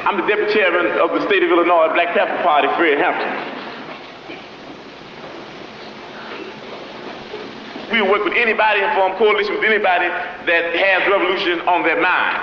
I'm the deputy chairman of the state of Illinois Black Panther Party, Fred Hampton. We work with anybody and form coalition with anybody that has revolution on their mind.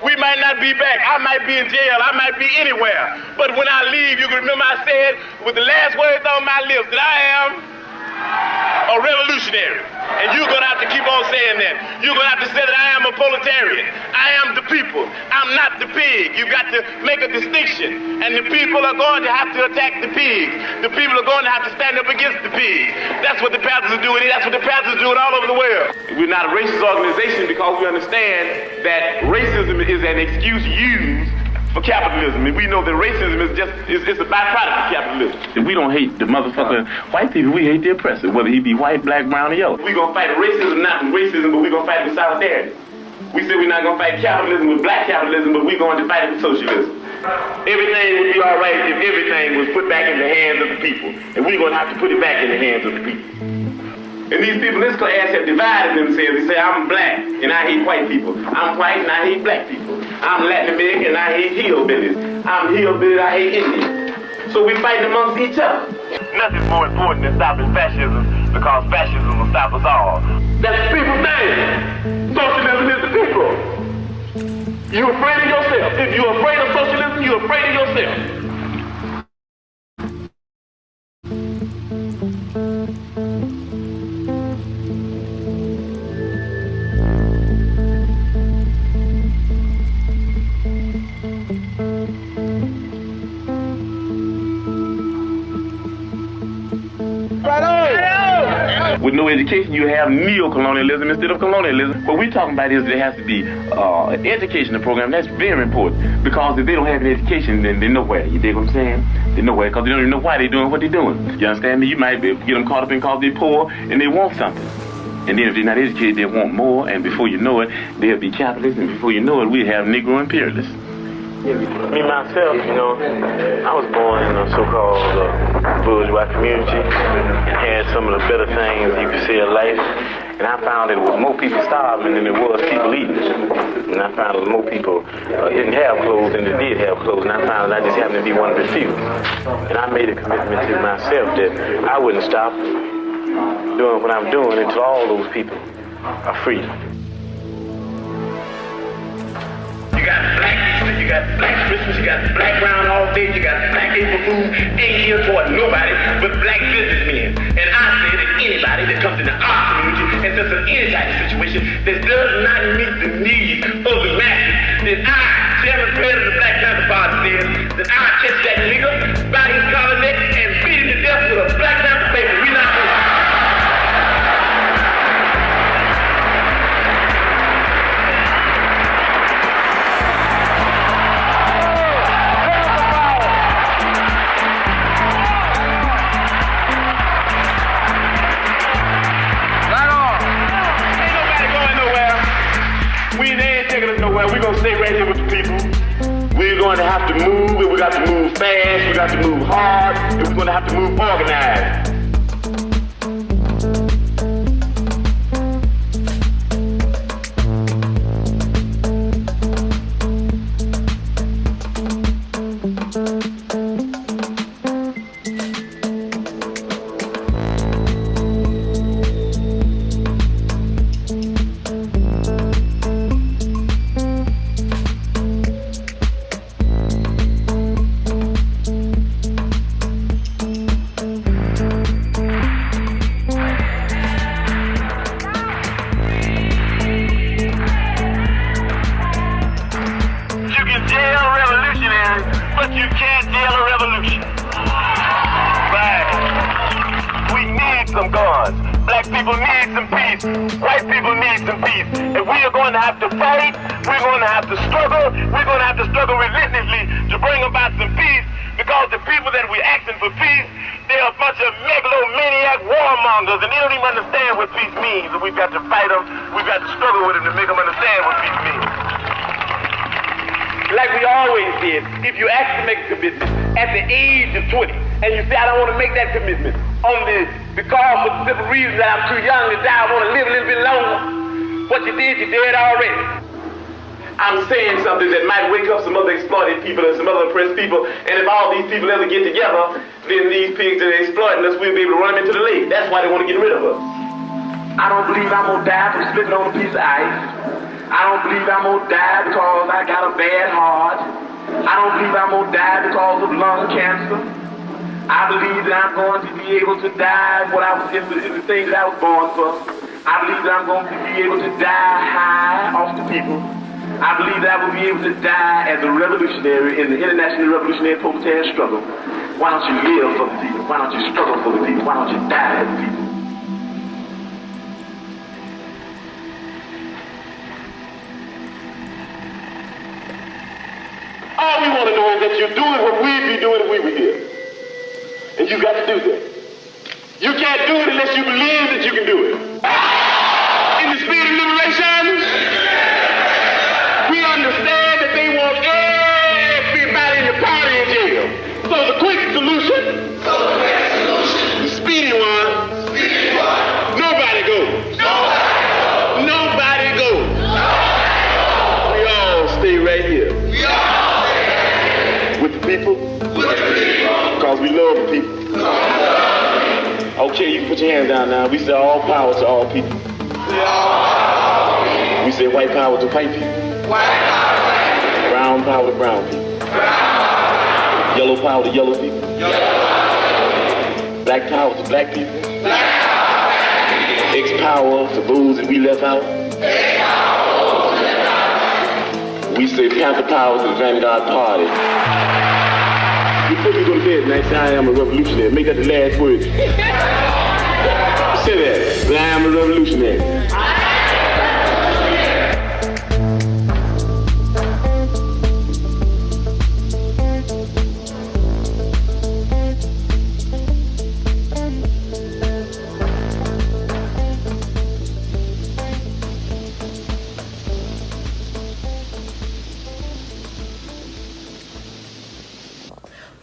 We might not be back. I might be in jail. I might be anywhere. But when I leave, you can remember I said with the last words on my lips that I am a revolutionary. And you're going to have to keep on saying that. You're going to have to say that I am a proletarian. I am the people. I'm not the pig. You've got to make a distinction. And the people are going to have to attack the pigs. The people are going to have to stand up against the pigs. That's what the Panthers are doing. That's what the Panthers are doing all over the world. We're not a racist organization because we understand that racism is an excuse used for capitalism, and we know that racism is it's a byproduct of capitalism. If we don't hate the motherfucking white people, we hate the oppressor, whether he be white, black, brown, or yellow. We're gonna fight racism, not with racism, but we're gonna fight with solidarity. We said we're not gonna fight capitalism with black capitalism, but we're going to fight it with socialism. Everything would be all right if everything was put back in the hands of the people, and we're gonna have to put it back in the hands of the people. And these people in this class have divided themselves. They say, I'm black and I hate white people. I'm white and I hate black people. I'm Latin American and I hate hillbillies. I'm hillbilly and I hate Indians. So we fight amongst each other. Nothing's more important than stopping fascism because fascism will stop us all. That's the people's thing. Socialism is the people. You're afraid of yourself. If you're afraid of socialism, you're afraid of yourself. With no education, you have neo-colonialism instead of colonialism. What we're talking about is there has to be an educational program. That's very important because if they don't have an education, then they're nowhere. You dig what I'm saying? They're nowhere because they don't even know why they're doing what they're doing. You understand me? You might get them caught up in because they're poor and they want something. And then if they're not educated, they want more. And before you know it, they'll be capitalists. And before you know it, we have Negro imperialists. Me, myself, you know, I was born in a so-called bourgeois community and had some of the better things you could see in life. And I found that there was more people starving than there was people eating. And I found that more people didn't have clothes than they did have clothes. And I found that I just happened to be one of the few. And I made a commitment to myself that I wouldn't stop doing what I'm doing until all those people are free. You got black Easter, you got black Christmas, you got black brown all day, you got black April Fool, ain't here toward nobody but black businessmen. And I say that anybody that comes into our community and does any type of situation that does not meet the needs of the masses, that I, Chairman President of the Black Panther Party, says that I catch that nigga by his collar neck and beat him to death with a Black Panther paper. We not going to. We're going to stay right here with the people. We're going to have to move, and we got to move fast, we got to move hard, and we're going to have to move organized. I'm saying something that might wake up some other exploited people and some other oppressed people, and if all these people ever get together, then these pigs that are exploiting us, we'll be able to run them into the lake. That's why they want to get rid of us. I don't believe I'm gonna die from splitting on a piece of ice. I don't believe I'm gonna die because I got a bad heart. I don't believe I'm gonna die because of lung cancer. I believe that I'm going to be able to die what I was in the things that I was born for. I believe that I'm going to be able to die high off the people. I believe that I will be able to die as a revolutionary in the international revolutionary proletariat struggle. Why don't you live for the people? Why don't you struggle for the people? Why don't you die for the people? All we want to know is that you're doing what we'd be doing if we were here. And you got to do that. You can't do it unless you believe that you can do it. In the spirit of liberation, we understand that they want everybody in the party in jail. So the quick solution, the speedy one, nobody goes. Nobody goes. We all stay right here. With the people. Because we love the people. Okay, you can put your hands down now. We say all power to all people. We say white power to white people. Brown power to brown people. Yellow power to yellow people. Black power to black people. X power to those that we left out. We say Panther power to the Vanguard Party. Before you go to bed tonight, say I am a revolutionary. Make that the last word. Say that. I am a revolutionary.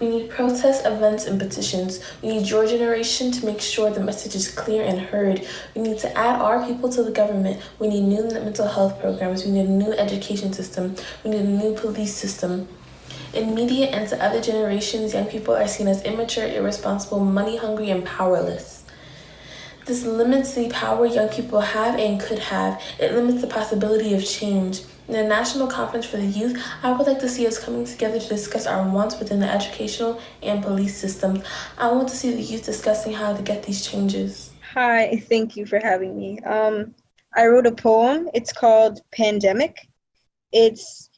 We need protests, events, and petitions. We need your generation to make sure the message is clear and heard. We need to add our people to the government. We need new mental health programs. We need a new education system. We need a new police system. In media and to other generations, young people are seen as immature, irresponsible, money-hungry, and powerless. This limits the power young people have and could have. It limits the possibility of change. In a national conference for the youth, I would like to see us coming together to discuss our wants within the educational and police systems. I want to see the youth discussing how to get these changes. Hi, thank you for having me. I wrote a poem. It's called Pandemic. It's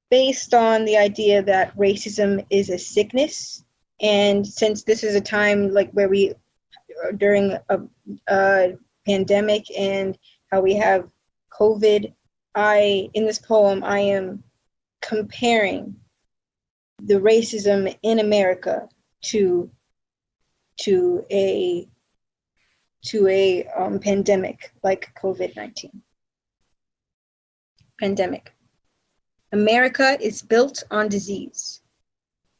based on the idea that racism is a sickness. And since this is a time like where we are during a pandemic and how we have COVID, in this poem, I am comparing the racism in America to a pandemic like COVID-19. Pandemic. America is built on disease,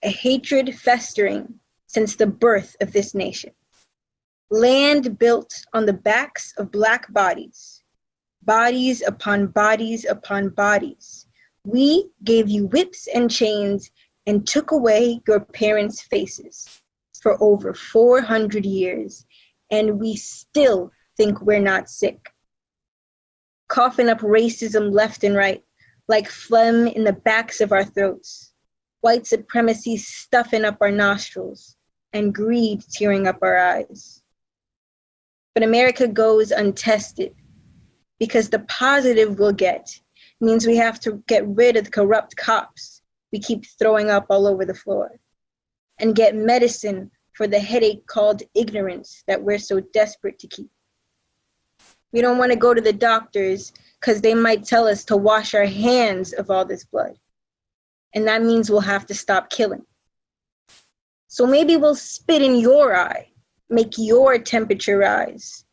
a hatred festering since the birth of this nation. Land built on the backs of Black bodies. Bodies upon bodies upon bodies. We gave you whips and chains and took away your parents' faces for over 400 years, and we still think we're not sick. Coughing up racism left and right, like phlegm in the backs of our throats. White supremacy stuffing up our nostrils, and greed tearing up our eyes. But America goes untested, because the positive we'll get means we have to get rid of the corrupt cops we keep throwing up all over the floor, and get medicine for the headache called ignorance that we're so desperate to keep. We don't want to go to the doctors because they might tell us to wash our hands of all this blood, and that means we'll have to stop killing. So maybe we'll spit in your eye, make your temperature rise,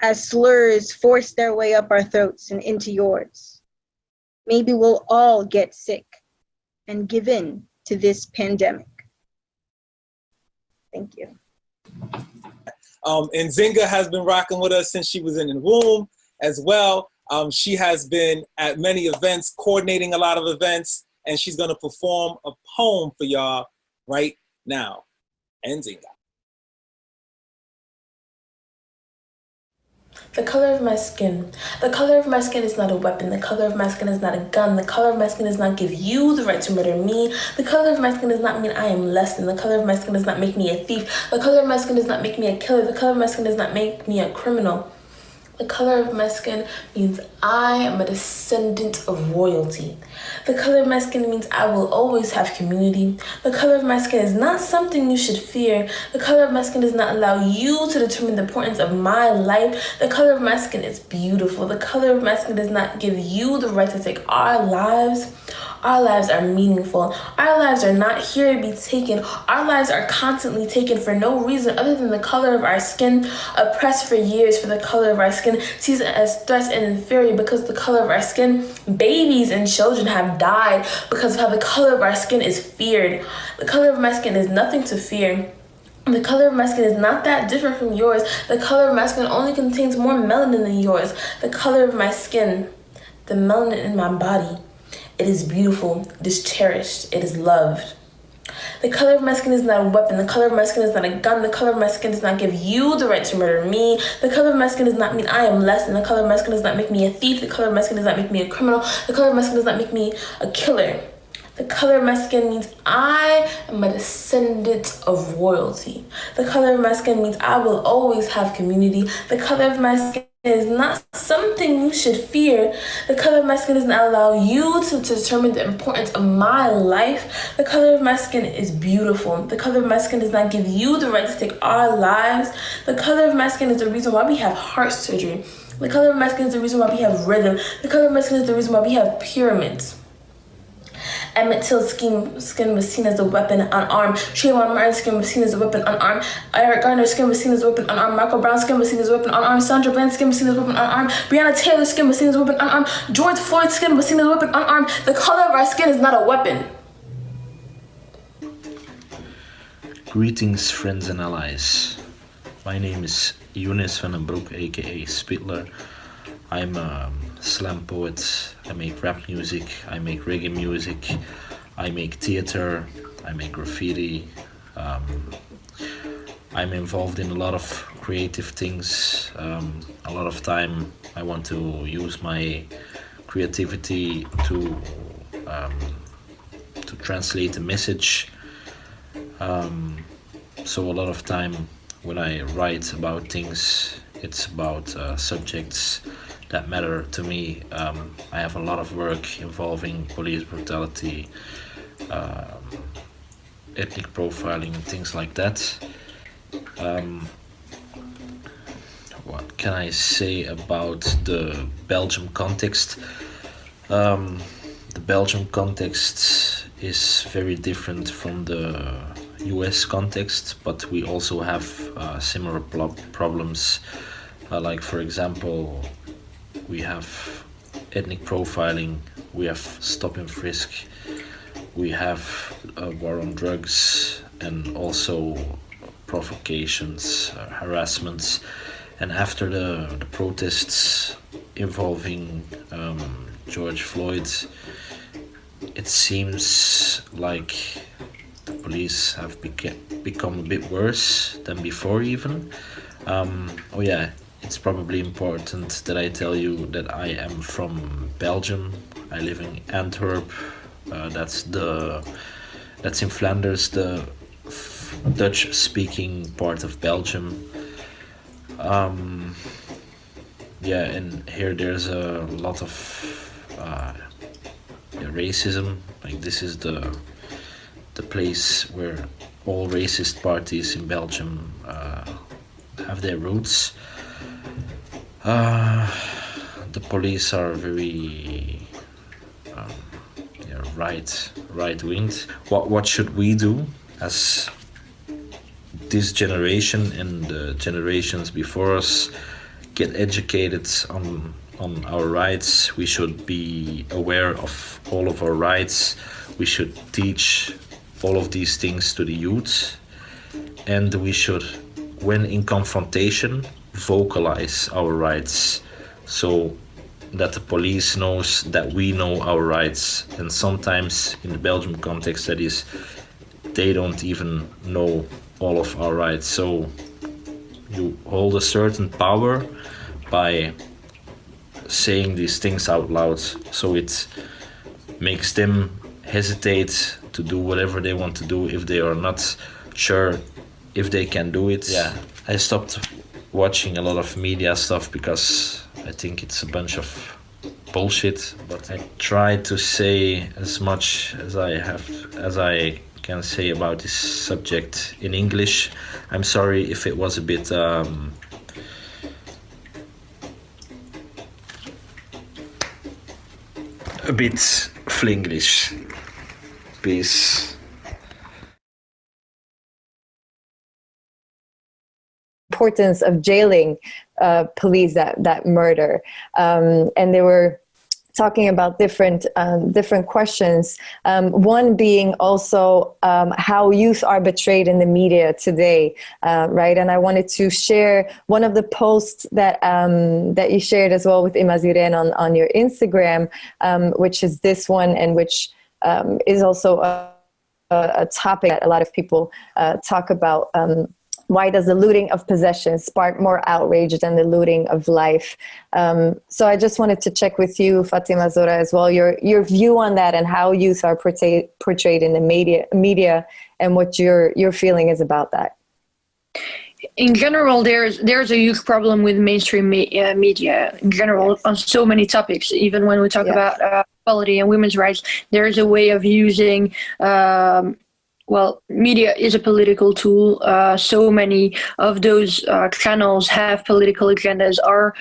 as slurs force their way up our throats and into yours. Maybe we'll all get sick and give in to this pandemic. Thank you. And Zinga has been rocking with us since she was in the womb as well. She has been at many events, coordinating a lot of events, and she's gonna perform a poem for y'all right now. Ending. The color of my skin. The color of my skin is not a weapon. The color of my skin is not a gun. The color of my skin does not give you the right to murder me. The color of my skin does not mean I am less than. The color of my skin does not make me a thief. The color of my skin does not make me a killer. The color of my skin does not make me a criminal. The color of my skin means I am a descendant of royalty. The color of my skin means I will always have community. The color of my skin is not something you should fear. The color of my skin does not allow you to determine the importance of my life. The color of my skin is beautiful. The color of my skin does not give you the right to take our lives. Our lives are meaningful. Our lives are not here to be taken. Our lives are constantly taken for no reason other than the color of our skin. Oppressed for years for the color of our skin, sees it as threats and inferior because the color of our skin. Babies and children have died because of how the color of our skin is feared. The color of my skin is nothing to fear. The color of my skin is not that different from yours. The color of my skin only contains more melanin than yours. The color of my skin, the melanin in my body, it is beautiful, it is cherished, it is loved. The color of my skin is not a weapon. The color of my skin is not a gun. The color of my skin does not give you the right to murder me. The color of my skin does not mean I am less than. The color of my skin does not make me a thief. The color of my skin does not make me a criminal. The color of my skin does not make me a killer. The color of my skin means I am a descendant of royalty. The color of my skin means I will always have community. The color of my skin is not something you should fear. The color of my skin does not allow you to determine the importance of my life. The color of my skin is beautiful. The color of my skin does not give you the right to take our lives. The color of my skin is the reason why we have heart surgery. The color of my skin is the reason why we have rhythm. The color of my skin is the reason why we have pyramids. Emmett Till's skin was seen as a weapon unarmed. Trayvon Martin's skin was seen as a weapon unarmed. Eric Garner's skin was seen as a weapon unarmed. Michael Brown's skin was seen as a weapon unarmed. Sandra Bland's skin was seen as a weapon unarmed. Breonna Taylor's skin was seen as a weapon unarmed. George Floyd's skin was seen as a weapon unarmed. The color of our skin is not a weapon. Greetings, friends and allies. My name is Younes van den Broek, aka Spitler. I'm a slam poet. I make rap music, I make reggae music, I make theater, I make graffiti. I'm involved in a lot of creative things. A lot of time I want to use my creativity to translate a message. So a lot of time when I write about things, it's about subjects that matter to me. I have a lot of work involving police brutality, ethnic profiling and things like that. What can I say about the Belgium context? The Belgium context is very different from the US context, but we also have similar problems. Like, for example, we have ethnic profiling, we have stop and frisk, we have a war on drugs, and also provocations, harassments. And after the protests involving George Floyd, it seems like the police have become a bit worse than before even. Oh yeah, it's probably important that I tell you that I am from Belgium. I live in Antwerp. That's in Flanders, the Dutch-speaking part of Belgium. Yeah, and here there's a lot of racism. Like, this is the place where all racist parties in Belgium have their roots. The police are very right-winged. What should we do as this generation and the generations before us get educated on our rights? We should be aware of all of our rights. We should teach all of these things to the youth, and we should, when in confrontation, vocalize our rights. So that the police knows that we know our rights, and sometimes in the Belgium context that is, they don't even know all of our rights. So you hold a certain power by saying these things out loud, so it makes them hesitate to do whatever they want to do if they are not sure if they can do it. Yeah, I stopped watching a lot of media stuff because I think it's a bunch of bullshit, but I try to say as much as I can say about this subject in English. I'm sorry if it was a bit Flinglish. Peace. Importance of jailing police that murder, and they were talking about different questions. One being also how youth are betrayed in the media today, right? And I wanted to share one of the posts that you shared as well with Imaziren on your Instagram, which is this one, and which is also a topic that a lot of people talk about. Why does the looting of possessions spark more outrage than the looting of life? So I just wanted to check with you, Fatima Zora, as well, your view on that and how youth are portrayed in the media and what your feeling is about that. In general, there's a huge problem with mainstream media in general on so many topics. Even when we talk about equality and women's rights, there's a way of using well, media is a political tool. So many of those channels have political agendas, are,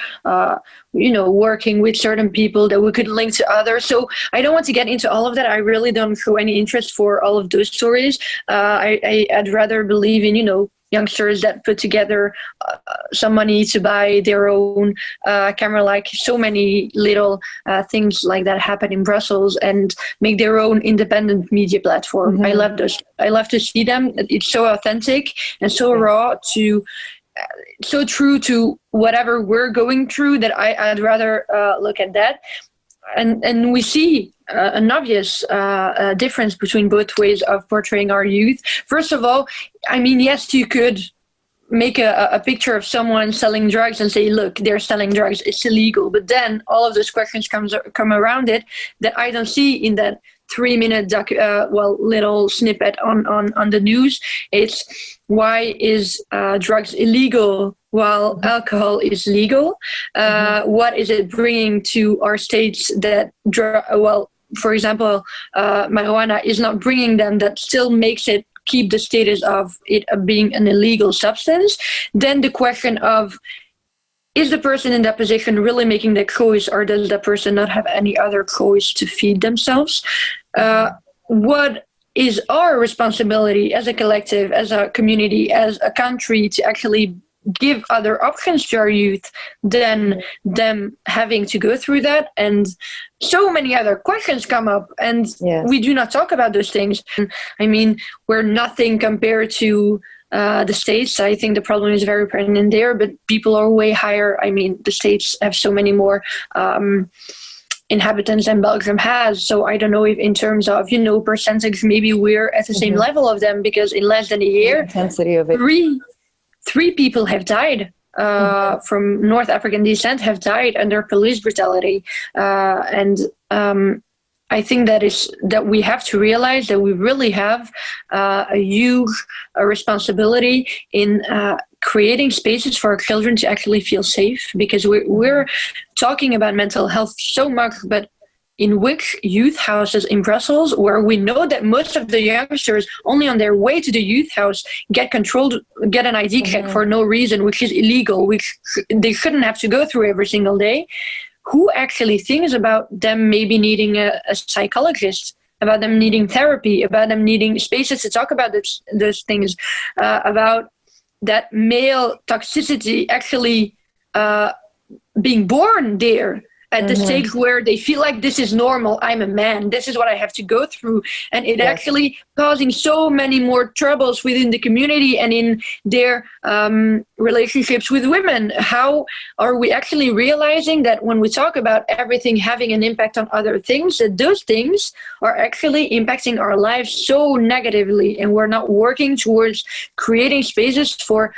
working with certain people that we could link to others. So I don't want to get into all of that. I really don't show any interest for all of those stories. I'd rather believe in, youngsters that put together some money to buy their own camera, like so many little things like that happen in Brussels, and make their own independent media platform. Mm-hmm. I love those. I love to see them. It's so authentic and so raw, so true to whatever we're going through, that I'd rather look at that. And we see an obvious difference between both ways of portraying our youth. First of all, I mean, yes, you could make a picture of someone selling drugs and say, look, they're selling drugs, it's illegal. But then all of those questions come around it that I don't see in that 3-minute little snippet on the news. It's why is drugs illegal while alcohol is legal? What is it bringing to our states that for example, marijuana is not bringing them, that still makes it keep the status of it being an illegal substance? Then the question of, is the person in that position really making the choice, or does that person not have any other choice to feed themselves? What is our responsibility as a collective, as a community, as a country, to actually give other options to our youth than them having to go through that? And so many other questions come up, and we do not talk about those things. I mean, we're nothing compared to the States. I think the problem is very present there, but people are way higher. I mean, the States have so many more inhabitants than Belgium has. So I don't know if in terms of, percentage, maybe we're at the same level of them, because in less than a year, the intensity of it. Three people have died from North African descent, have died under police brutality. And I think that we have to realize that we really have a huge responsibility in creating spaces for our children to actually feel safe, because we're talking about mental health so much, but in which youth houses in Brussels, where we know that most of the youngsters only on their way to the youth house get an ID check for no reason, which is illegal, which they shouldn't have to go through every single day. Who actually thinks about them maybe needing a psychologist, about them needing therapy, about them needing spaces to talk about those things, about that male toxicity actually being born there? at the stage where they feel like this is normal. I'm a man. This is what I have to go through. And it actually causing so many more troubles within the community and in their relationships with women. How are we actually realizing that when we talk about everything having an impact on other things, that those things are actually impacting our lives so negatively, and we're not working towards creating spaces for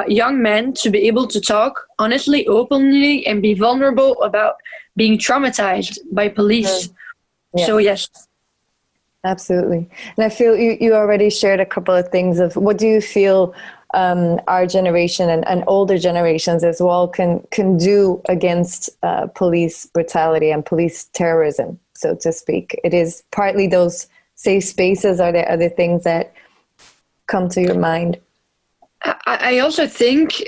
young men to be able to talk honestly, openly, and be vulnerable about being traumatized by police. So yes. Absolutely. And I feel you already shared a couple of things of what do you feel our generation and older generations as well can do against police brutality and police terrorism, so to speak. It is partly those safe spaces. Are there other things that come to your mind? I also think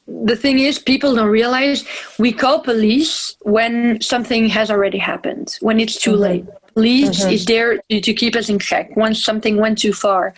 the thing is, people don't realize we call police when something has already happened, when it's too late. Police is there to keep us in check once something went too far.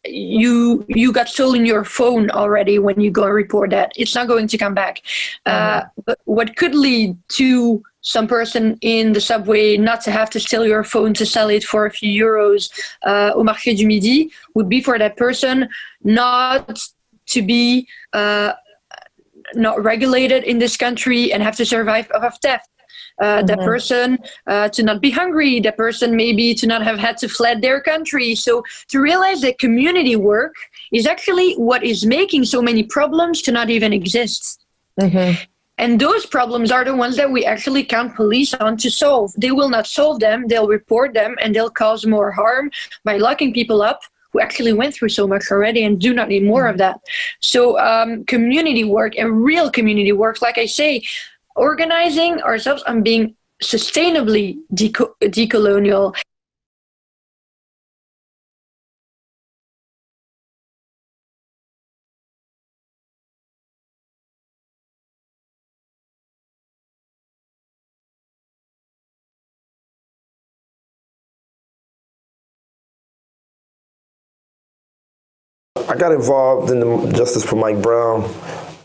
You got stolen your phone already when you go and report that. It's not going to come back. But what could lead to some person in the subway not to have to steal your phone to sell it for a few euros au marché du midi would be for that person not to be not regulated in this country and have to survive of theft. That person to not be hungry, that person maybe to not have had to fled their country. So to realize that community work is actually what is making so many problems to not even exist. And those problems are the ones that we actually count police on to solve. They will not solve them, they'll report them, and they'll cause more harm by locking people up who actually went through so much already and do not need more of that. So community work and real community work, like I say, organizing ourselves and being sustainably decolonial. I got involved in the Justice for Mike Brown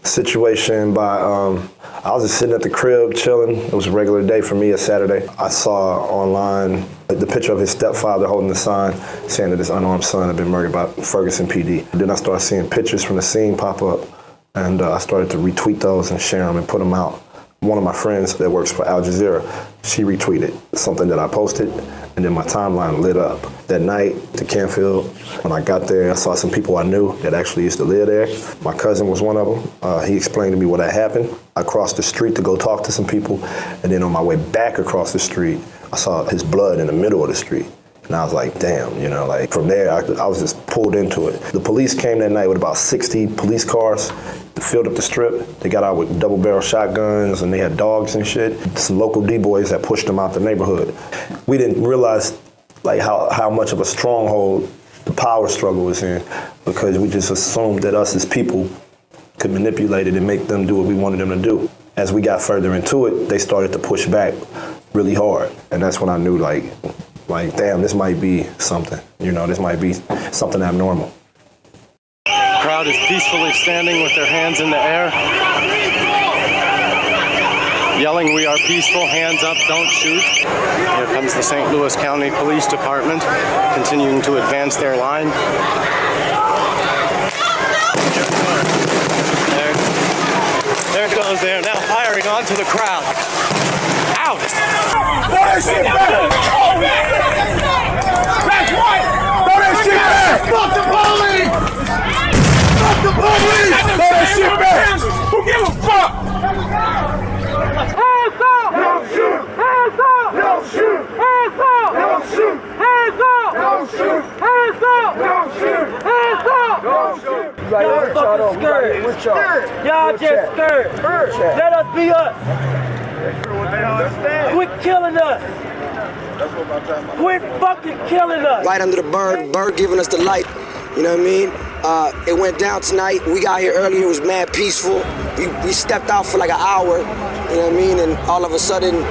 situation by, I was just sitting at the crib chilling. It was a regular day for me, a Saturday. I saw online the picture of his stepfather holding the sign saying that his unarmed son had been murdered by Ferguson PD. Then I started seeing pictures from the scene pop up, and I started to retweet those and share them and put them out. One of my friends that works for Al Jazeera, she retweeted something that I posted, and then my timeline lit up. That night to Canfield, when I got there, I saw some people I knew that actually used to live there. My cousin was one of them. He explained to me what had happened. I crossed the street to go talk to some people, and then on my way back across the street, I saw his blood in the middle of the street. And I was like, damn, you know, like from there, I was just pulled into it. The police came that night with about 60 police cars, filled up the strip. They got out with double-barrel shotguns, and they had dogs and shit. Some local D-boys that pushed them out the neighborhood. We didn't realize like how much of a stronghold the power struggle was in, because we just assumed that us as people could manipulate it and make them do what we wanted them to do. As we got further into it, they started to push back really hard. And that's when I knew like, damn, this might be something. You know, this might be something abnormal. The crowd is peacefully standing with their hands in the air, yelling, "We are peaceful, hands up, don't shoot." Here comes the St. Louis County Police Department, continuing to advance their line. There it goes there, now firing onto the crowd. Out! Throw that shit back! That's right! Throw that shit back! Fuck the police! Fuck the police! Throw that shit back! Who gives a fuck? Hands up! Don't shoot! Hands up! Don't shoot! Hands up! Don't shoot! Hands up! Don't shoot! Hands up! Don't shoot! Hands up! Don't shoot! Y'all fucking scared. Y'all just scared. Let us be us. Quit killing us. Quit fucking killing us. Right under the bird giving us the light. You know what I mean? It went down tonight. We got here earlier. It was mad peaceful. We stepped out for like an hour. You know what I mean? And all of a sudden,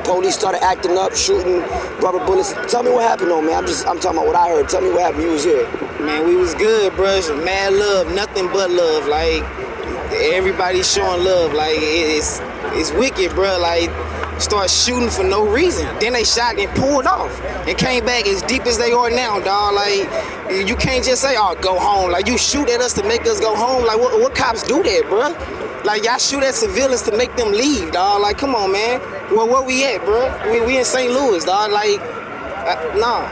police started acting up, shooting rubber bullets. Tell me what happened though, man. I'm talking about what I heard. Tell me what happened. You was here. Man, we was good, bruh. Mad love, nothing but love. Like, everybody's showing love. Like, it's wicked, bro. Like, start shooting for no reason. Then they shot and pulled off and came back as deep as they are now, dog. Like, you can't just say, oh, go home. Like, you shoot at us to make us go home. Like, what cops do that, bro? Like, y'all shoot at civilians to make them leave, dog. Like, come on, man. Well, where we at, bro? We in St. Louis, dog. Like, nah.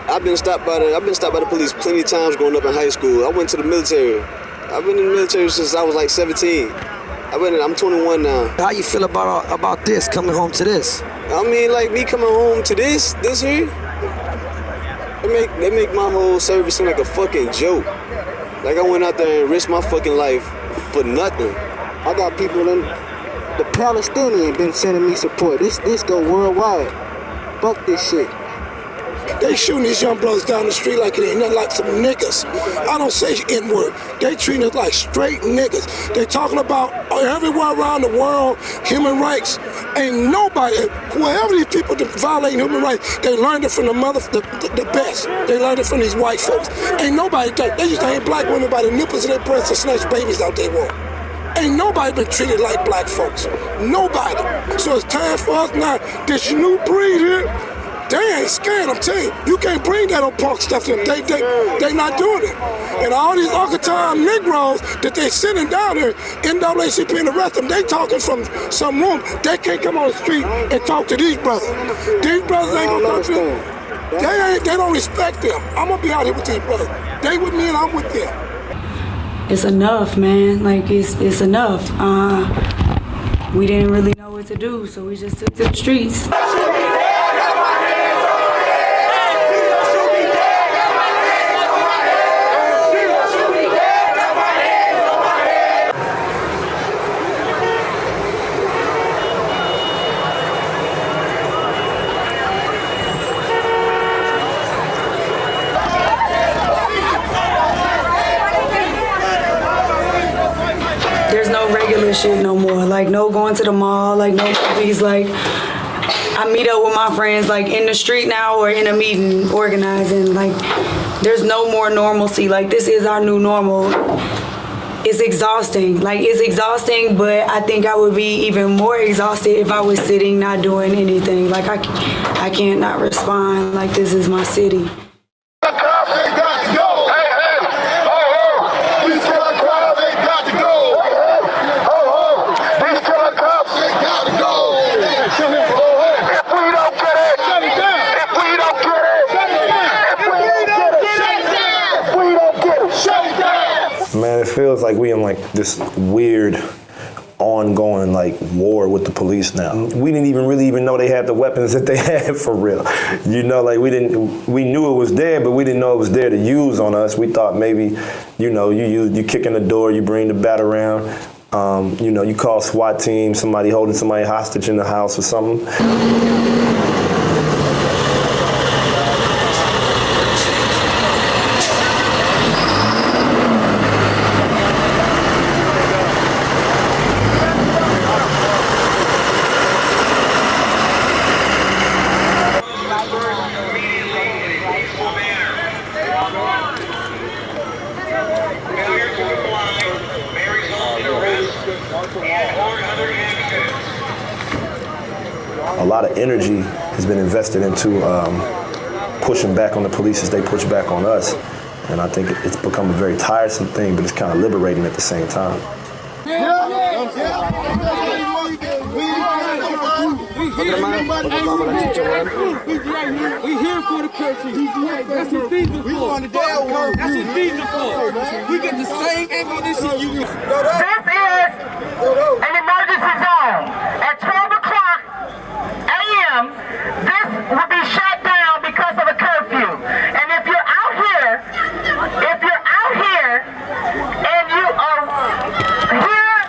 I've been stopped by the police plenty of times growing up in high school. I went to the military. I've been in the military since I was like 17. I'm 21 now. How you feel about this, coming home to this? I mean, like, me coming home to this here, they make my whole service seem like a fucking joke. Like, I went out there and risked my fucking life for nothing. I got people in the Palestinian been sending me support. This go worldwide. Fuck this shit. They shooting these young brothers down the street like it ain't nothing, like some niggas. I don't say N-word. They treating us like straight niggas. They talking about everywhere around the world, human rights. Ain't nobody, whoever these people that violate human rights, they learned it from the best. They learned it from these white folks. Ain't nobody, they used to hang black women by the nipples of their breasts and snatch babies out their womb. Ain't nobody been treated like black folks. Nobody. So it's time for us now, this new breed here, they ain't scared, I'm telling you. You can't bring that old punk stuff to them. They not doing it. And all these Uncle-time Negroes that they sending down there, NAACP and the rest of them, they talking from some room. They can't come on the street and talk to these brothers. These brothers ain't gonna talk to them. They don't respect them. I'm gonna be out here with these brothers. They with me and I'm with them. It's enough, man. Like, it's enough. We didn't really know what to do, so we just took to the streets. There's no regular shit no more. Like, no going to the mall, like no movies. Like, I meet up with my friends like in the street now or in a meeting organizing. Like, there's no more normalcy. Like, this is our new normal. It's exhausting. Like, it's exhausting, but I think I would be even more exhausted if I was sitting not doing anything. Like, I can't not respond. Like, this is my city. Man, it feels like we in like this weird ongoing like war with the police now. We didn't even really know they had the weapons that they had for real. You know, like we knew it was there, but we didn't know it was there to use on us. We thought maybe, you know, you kick in the door, you bring the bat around, you know, you call SWAT team, somebody holding somebody hostage in the house or something. A lot of energy has been invested into pushing back on the police as they push back on us. And I think it's become a very tiresome thing, but it's kind of liberating at the same time. We here for the country. That's what these are for. We want the damn work. That's what these are for. We get the same ammunition you use. This is an emergency zone. At 12 o'clock a.m., this will be shut down because of a curfew. And if you're out here, and you are here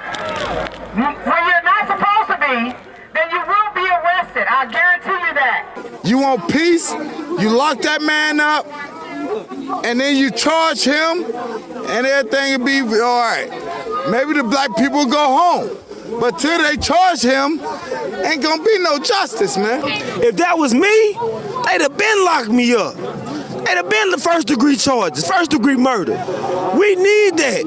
when you're not supposed to be, then you will be arrested. I guarantee you that. You want peace, you lock that man up, and then you charge him, and everything will be all right. Maybe the black people go home, but till they charge him, ain't gonna be no justice, man. If that was me, they'd have been locked me up. They'd have been the first-degree charges, first-degree murder. We need that.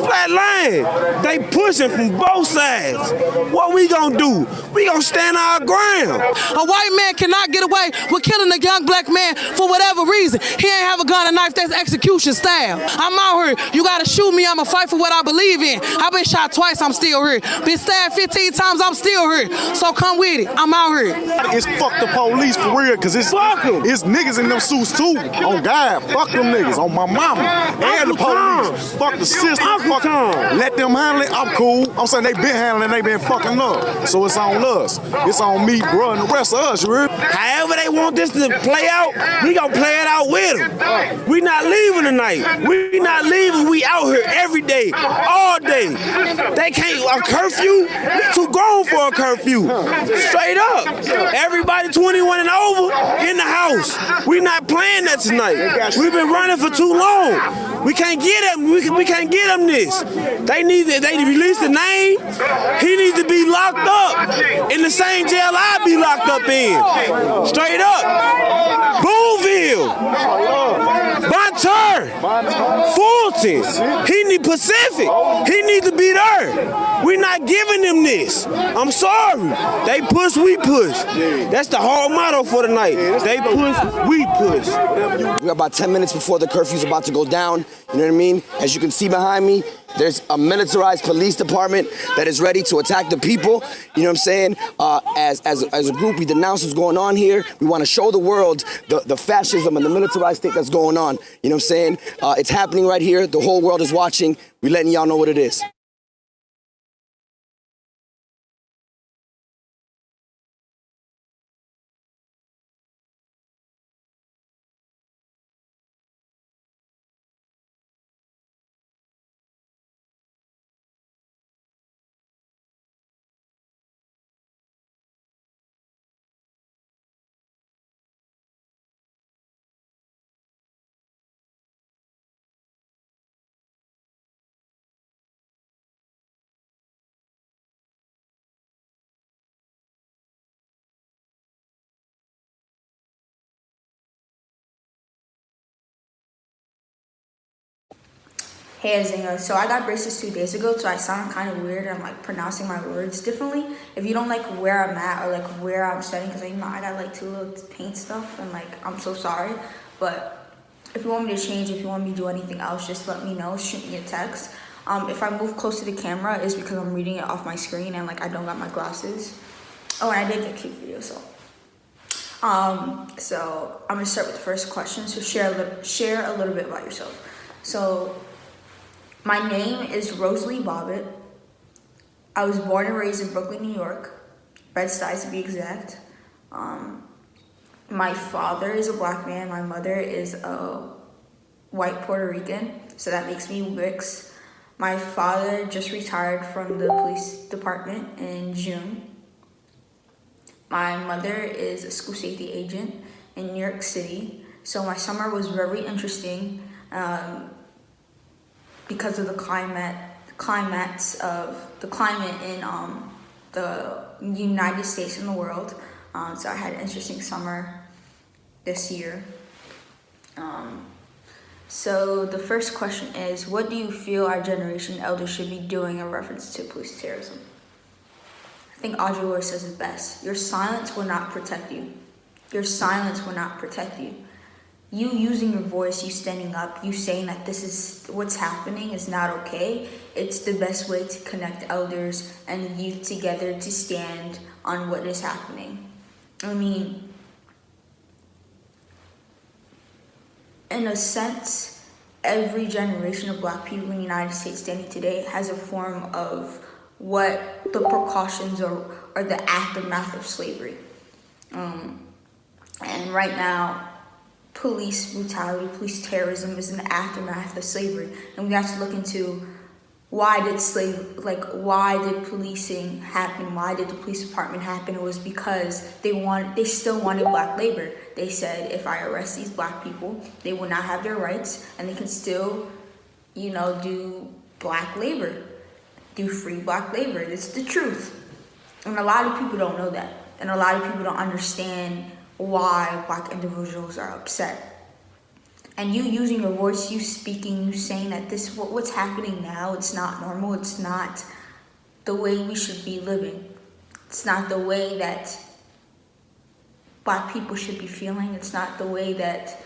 flatline. They pushing from both sides. What we gonna do? We gonna stand our ground. A white man cannot get away with killing a young black man for whatever reason. He ain't have a gun or knife, that's execution style. I'm out here, you gotta shoot me, I'ma fight for what I believe in. I've been shot twice, I'm still here. Been stabbed 15 times, I'm still here. So come with it, I'm out here. It's fuck the police for real, cause it's niggas in them suits too. On God, fuck them niggas, on my mama. And the police. Fuck the system, fuck let them handle it, I'm cool. I'm saying they been handling it, they been fucking up. So it's on us. It's on me, bro, and the rest of us, you heard? However they want this to play out, we gonna play it out with them. We not leaving tonight. We not leaving, we out here every day, all day. They can't, a curfew? We too grown for a curfew. Straight up. Everybody 21 and over in the house. We not playing that tonight. We've been running for too long. We can't get them. We can't get them this. They release the name. He needs to be locked up in the same jail I be locked up in. Straight up. Boonville. Montage. Fulton. He need Pacific. He needs to be there. We not giving them this. I'm sorry. They push, we push. That's the whole motto for the night. They push, we push. We're about 10 minutes before the curfew's about to go down. You know what I mean? As you can see behind me, there's a militarized police department that is ready to attack the people. You know what I'm saying? As a group, we denounce what's going on here. We want to show the world the fascism and the militarized state that's going on. You know what I'm saying? It's happening right here. The whole world is watching. We're letting y'all know what it is. Hey Azinga, so I got braces 2 days ago, so I sound kind of weird. I'm like pronouncing my words differently. If you don't like where I'm at or like where I'm studying, because I got like 2 little paint stuff, and like I'm so sorry. But if you want me to change, if you want me to do anything else, just let me know. Shoot me a text. If I move close to the camera, it's because I'm reading it off my screen and like I don't got my glasses. Oh, and I did get cute video, so. So I'm gonna start with the first question. So share a little bit about yourself. So. My name is Rosalie Bobbitt. I was born and raised in Brooklyn, New York, Bed-Stuy to be exact. My father is a black man. My mother is a white Puerto Rican, so that makes me mixed. My father just retired from the police department in June. My mother is a school safety agent in New York City, so my summer was very interesting. Because of the climate in the United States and the world. So I had an interesting summer this year. So the first question is, what do you feel our generation elders should be doing in reference to police terrorism? I think Audre Lorde says it best. Your silence will not protect you. Your silence will not protect you. You using your voice, you standing up, you saying that this is what's happening is not okay. It's the best way to connect elders and youth together to stand on what is happening. I mean, in a sense, every generation of black people in the United States standing today has a form of what the precautions or the aftermath of slavery. And right now, police brutality, police terrorism is an aftermath of slavery, and we have to look into why did policing happen? Why did the police department happen? It was because they still wanted black labor. They said, if I arrest these black people, they will not have their rights, and they can still, do black labor, do free black labor. It's the truth, and a lot of people don't know that, and a lot of people don't understand why black individuals are upset. And you using your voice, you speaking, you saying that what's happening now, it's not normal, it's not the way we should be living. It's not the way that Black people should be feeling. It's not the way that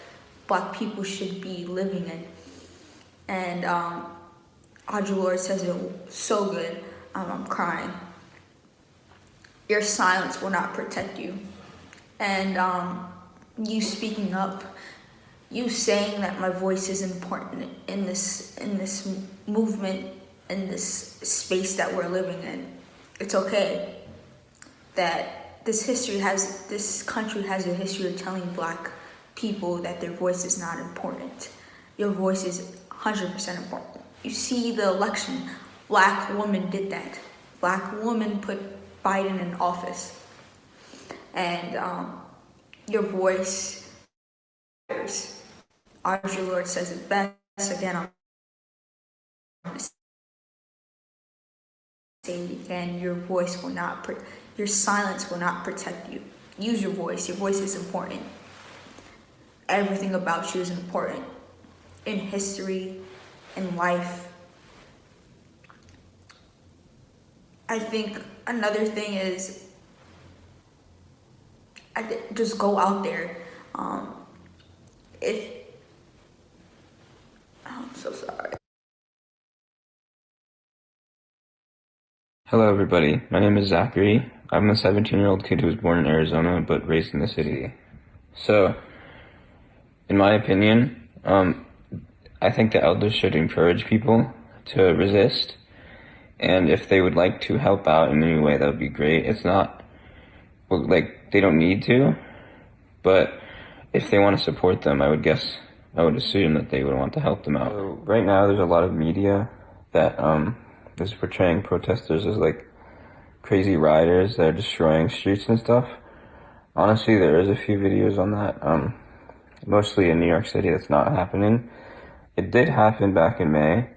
Black people should be living in. And Audre Lorde says it so good. I'm crying. Your silence will not protect you. And you speaking up, you saying that my voice is important in this movement, in this space that we're living in. It's okay that this country has a history of telling Black people that their voice is not important. Your voice is 100% important. You see the election, Black woman did that. Black woman put Biden in office. And your voice matters. Audre Lorde says it best. Again, I'm going to say it again. Your silence will not protect you. Use your voice. Your voice is important. Everything about you is important. In history, in life. I think another thing is just go out there. I'm so sorry. Hello everybody, my name is Zachary. I'm a 17-year-old kid who was born in Arizona but raised in the city. So, in my opinion, I think the elders should encourage people to resist, and if they would like to help out in any way, that would be great. It's not, like, they don't need to, but if they want to support them, I would assume that they would want to help them out. So right now, there's a lot of media that is portraying protesters as like crazy rioters that are destroying streets and stuff. Honestly, there is a few videos on that. Mostly in New York City, that's not happening. It did happen back in May,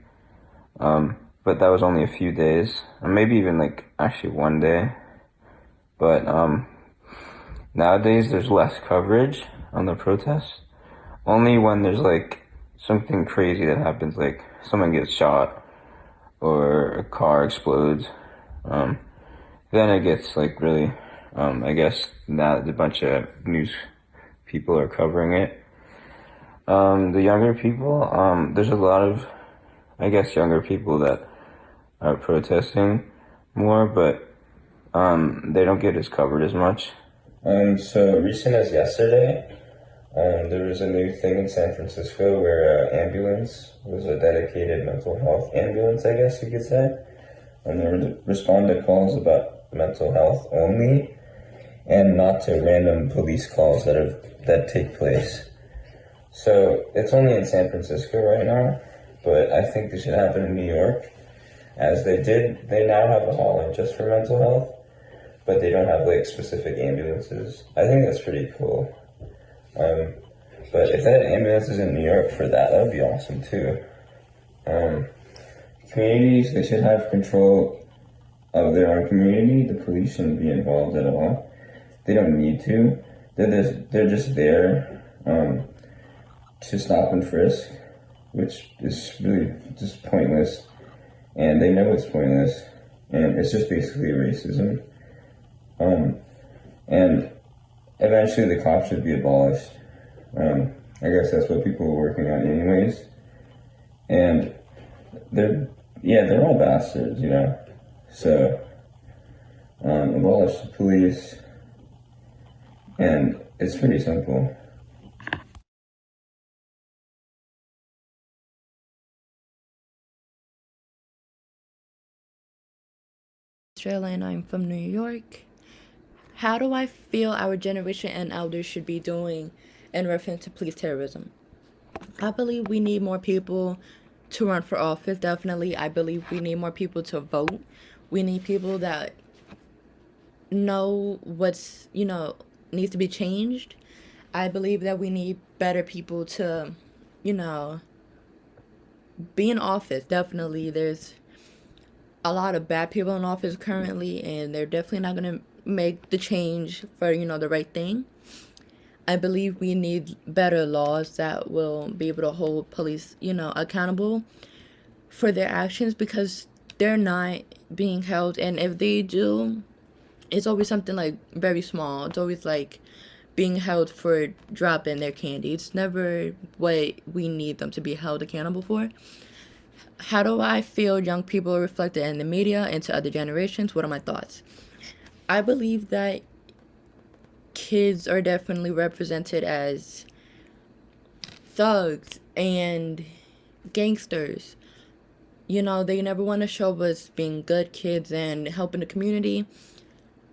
but that was only a few days, or maybe even like actually one day. But nowadays, there's less coverage on the protests. Only when there's like something crazy that happens, like someone gets shot or a car explodes, then it gets like really, I guess now a bunch of news people are covering it. The younger people, there's a lot of, I guess, younger people that are protesting more, but they don't get as covered as much. So recent as yesterday, there was a new thing in San Francisco where an ambulance was a dedicated mental health ambulance, I guess you could say. And they would respond to calls about mental health only, and not to random police calls that take place. So it's only in San Francisco right now, but I think this should happen in New York, as they now have a hotline just for mental health, but they don't have like specific ambulances. I think that's pretty cool. But if that ambulance is in New York for that would be awesome too. Communities, they should have control of their own community. The police shouldn't be involved at all. They don't need to. They're just there to stop and frisk, which is really just pointless. And they know it's pointless. And it's just basically racism. And eventually the cops should be abolished. I guess that's what people are working on anyways. And they're all bastards, you know. So, abolish the police. And it's pretty simple. Australia, and I'm from New York. How do I feel our generation and elders should be doing in reference to police terrorism? I believe we need more people to run for office, definitely. I believe we need more people to vote. We need people that know what's, needs to be changed. I believe that we need better people to, be in office, definitely. There's a lot of bad people in office currently, and they're definitely not going to make the change for, the right thing. I believe we need better laws that will be able to hold police, accountable for their actions, because they're not being held, and if they do, it's always something like very small. It's always like being held for dropping their candy. It's never what we need them to be held accountable for. How do I feel young people are reflected in the media and to other generations? What are my thoughts? I believe that kids are definitely represented as thugs and gangsters. They never want to show us being good kids and helping the community,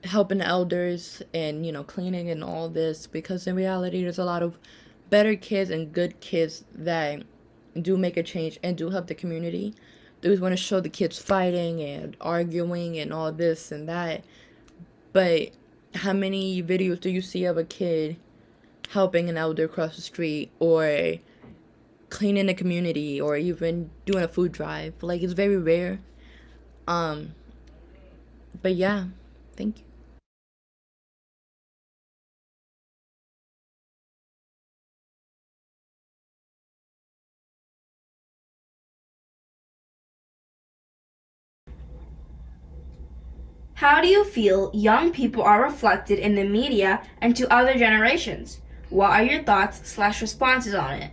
helping the elders, and, cleaning and all this, because in reality, there's a lot of better kids and good kids that do make a change and do help the community. They always want to show the kids fighting and arguing and all this and that. But how many videos do you see of a kid helping an elder across the street, or cleaning the community, or even doing a food drive? Like, it's very rare. But yeah, thank you. How do you feel young people are reflected in the media and to other generations? What are your thoughts/responses on it?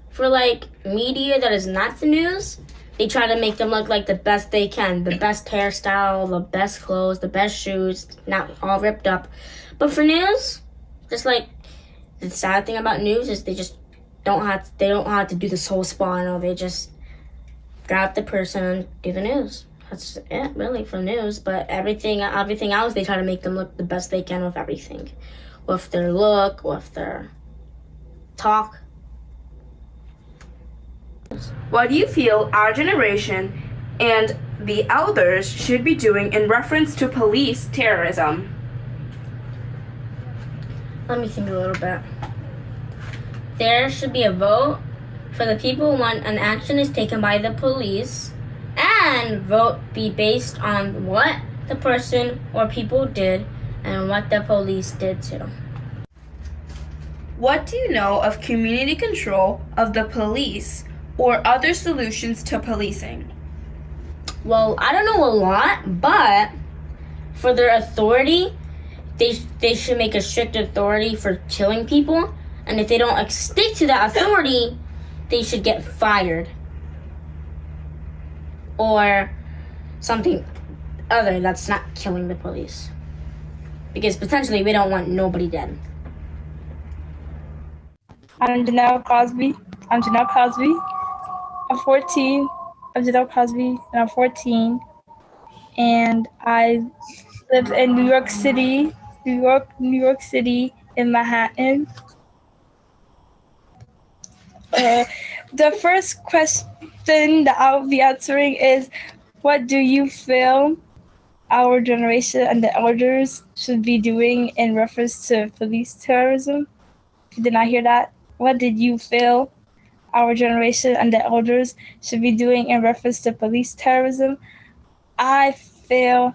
For media that is not the news, they try to make them look like the best they can, the best hairstyle, the best clothes, the best shoes, not all ripped up. But for news, just the sad thing about news is they don't have to do this whole spawn. They just grab the person and do the news. That's it, really, for news. But everything else, they try to make them look the best they can with everything, with their look, with their talk. What do you feel our generation and the elders should be doing in reference to police terrorism? Let me think a little bit. There should be a vote for the people when an action is taken by the police, and vote be based on what the person or people did and what the police did too. What do you know of community control of the police or other solutions to policing? Well, I don't know a lot, but for their authority, they should make a strict authority for killing people, and if they don't stick to that authority, they should get fired. Or something other that's not killing the police. Because potentially we don't want nobody dead. I'm Janelle Cosby. I'm 14. I'm Janelle Cosby, and I'm 14. And I live in New York City, New York City, in Manhattan. The first question that I'll be answering is, what do you feel our generation and the elders should be doing in reference to police terrorism? If you did not hear that, what did you feel our generation and the elders should be doing in reference to police terrorism? I feel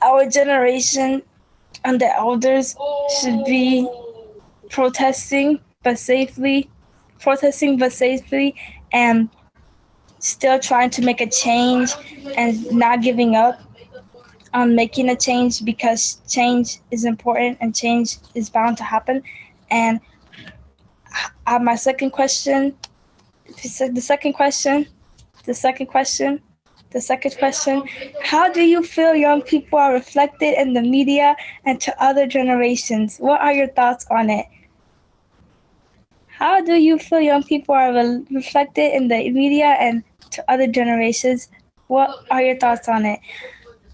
our generation and the elders should be protesting but safely, and still trying to make a change and not giving up on making a change, because change is important and change is bound to happen. And my second question, the second question, how do you feel young people are reflected in the media and to other generations? What are your thoughts on it? How do you feel young people are reflected in the media and to other generations? What are your thoughts on it?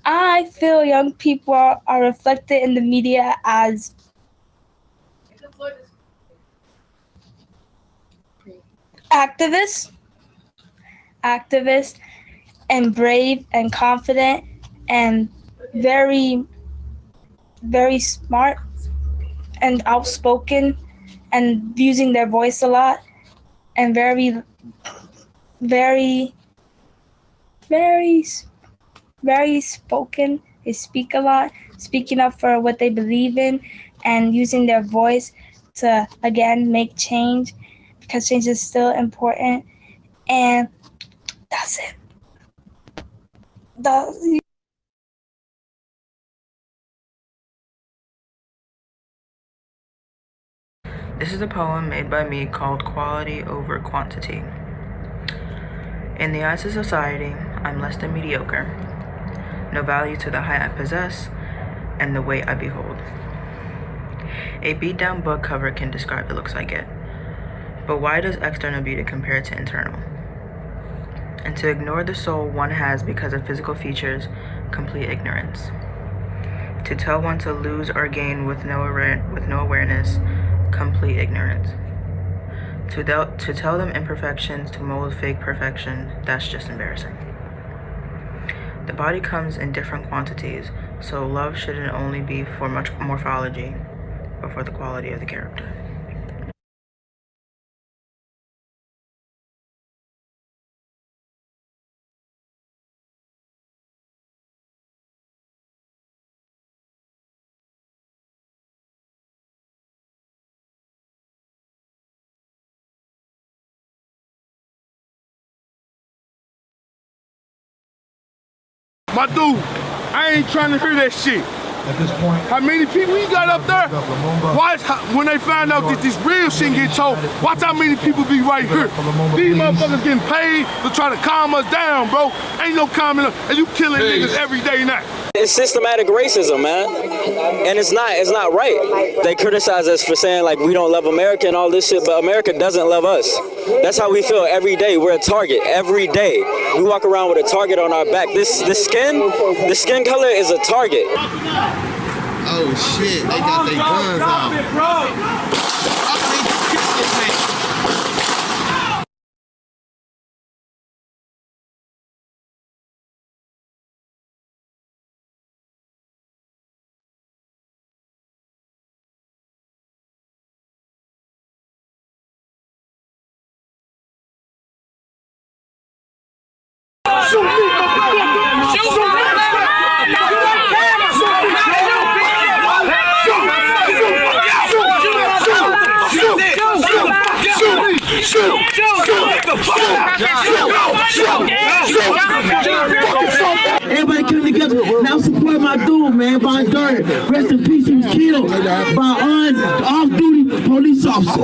I feel young people are reflected in the media as activists, and brave and confident and very, very smart and outspoken and using their voice a lot, and very, very, very, very spoken. They speak a lot, speaking up for what they believe in, and using their voice to, again, make change, because change is still important. And that's it. This is a poem made by me called Quality Over Quantity. In the eyes of society, I'm less than mediocre. No value to the height I possess and the weight I behold. A beat-down book cover can describe the looks I get. But why does external beauty compare to internal? And to ignore the soul one has because of physical features, complete ignorance. To tell one to lose or gain with no awareness, complete ignorance. To tell them imperfections to mold fake perfection, that's just embarrassing. The body comes in different quantities, so love shouldn't only be for much morphology, but for the quality of the character. My dude, I ain't trying to hear that shit. At this point, how many people you got up there? Watch when they find out that this real shit get told. Watch how many people be right here. These motherfuckers getting paid to try to calm us down, bro. Ain't no calming us, and you killing niggas every day now. It's systematic racism, man, and it's not right. They criticize us for saying like we don't love America and all this shit, but America doesn't love us. That's how we feel every day. We're a target every day. We walk around with a target on our back. The skin color is a target. Oh shit! They got their guns out. Shoot me, motherfucker! Shoot me! Everybody come together. Now support my dude, man, Von Dirt. Rest in peace, he was killed by off-duty police officer.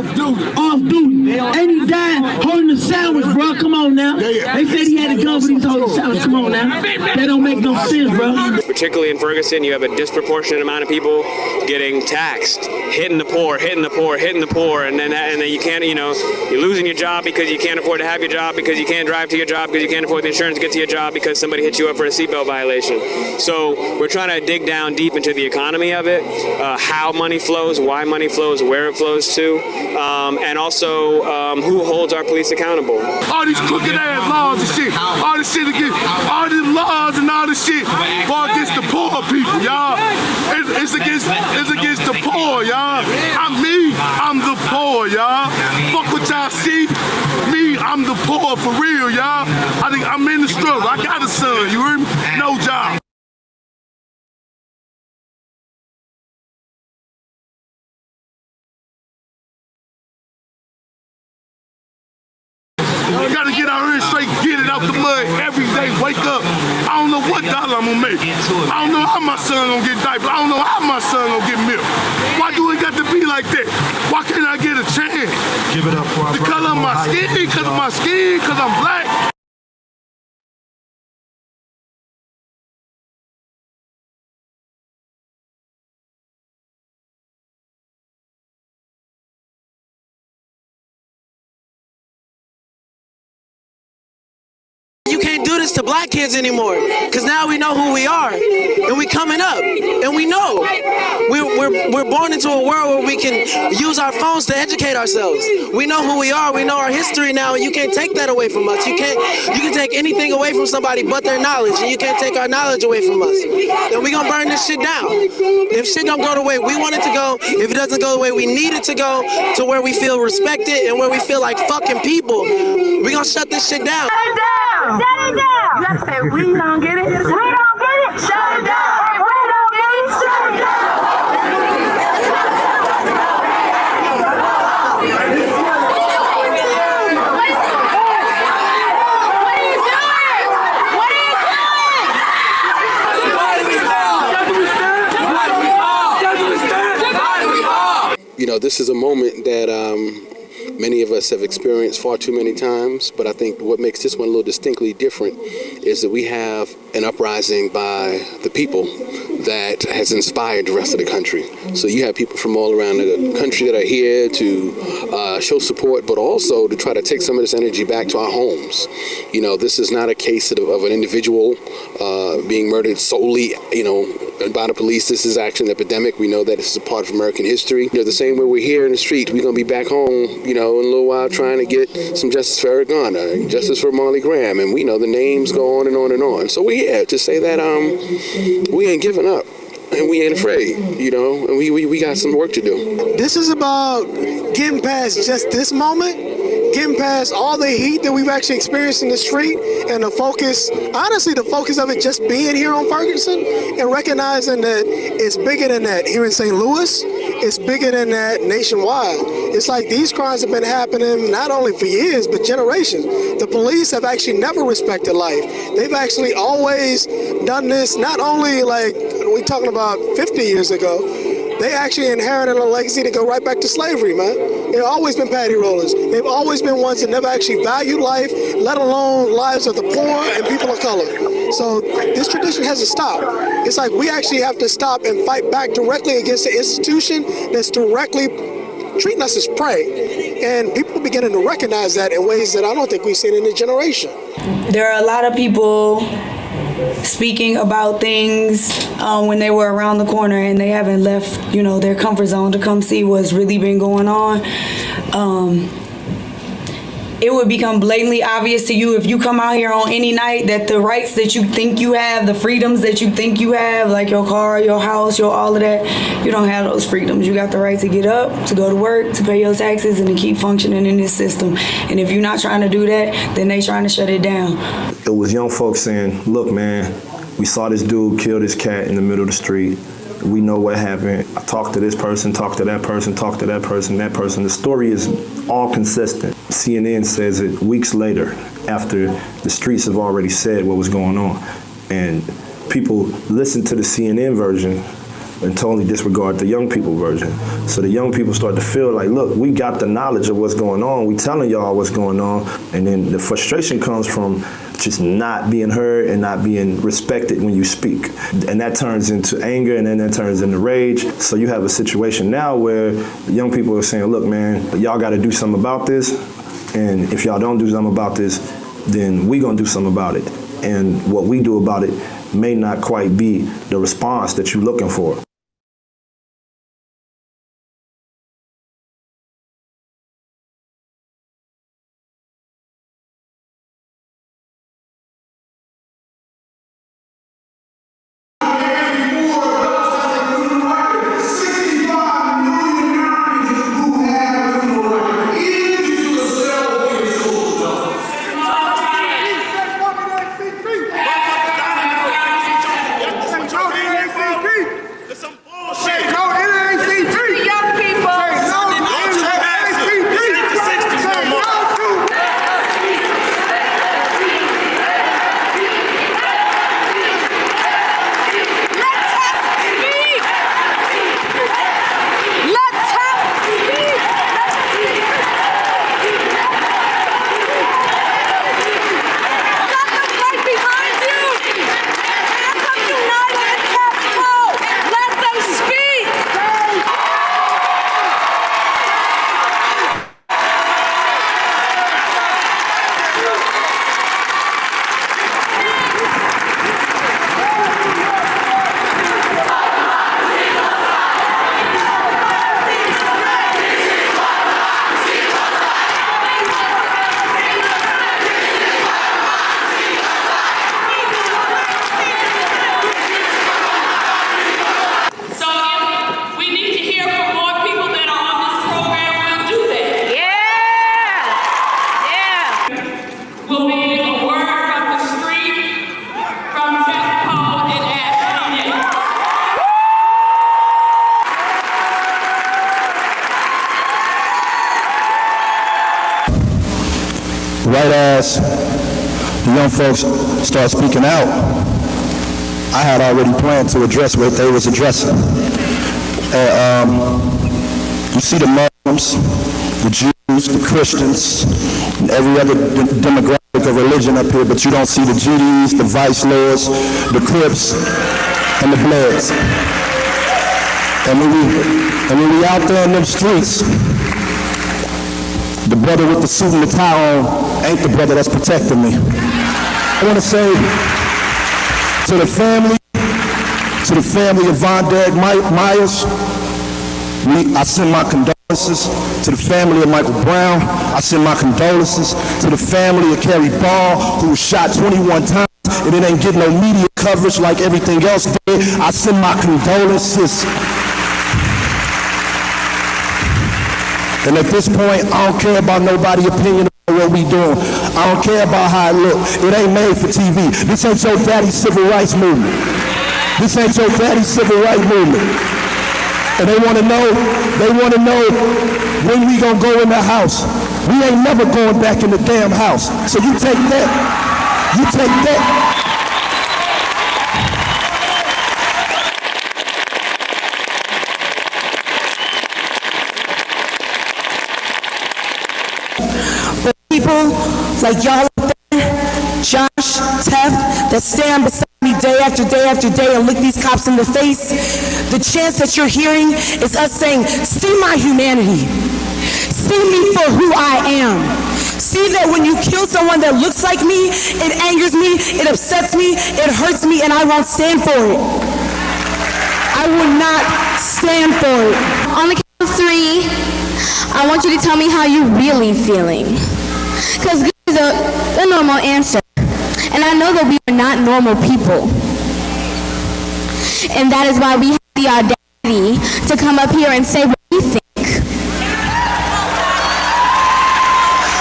Off duty. And he died holding a sandwich, bro. Come on now. They said he had a gun, but he's holding a sandwich. Come on now. That don't make no sense, bro. Particularly in Ferguson, you have a disproportionate amount of people getting taxed, hitting the poor, and then you can't, you're losing your job because you can't afford to have your job, because you can't drive to your job, because you can't afford the insurance to get to your job, because somebody hit you up for a seatbelt violation. So we're trying to dig down deep into the economy of it, how money flows, why money flows, where it flows to, and also who holds our police accountable. All these crooked ass laws and shit, all this shit against, all these laws and all this shit, for against the poor people, y'all. It's against the poor, y'all. I'm the poor, y'all. Fuck what y'all see. Me, I'm the poor for real, y'all. I think I'm in the struggle. I got a son, you hear me? No job. You gotta get out here straight, get it out the mud every day, wake up. I don't know what dollar I'm gonna make. I don't know how my son gonna get diapers. I don't know how my son gonna get milk. Why do it got to be like that? Why can't I get a chance? Give it up for our the color of my skin, because of my skin, because I'm black. You can't do this to black kids anymore, because now we know who we are, and we coming up, and we know. We're born into a world where we can use our phones to educate ourselves. We know who we are, we know our history now, and you can't take that away from us. You can take anything away from somebody but their knowledge, and you can't take our knowledge away from us. And we gonna burn this shit down. If shit don't go the way we want it to go, if it doesn't go the way we need it to go, to where we feel respected and where we feel like fucking people, we gonna shut this shit down. Shut it down! Shut it down! You have to say, we don't get it. We don't get it. Shut it down. We don't get it. Shut it down. know, this is a moment that many of us have experienced far too many times, but I think what makes this one a little distinctly different is that we have an uprising by the people that has inspired the rest of the country. So you have people from all around the country that are here to show support, but also to try to take some of this energy back to our homes. You know, this is not a case of an individual being murdered solely, you know, by the police. This is actually an epidemic. We know that this is a part of American history. You know, the same way we're here in the street, we're going to be back home, you know, in a little while trying to get some justice for Eric Garner, justice for Marley Graham, and we know the names go on and on and on. So we're here to say that we ain't giving up. And we ain't afraid, you know, and we got some work to do. This is about getting past just this moment, getting past all the heat that we've actually experienced in the street, and the focus, honestly, the focus of it just being here on Ferguson and recognizing that it's bigger than that here in St. Louis, it's bigger than that nationwide. It's like these crimes have been happening not only for years, but generations. The police have actually never respected life. They've actually always done this, not only like we're talking about 50 years ago, they actually inherited a legacy to go right back to slavery, man. They've always been patty rollers. They've always been ones that never actually valued life, let alone lives of the poor and people of color. So this tradition has to stop. It's like we actually have to stop and fight back directly against the institution that's directly treating us as prey. And people are beginning to recognize that in ways that I don't think we've seen in a generation. There are a lot of people speaking about things when they were around the corner and they haven't left, you know, their comfort zone to come see what's really been going on. It would become blatantly obvious to you if you come out here on any night that the rights that you think you have, the freedoms that you think you have, like your car, your house, your all of that, you don't have those freedoms. You got the right to get up, to go to work, to pay your taxes, and to keep functioning in this system. And if you're not trying to do that, then they trying to shut it down. It was young folks saying, look, man, we saw this dude kill this cat in the middle of the street. We know what happened. I talked to this person, talked to that person, talked to that person, that person. The story is all consistent. CNN says it weeks later after the streets have already said what was going on. And people listen to the CNN version and totally disregard the young people version. So the young people start to feel like, look, we got the knowledge of what's going on. We telling y'all what's going on. And then the frustration comes from just not being heard and not being respected when you speak. And that turns into anger, and then that turns into rage. So you have a situation now where the young people are saying, look, man, y'all gotta do something about this. And if y'all don't do something about this, then we gonna do something about it. And what we do about it may not quite be the response that you're looking for. Right as the young folks start speaking out, I had already planned to address what they was addressing. You see the Muslims, the Jews, the Christians, and every other demographic of religion up here, but you don't see the GDs, the Vice Lords, the Crips, and the Bloods. And when we out there in them streets, the brother with the suit and the tie on ain't the brother that's protecting me. I want to say to the family of Von Derek Myers, I send my condolences. To the family of Michael Brown, I send my condolences. To the family of Kerry Ball, who was shot 21 times and it ain't getting no media coverage like everything else did, I send my condolences. And at this point, I don't care about nobody's opinion about what we doing. I don't care about how it look. It ain't made for TV. This ain't your daddy's civil rights movement. This ain't your daddy's civil rights movement. And they want to know when we gonna go in the house. We ain't never going back in the damn house. So you take that. You take that. But people like y'all up there, Josh, Tef, that stand beside me day after day after day and look these cops in the face, the chance that you're hearing is us saying, see my humanity. See me for who I am. See that when you kill someone that looks like me, it angers me, it upsets me, it hurts me, and I won't stand for it. I will not stand for it. On the count of 3, I want you to tell me how you're really feeling. Because good is a normal answer. And I know that we are not normal people. And that is why we have the audacity to come up here and say what we think.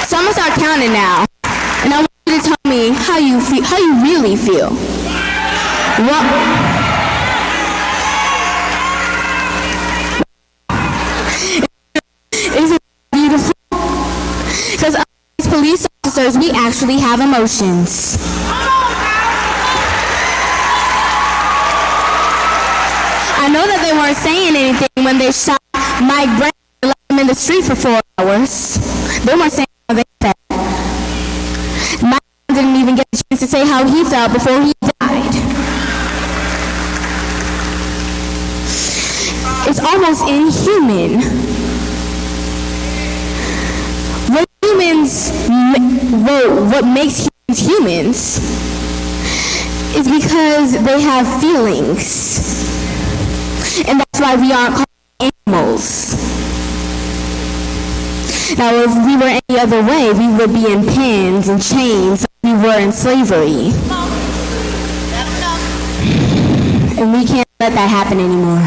So I'm going to start counting now. And I want you to tell me how you feel, how you really feel. Isn't it beautiful? Because as police officers, we actually have emotions. I know that they weren't saying anything when they shot Mike Brown and left him in the street for 4 hours. They weren't saying what they said. Mike didn't even get a chance to say how he felt before he died. It's almost inhuman. What makes humans humans is because they have feelings. And that's why we aren't called animals. Now, if we were any other way, we would be in pens and chains like we were in slavery. And we can't let that happen anymore.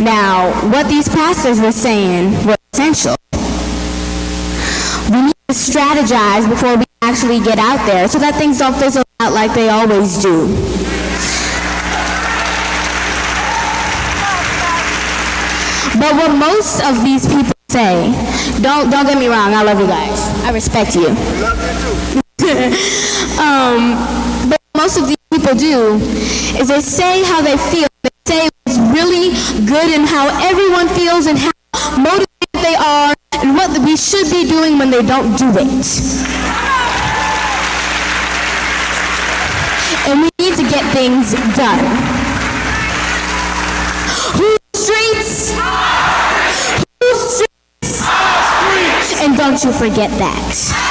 Now, what these pastors were saying was essential. We need to strategize before we actually get out there so that things don't fizzle out like they always do. But what most of these people say, don't get me wrong, I love you guys. I respect you. But most of these people do is they say how they feel. They say what's really good and how everyone feels and how motivated they are and what we should be doing when they don't do it. And we need to get things done. Who's streets? Who's streets? And don't you forget that.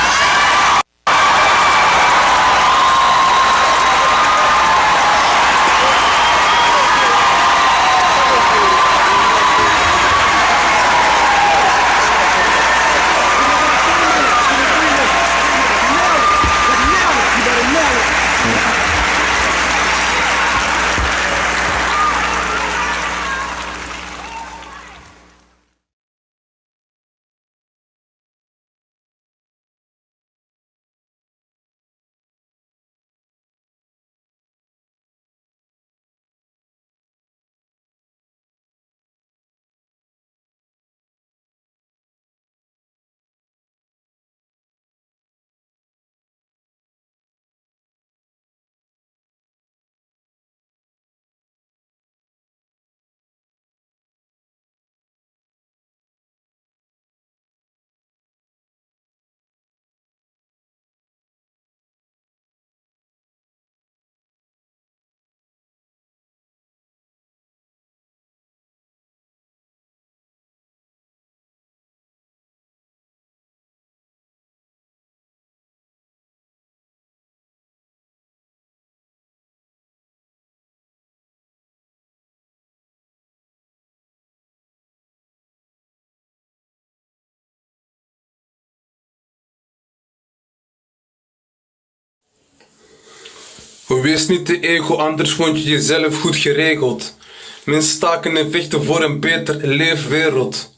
Wees niet te ego, anders vond je jezelf goed geregeld. Mensen staken en vechten voor een beter leefwereld.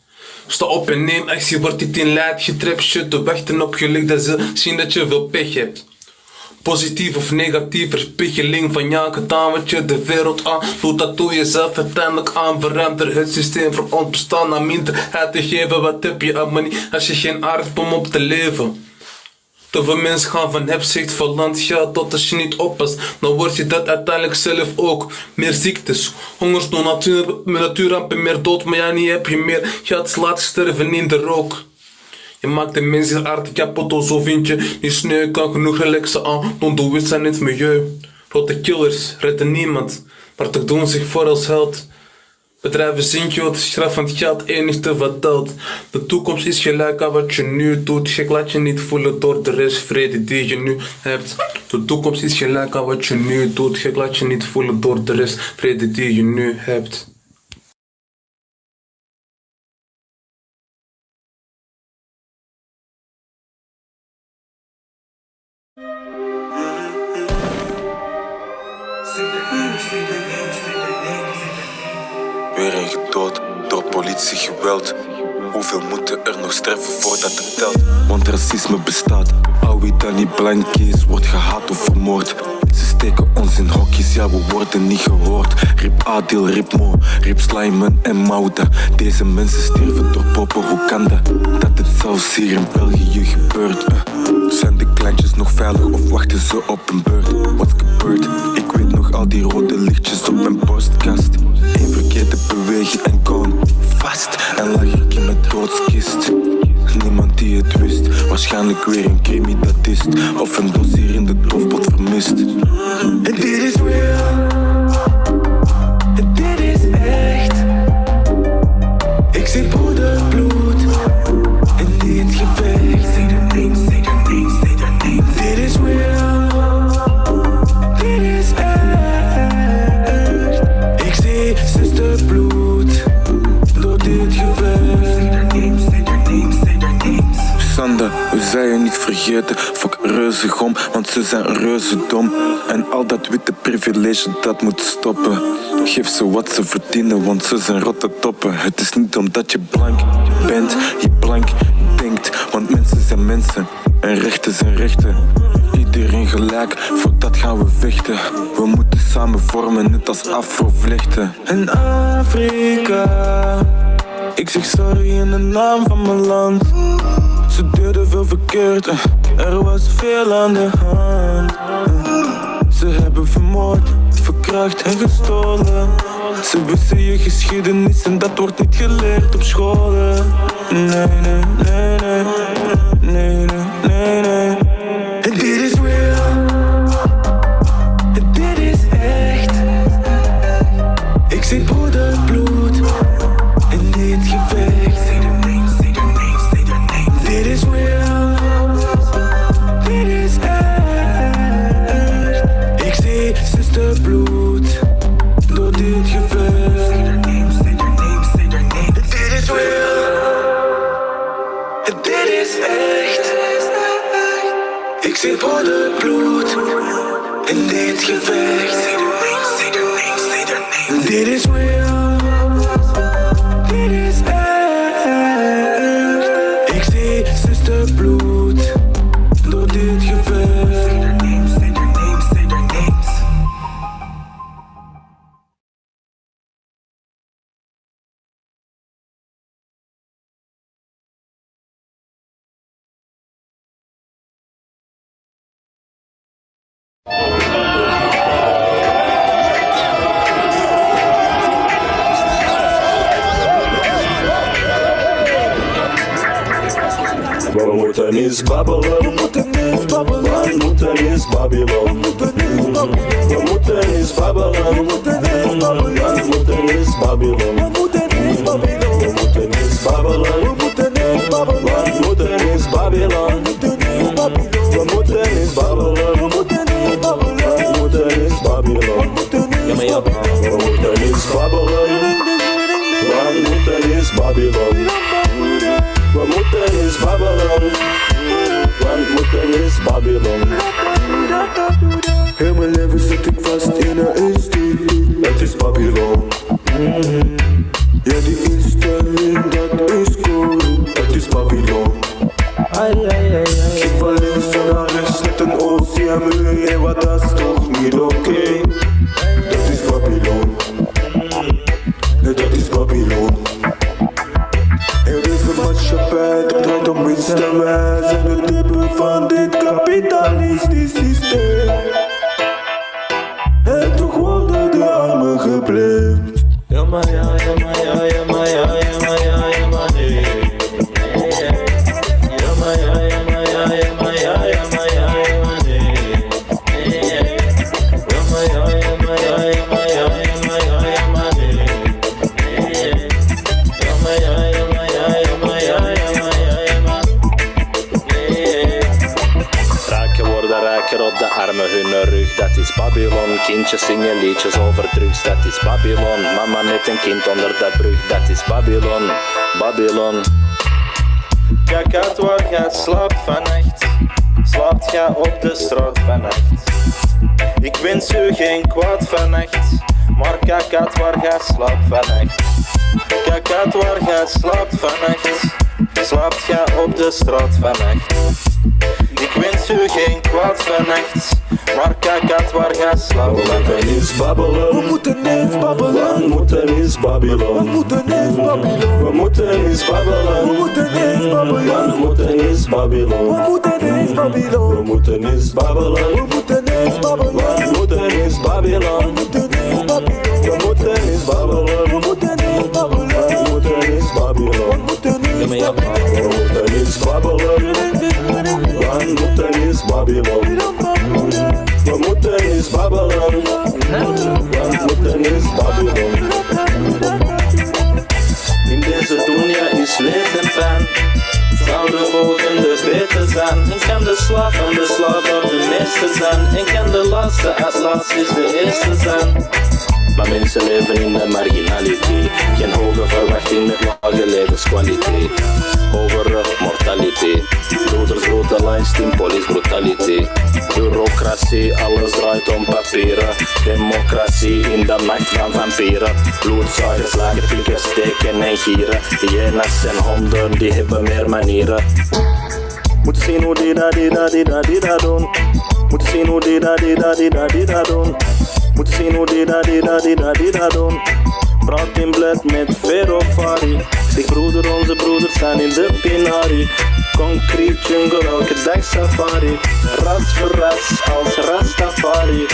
Sta op en neem actie, wordt dit in leidt. Je trap shit te wachten op geluk dat ze zien dat je veel pech hebt. Positief of negatief verspiegeling van ja, gedaan wat je de wereld aan doet, dat doe je zelf uiteindelijk aan. Verander het systeem voor ons bestaan aan minderheid te geven. Wat heb je aan money als je geen aard hebt om op te leven? Te veel mensen gaan van hebzicht van landgeld tot als je niet oppast, dan word je dat uiteindelijk zelf ook. Meer ziektes, hongersnood, natuurrampen, meer dood, maar ja, niet heb je meer. Je had laat sterven in de rook. Je maakt de mensen aardig kapot, zo vind je. Die sneu kan genoeg relaxen aan, don't do it aan het milieu. Rotte killers redden niemand, maar toch doen zich voor als held. Bedrijven zien je het straf van het geld enigste wat telt. De toekomst is gelijk aan wat je nu doet. Gek laat je niet voelen door de rest vrede die je nu hebt. De toekomst is gelijk aan wat je nu doet. Gek laat je niet voelen door de rest vrede die je nu hebt. Weer een gedood door politiegeweld. Hoeveel moeten er nog sterven voordat het telt? Want racisme bestaat. Al wie dan niet blank is, wordt gehaat of vermoord. Ze steken ons in hokjes, ja we worden niet gehoord. Rip Adil, Rip Mo, Rip Slijmen en Mauda. Deze mensen sterven door poppen, hoe kan dat? Dat het zelfs hier in België gebeurt. Zijn de kleintjes nog veilig of wachten ze op een beurt? What's gebeurd? Ik weet nog al die rode lichtjes op mijn postkast. Eén verkeerde beweging en gone vast. En lag ik in mijn doodskist. Niemand die het wist. Waarschijnlijk weer een criminalist. Of een dossier in de doofpot vermist. En dit is real. En dit is echt. Ik zie broederbloed. En dit gevecht. Say their names, say their names, say their names. Dit is real. Dit is echt. Ik zie zusterbloed. Door dit gevecht. Say their names, say their names, say their names. Sander, we zijn je niet vergeten. Fuck reuzegom, want ze zijn reuzendom. En al dat witte privilege, dat moet stoppen. Geef ze wat ze verdienen, want ze zijn rotte toppen. Het is niet omdat je blank bent, je blank denkt. Want mensen zijn mensen, en rechten zijn rechten. Iedereen gelijk, voor dat gaan we vechten. We moeten samen vormen, net als afrovlechten. En Afrika, ik zeg sorry in de naam van mijn land. Ze deden veel verkeerd, er was veel aan de hand. Ze hebben vermoord, verkracht en gestolen. Ze wisten je geschiedenis en dat wordt niet geleerd op scholen. Nee, nee, nee, nee, nee, nee, nee. En dit is real. En dit is echt. Ik zie broederbloed in dit gevecht. Say their names, say their names, say their names. Dit is real. Dit is echt. Ik zie zusterbloed door dit gevecht. Say their names, say their names, say their names. Dit is real. En dit is echt. Ik zie broederbloed in dit gevecht. Say their names, say their names, say their names. Dit is real. Dit is echt. Ik zie zusterbloed door dit gevecht. Say their names, say their names, say their names. We moeten eens babbelen. We moeten eens babbelen. We moeten eens Babylon. We moeten eens babbelen. We moeten eens babbelen. We moeten eens babbelen. We moeten eens Babylon. We moeten eens babbelen. We moeten eens babbelen. We moeten eens babbelen. We moeten eens Babylon. We moeten eens babbelen. We moeten eens babbelen. We moeten eens babbelen. We moeten eens Babylon. We moeten eens babbelen. We moeten eens Babylon. We moeten eens babbelen, want moeten eens Babylon. Heel mijn leven Ik van links naar rechts, net een OCMU. Hey, wat dat is toch niet oké? Dat is Babylon. Dat is Babylon. Heel deze maatschappij draait om winst en wij zijn het dupe van dit kapitalistisch systeem. En toch worden de armen gebleemd. Ja maar ja, ja maar ja, ja maar ja, ja maar ja, ja maar nee. Ja maar ja, ja maar ja, ja maar ja, ja maar ja, ja maar nee. Ja maar ja, ja maar ja, ja maar ja, ja maar ja, ja maar nee. Ja maar ja, ja maar ja, ja maar ja, ja maar ja, ja maar nee. Raken worden rijker op de armen hun rug, dat is Babylon. Kindjes zingen liedjes over drugs, dat is Babylon. Mama met een kind onder de brug, dat is Babylon. Babylon. Kijk uit waar jij slaapt vannacht, slaapt jij op de straat vannacht. Ik wens u geen kwaad vannacht, maar kijk uit waar jij slaapt vannacht. Kijk uit waar jij slaapt vannacht, slaapt jij op de straat vannacht. Ik wens u geen kwaad vannacht, maar kijk uit waar jij slaapt vannacht. We moeten eens babbelen, we moeten eens babbelen. We moeten eens Babylon, we moeten eens Babylon. We moeten eens babbelen, we moeten eens babbelen. We moeten eens Babylon, we moeten eens Babylon. We moeten eens babbelen, we moeten eens babbelen. We moeten eens Babylon, we moeten eens Babylon. We moeten eens babbelen, we moeten eens babbelen. We moeten eens Babylon, we moeten eens babbelen. We moeten eens babbelen, we moeten eens Babylon. We moeten eens babbelen, we moeten eens Babylon. In deze dunia is leed en pijn, zou de volgende beter zijn. En kan de slaaf van de slaaf door de meeste zijn. En kan de laatste als laatste de eerste zijn. Maar mensen leven in de marginaliteit. Geen hoge verwachting met lage levenskwaliteit. Hogere mortaliteit. Broeders brutalized in police brutaliteit. Bureaucratie, alles draait om papieren. Democratie in de macht van vampieren. Bloedzuigers, lage pikken, steken en gieren. Hyena's en honden, die hebben meer manieren. Moeten zien hoe die da doen. Moeten zien hoe die da doen. Moeten zien hoe die da doen. Praat in bled met Verofari. Zeg broeder, onze broeders zijn in de Pinari. Concrete jungle, elke dag safari. Ras voor ras, als Rastafari.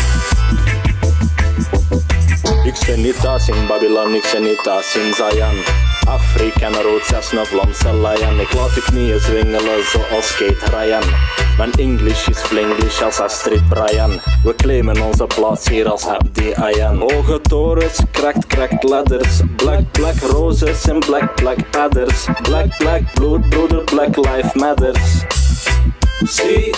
Ik ben niet thuis in Babylon, ik ben niet thuis in Zion. Afrika en rood, zelfs een Vlaamse lion. Ik laat de knieën zwingelen zoals Kate Ryan. Mijn English is flinglish als Astrid Bryan. We claimen onze plaats hier als Abdi Ayan. Hoge torens, krakt ladders. Black roses en black adders. Black bloed, broeder, black life matters. See.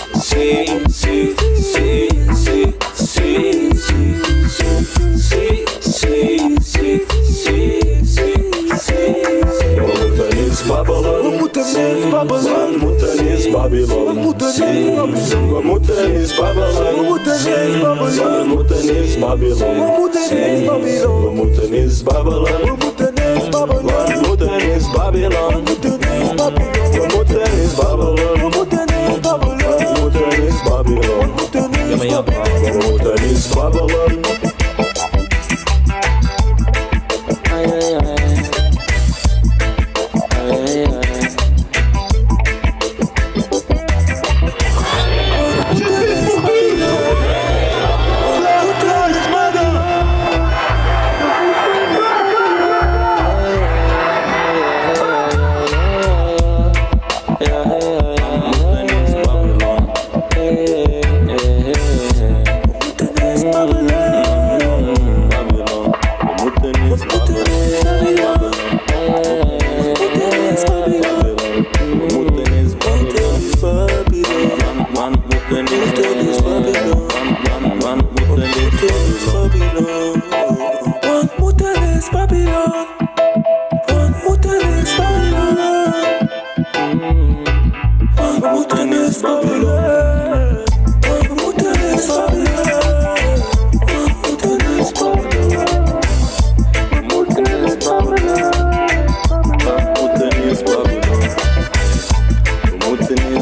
We moeten eens babbelen, we moeten eens babbelen. We moeten eens Babylon, we moeten eens Babylon. We moeten eens babbelen, we moeten eens babbelen. We moeten eens Babylon, we moeten eens Babylon. We moeten eens babbelen, we moeten eens babbelen. We moeten eens Babylon, we moeten eens Babylon. We moeten eens babbelen, we moeten eens babbelen. We moeten eens Babylon, we moeten eens babbelen. We moeten eens babbelen.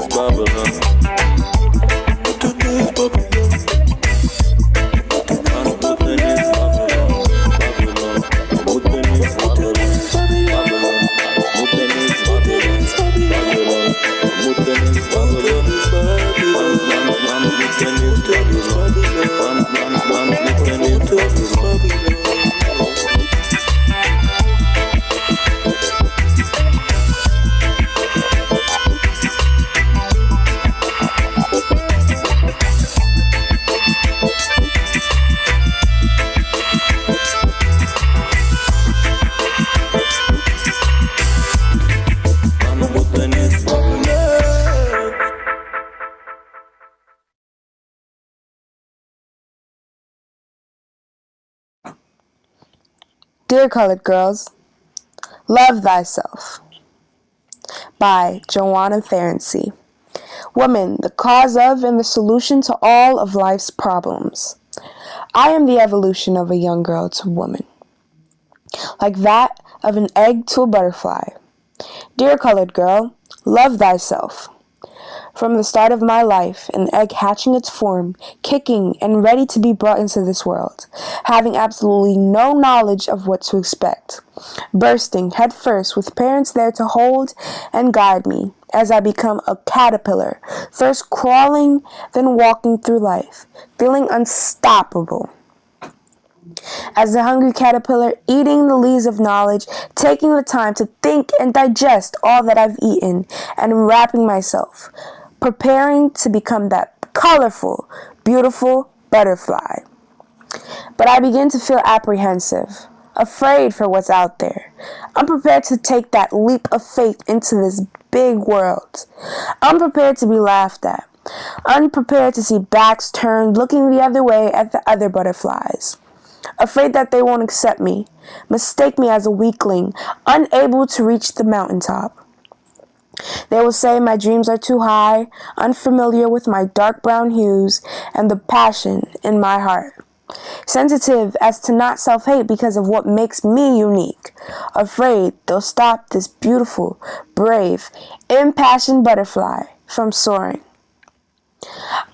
is Babylon. Dear Colored Girls, Love Thyself by Joanna Ferenczi. Woman, the cause of and the solution to all of life's problems. I am the evolution of a young girl to woman, like that of an egg to a butterfly. Dear Colored Girl, love thyself. From the start of my life, an egg hatching its form, kicking and ready to be brought into this world, having absolutely no knowledge of what to expect, bursting head first with parents there to hold and guide me as I become a caterpillar, first crawling, then walking through life, feeling unstoppable. As a hungry caterpillar, eating the leaves of knowledge, taking the time to think and digest all that I've eaten, and wrapping myself, preparing to become that colorful, beautiful butterfly. But I begin to feel apprehensive, afraid for what's out there. I'm prepared to take that leap of faith into this big world. Unprepared to be laughed at. Unprepared to see backs turned, looking the other way at the other butterflies. Afraid that they won't accept me, mistake me as a weakling, unable to reach the mountaintop. They will say my dreams are too high, unfamiliar with my dark brown hues and the passion in my heart. Sensitive as to not self-hate because of what makes me unique. Afraid they'll stop this beautiful, brave, impassioned butterfly from soaring.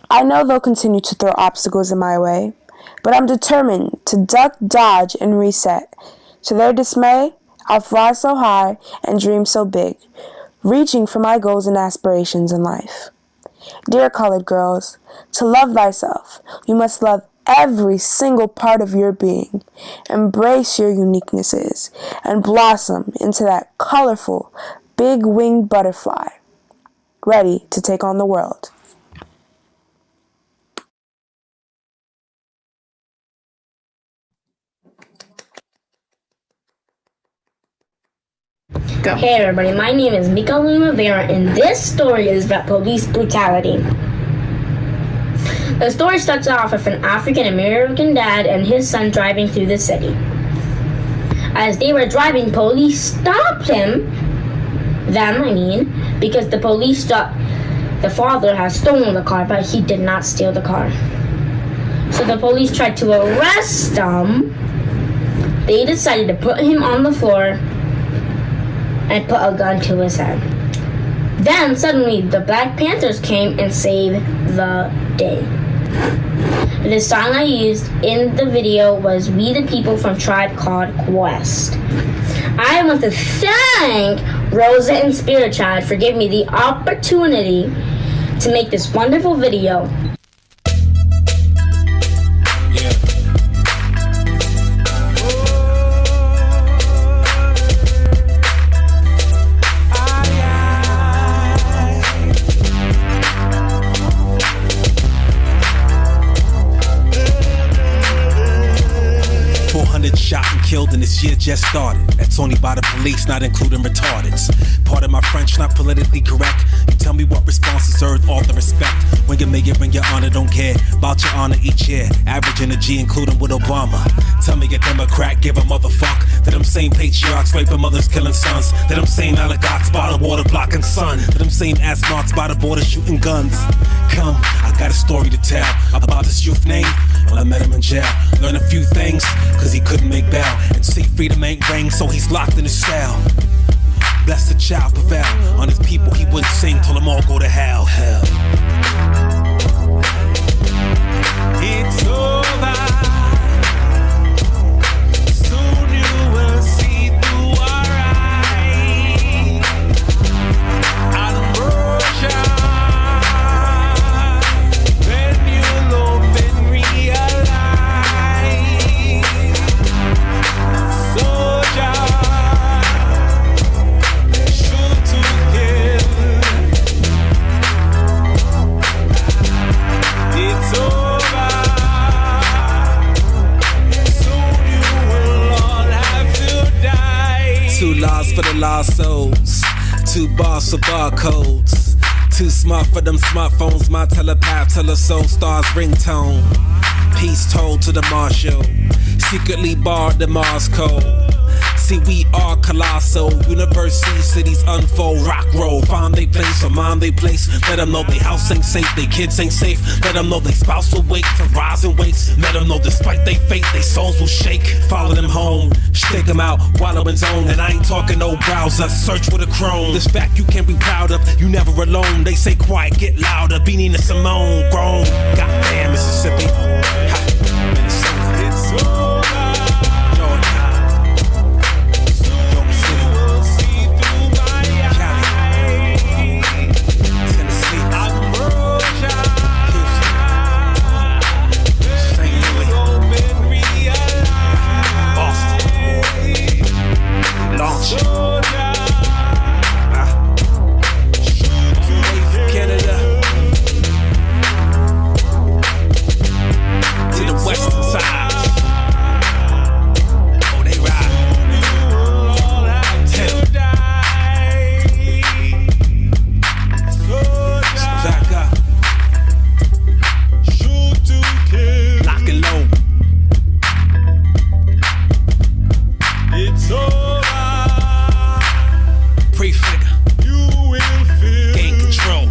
I know they'll continue to throw obstacles in my way, but I'm determined to duck, dodge, and reset. To their dismay, I'll fly so high and dream so big, reaching for my goals and aspirations in life. Dear Colored Girls, to love thyself, you must love every single part of your being. Embrace your uniquenesses and blossom into that colorful, big-winged butterfly, ready to take on the world. Go. Hey everybody, my name is Mika Rivera, and this story is about police brutality. The story starts off with an African-American dad and his son driving through the city. As they were driving, police stopped them, because the police thought the father had stolen the car, but he did not steal the car. So the police tried to arrest him. They decided to put him on the floor and put a gun to his head. Then suddenly the Black Panthers came and saved the day. The song I used in the video was We the People from Tribe Called Quest. I want to thank Rosa and Spirit Child for giving me the opportunity to make this wonderful video. Yeah. 400 shot and killed and this year just started. That's only by the police, not including retardeds. Pardon my French, not politically correct. You tell me what response deserved all the respect. When your mayor and your honor don't care about your honor each year. Averaging a G, including with Obama. Tell me a Democrat, give a motherfuck. To them same patriarchs, raping mothers, killing sons. To them same oligarchs by the water blocking sun. To them same astronauts by the border shooting guns. Come, I got a story to tell about this youth named. Well, I met him in jail. Learned a few things, cause he couldn't make bail. And see freedom ain't ring, so he's locked in his cell. Bless the child prevail. On his people he wouldn't sing, told them all go to hell. house of barcodes. Too smart for them smartphones. My telepath tell us soul stars ringtone. Peace told to the marshal. Secretly barred the Mars code. See, we are colossal. Universities, cities unfold. Rock roll, find they place or mind they place. Let them know they house ain't safe, they kids ain't safe. Let them know they spouse will wait to rise and waste. Let them know despite they fate, they souls will shake. Follow them home, stake them out, wallow in zone. And I ain't talking no browser, search with a Chrome. This fact you can be proud of, you never alone. They say quiet, get louder. Beanie and Simone, grown. Goddamn Mississippi. Ha. Minnesota. It's over. Canada to the western side. Oh, they ride. Back up. Lock and load. It's over. Prefigure. You will feel. Gain control.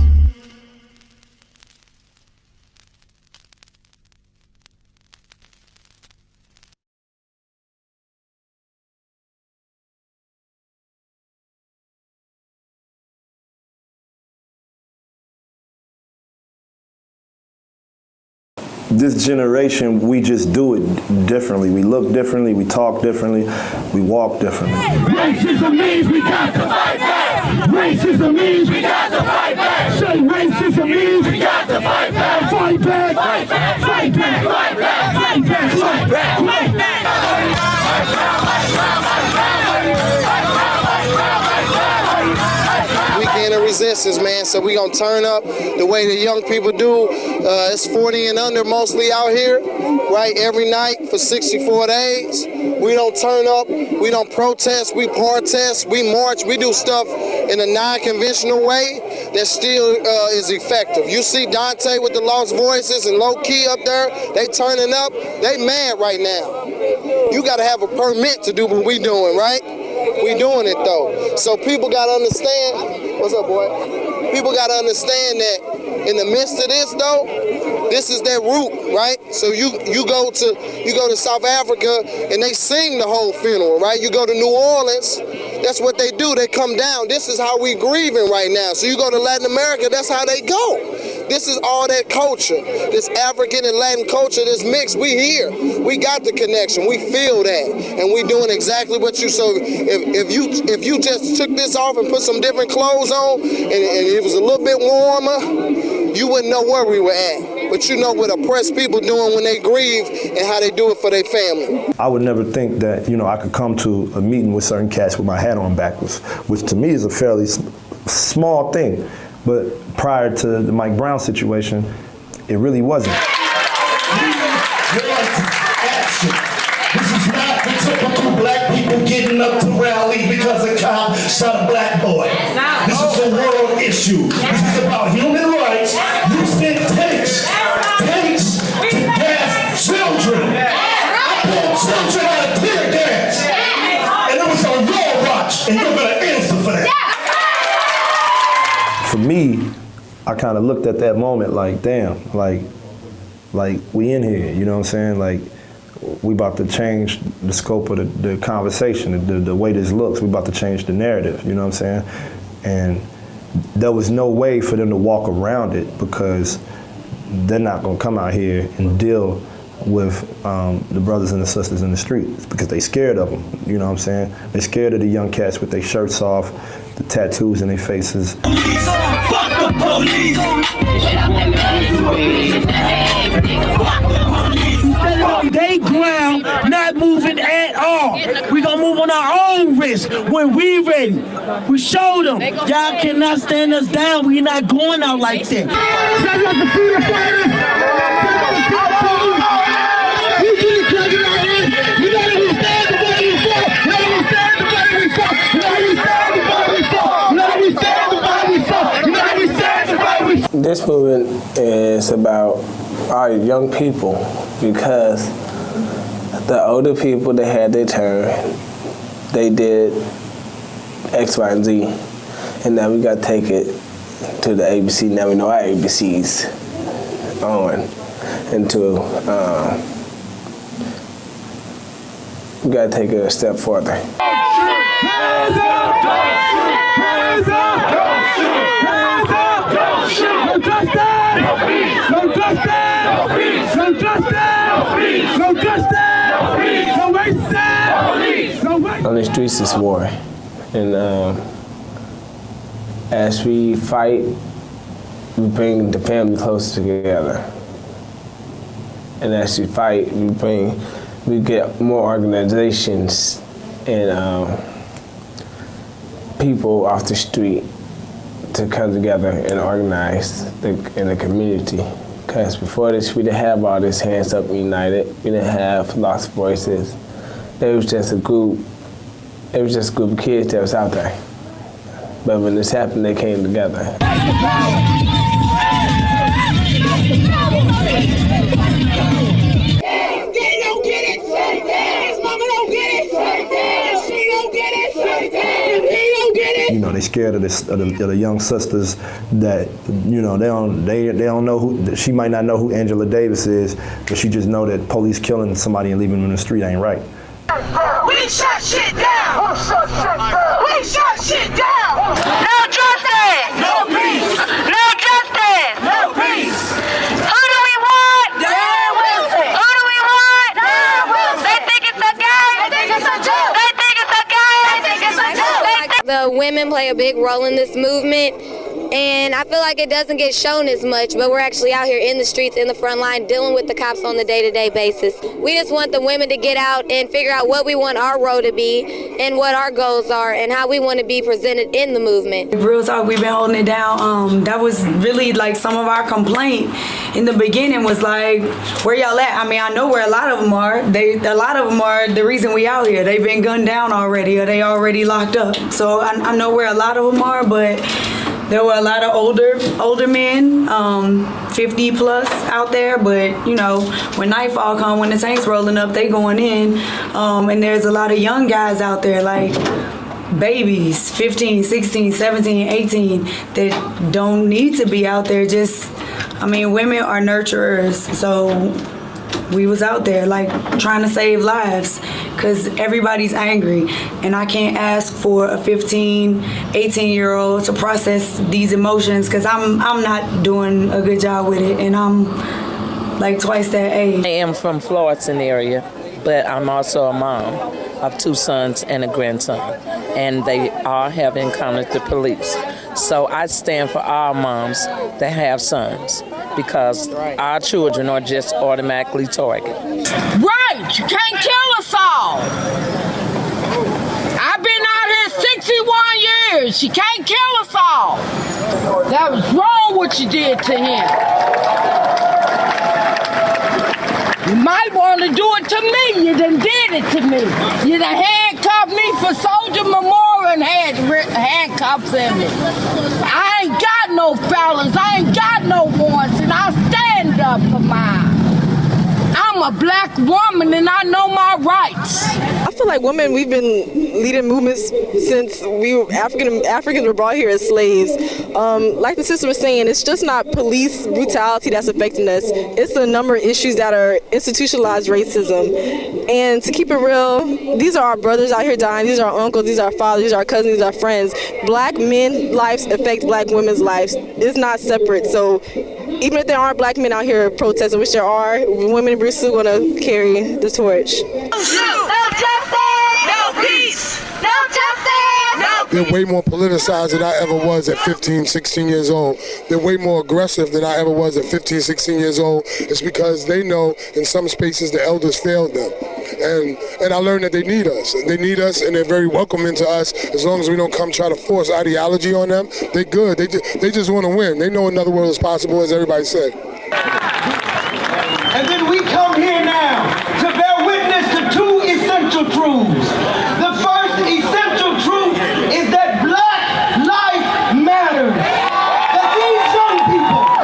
This generation, we just do it differently. We look differently, we talk differently, we walk differently. Racism means we got to fight back. Racism means we got to fight back. Say racism means we got to fight back. Fight back. Fight back. Fight back. Fight back. Fight back. Fight back. Fight We can't resist this, man, so we gonna turn up the way the young people do. It's 40 and under mostly out here, right, every night for 64 days. We don't turn up, we don't protest, we protest, we march, we do stuff in a non-conventional way that still is effective. You see Dante with the Lost Voices and Low Key up there, they turning up, they mad right now. You gotta have a permit to do what we doing, right? We doing it though. So people gotta understand, what's up boy? People gotta understand that in the midst of this though, this is their root, right? So you go to South Africa and they sing the whole funeral, right? You go to New Orleans, that's what they do, they come down. This is how we grieving right now. So you go to Latin America, that's how they go. This is all that culture, this African and Latin culture, this mix, we here. We got the connection, we feel that. And we doing exactly what you, so if you just took this off and put some different clothes on and it was a little bit warmer, you wouldn't know where we were at. But you know what oppressed people doing when they grieve and how they do it for their family. I would never think that, I could come to a meeting with certain cats with my hat on backwards, which to me is a fairly small thing. But prior to the Mike Brown situation, it really wasn't. This is not the typical black people getting up to rally because a cop shot a black boy. This is a world issue. This is about human rights. You sent tanks to gas children. I pulled children out of tear gas. And it was on your watch, and you're gonna answer for that. For me, I kind of looked at that moment like, damn, like we in here, you know what I'm saying? Like, we about to change the scope of the conversation, the way this looks. We about to change the narrative, you know what I'm saying? And there was no way for them to walk around it because they're not gonna come out here and deal with the brothers and the sisters in the streets because they scared of them, you know what I'm saying? They scared of the young cats with their shirts off, the tattoos in their faces. Fuck the police! They ground, not moving at all. We gonna move on our own risk when we ready. We showed them. Y'all cannot stand us down. We not going out like that. Let me stand the This movement is about our young people because the older people, they had their turn. They did X, Y, and Z. And now we got to take it to the ABC. Now we know our ABCs on into, we got to take it a step further. Hands up! Hands up! Hands up! Don't shoot! No justice! No peace! No justice! No peace! No justice! No peace! No justice! No peace! No racism! No police! On the streets is war. And as we fight, we bring the family closer together. And as we fight, we get more organizations and people off the street to come together and organize in the community. Because before this, we didn't have all this Hands Up United. We didn't have Lost Voices. It was just a group. It was just a group of kids that was out there. But when this happened, they came together. You know, they scared of the young sisters that, you know, they don't know who, she might not know who Angela Davis is, but she just know that police killing somebody and leaving them in the street ain't right. We shut shit down! We shut shit down! No justice! No peace! No justice! No peace! Who do we want? Diane Wilson! Who do we want? Diane Wilson! They think it's okay! They think it's a joke! They think it's okay! They think it's a joke! The women play a big role in this movement, and I feel like it doesn't get shown as much, but we're actually out here in the streets, in the front line, dealing with the cops on the day-to-day basis. We just want the women to get out and figure out what we want our role to be and what our goals are and how we want to be presented in the movement. Real talk, we've been holding it down. That was really like some of our complaint in the beginning was like, where y'all at? I mean, I know where a lot of them are. A lot of them are the reason we out here. They've been gunned down already or they already locked up. So I know where a lot of them are, but there were a lot of older men, 50 plus out there, but you know, when nightfall come, when the tanks rolling up, they going in, and there's a lot of young guys out there, like babies, 15, 16, 17, 18, that don't need to be out there. Just, I mean, women are nurturers, so we was out there like trying to save lives because everybody's angry and I can't ask for a 15, 18-year-old to process these emotions because I'm not doing a good job with it and I'm like twice that age. I am from Florissant area, but I'm also a mom of 2 sons and a grandson, and they all have encountered the police. So I stand for all moms that have sons because our children are just automatically targeted. Right, you can't kill us all. I've been out here 61 years. You can't kill us all. That was wrong what you did to him. You might want to do it to me. You done did it to me. You done handcuffed me for Soldier Memorial and had handcuffs in me. I ain't got no fellas. I ain't got no warrants, and I stand up for mine. I'm a black woman and I know my rights. I feel like women, we've been leading movements since Africans were brought here as slaves. Like the sister was saying, it's just not police brutality that's affecting us. It's a number of issues that are institutionalized racism. And to keep it real, these are our brothers out here dying. These are our uncles, these are our fathers, these are our cousins, these are our friends. Black men's lives affect black women's lives. It's not separate. So even if there aren't black men out here protesting, which there are, women in Bristol are going to carry the torch. No justice! No peace! No justice! No peace! They're way more politicized than I ever was at 15, 16 years old. They're way more aggressive than I ever was at 15, 16 years old. It's because they know in some spaces the elders failed them. And I learned that they need us. They need us and they're very welcoming to us as long as we don't come try to force ideology on them. They're good. They just want to win. They know another world is possible, as everybody said. And then we come here now to bear witness to 2 essential truths. The first essential truth is that black life matters. That these young people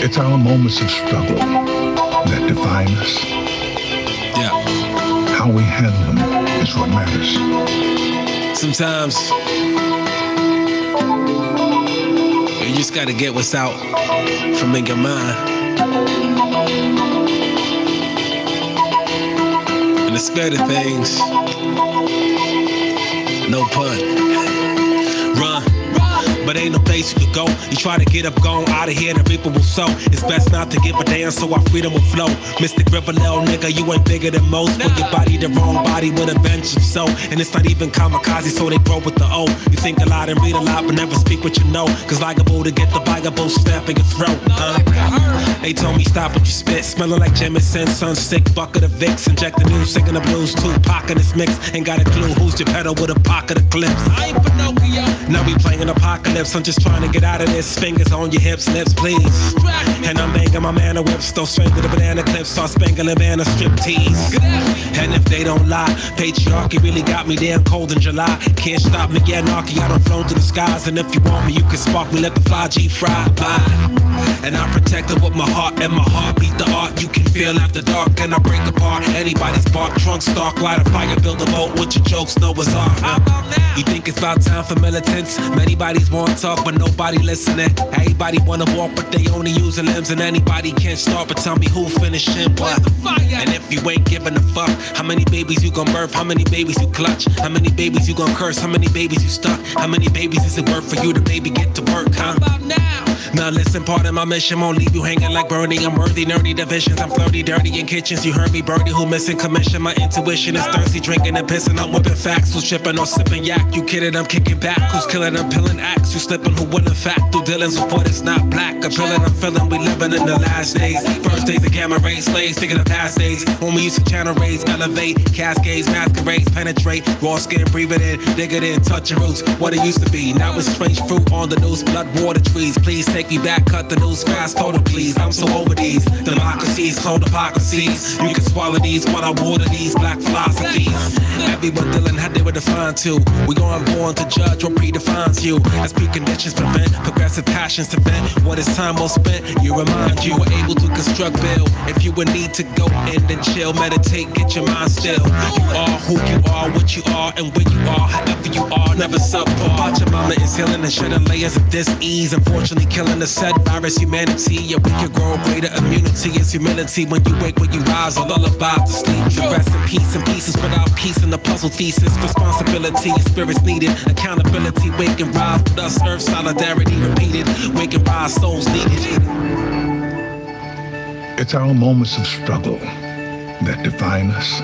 It's our moments of struggle that define us. Yeah. How we handle them is what matters. Sometimes you just gotta get what's out from in your mind. In the spirit of things, no pun. Run. But ain't no place you could go. You try to get up, gone out of here, the reaper will sow. It's best not to give a damn, so our freedom will flow. Mystic River, little nigga, you ain't bigger than most. When your body the wrong body with a bench of so. And it's not even kamikaze, so they grow with the O. You think a lot and read a lot, but never speak what you know. Cause liable to get the bugaboo snap in your throat. They told me stop what you spit, smelling like Jameson, sun sick, bucket of Vicks, inject the news, singing the blues, Tupac in this mix. Ain't got a clue who's your pedal with a pocket of clips. I ain't Pinocchio. Now we playing apocalypse. I'm just trying to get out of this. Fingers on your hips, lips, please. And I'm banging my man a whips, throw straight to the banana clips, start spangling man a strip tease. And if they don't lie, patriarchy really got me damn cold in July. Can't stop me, yeah, knocky, I done flown to the skies. And if you want me, you can spark me, let the fly G fry. Bye. And I'm protected with my heart and my heart beat the art. You can feel after dark and I break apart anybody's bark, trunk stalk, light a fire, build a boat with your jokes, know what's art. You think it's about time for militants? Many bodies want talk, but nobody listening. Everybody wanna walk, but they only using limbs, and anybody can't start. But tell me who finishing what? And if you ain't giving a fuck, how many babies you gon' birth? How many babies you clutch? How many babies you gon' curse? How many babies you stuck? How many babies is it worth for you to maybe get to work, huh? Now listen, part of my mission won't leave you hanging like Bernie. I'm worthy, nerdy divisions, I'm flirty, dirty in kitchens. You heard me, birdie, who missing commission? My intuition is thirsty, drinking and pissing. I'm whipping facts, who's tripping or sipping yak? You kidding, I'm kicking back. Who's killing, I'm pilling axe. You slipping, who wouldn't fact? Through dealings with what is not black. Appealing, I'm feeling, we living in the last days. First days of gamma rays, slaves, thinking of past days. When we used to channel rays, elevate, cascades, masquerades, penetrate. Raw skin, breathe it in, dig it in, touch your roots. What it used to be, now it's strange fruit on the news, blood, water, trees. Please take me back, cut the news fast, forward, please. I'm so over these democracies, cold hypocrisies. You can swallow these while I water these black philosophies. Everyone dealing how they were defined to. We aren't born to judge what predefines you. As preconditions prevent progressive passions to vent. What is time well spent? You remind you were able to construct, build. If you would need to go in and chill, meditate, get your mind still. You are who you are, what you are, and where you are, however you are, never subpar. Watch your mama is healing and shedding layers of dis-ease. Unfortunately, killing the said virus humanity. Yeah, we can grow greater immunity is humility. When you wake, when you rise, a lullaby to sleep. You rest in peace and pieces without peace in the puzzle thesis. Responsibility, spirits needed. Accountability, wake and rise with us. Earth solidarity repeated. Wake and rise, souls needed. It's our moments of struggle that define us.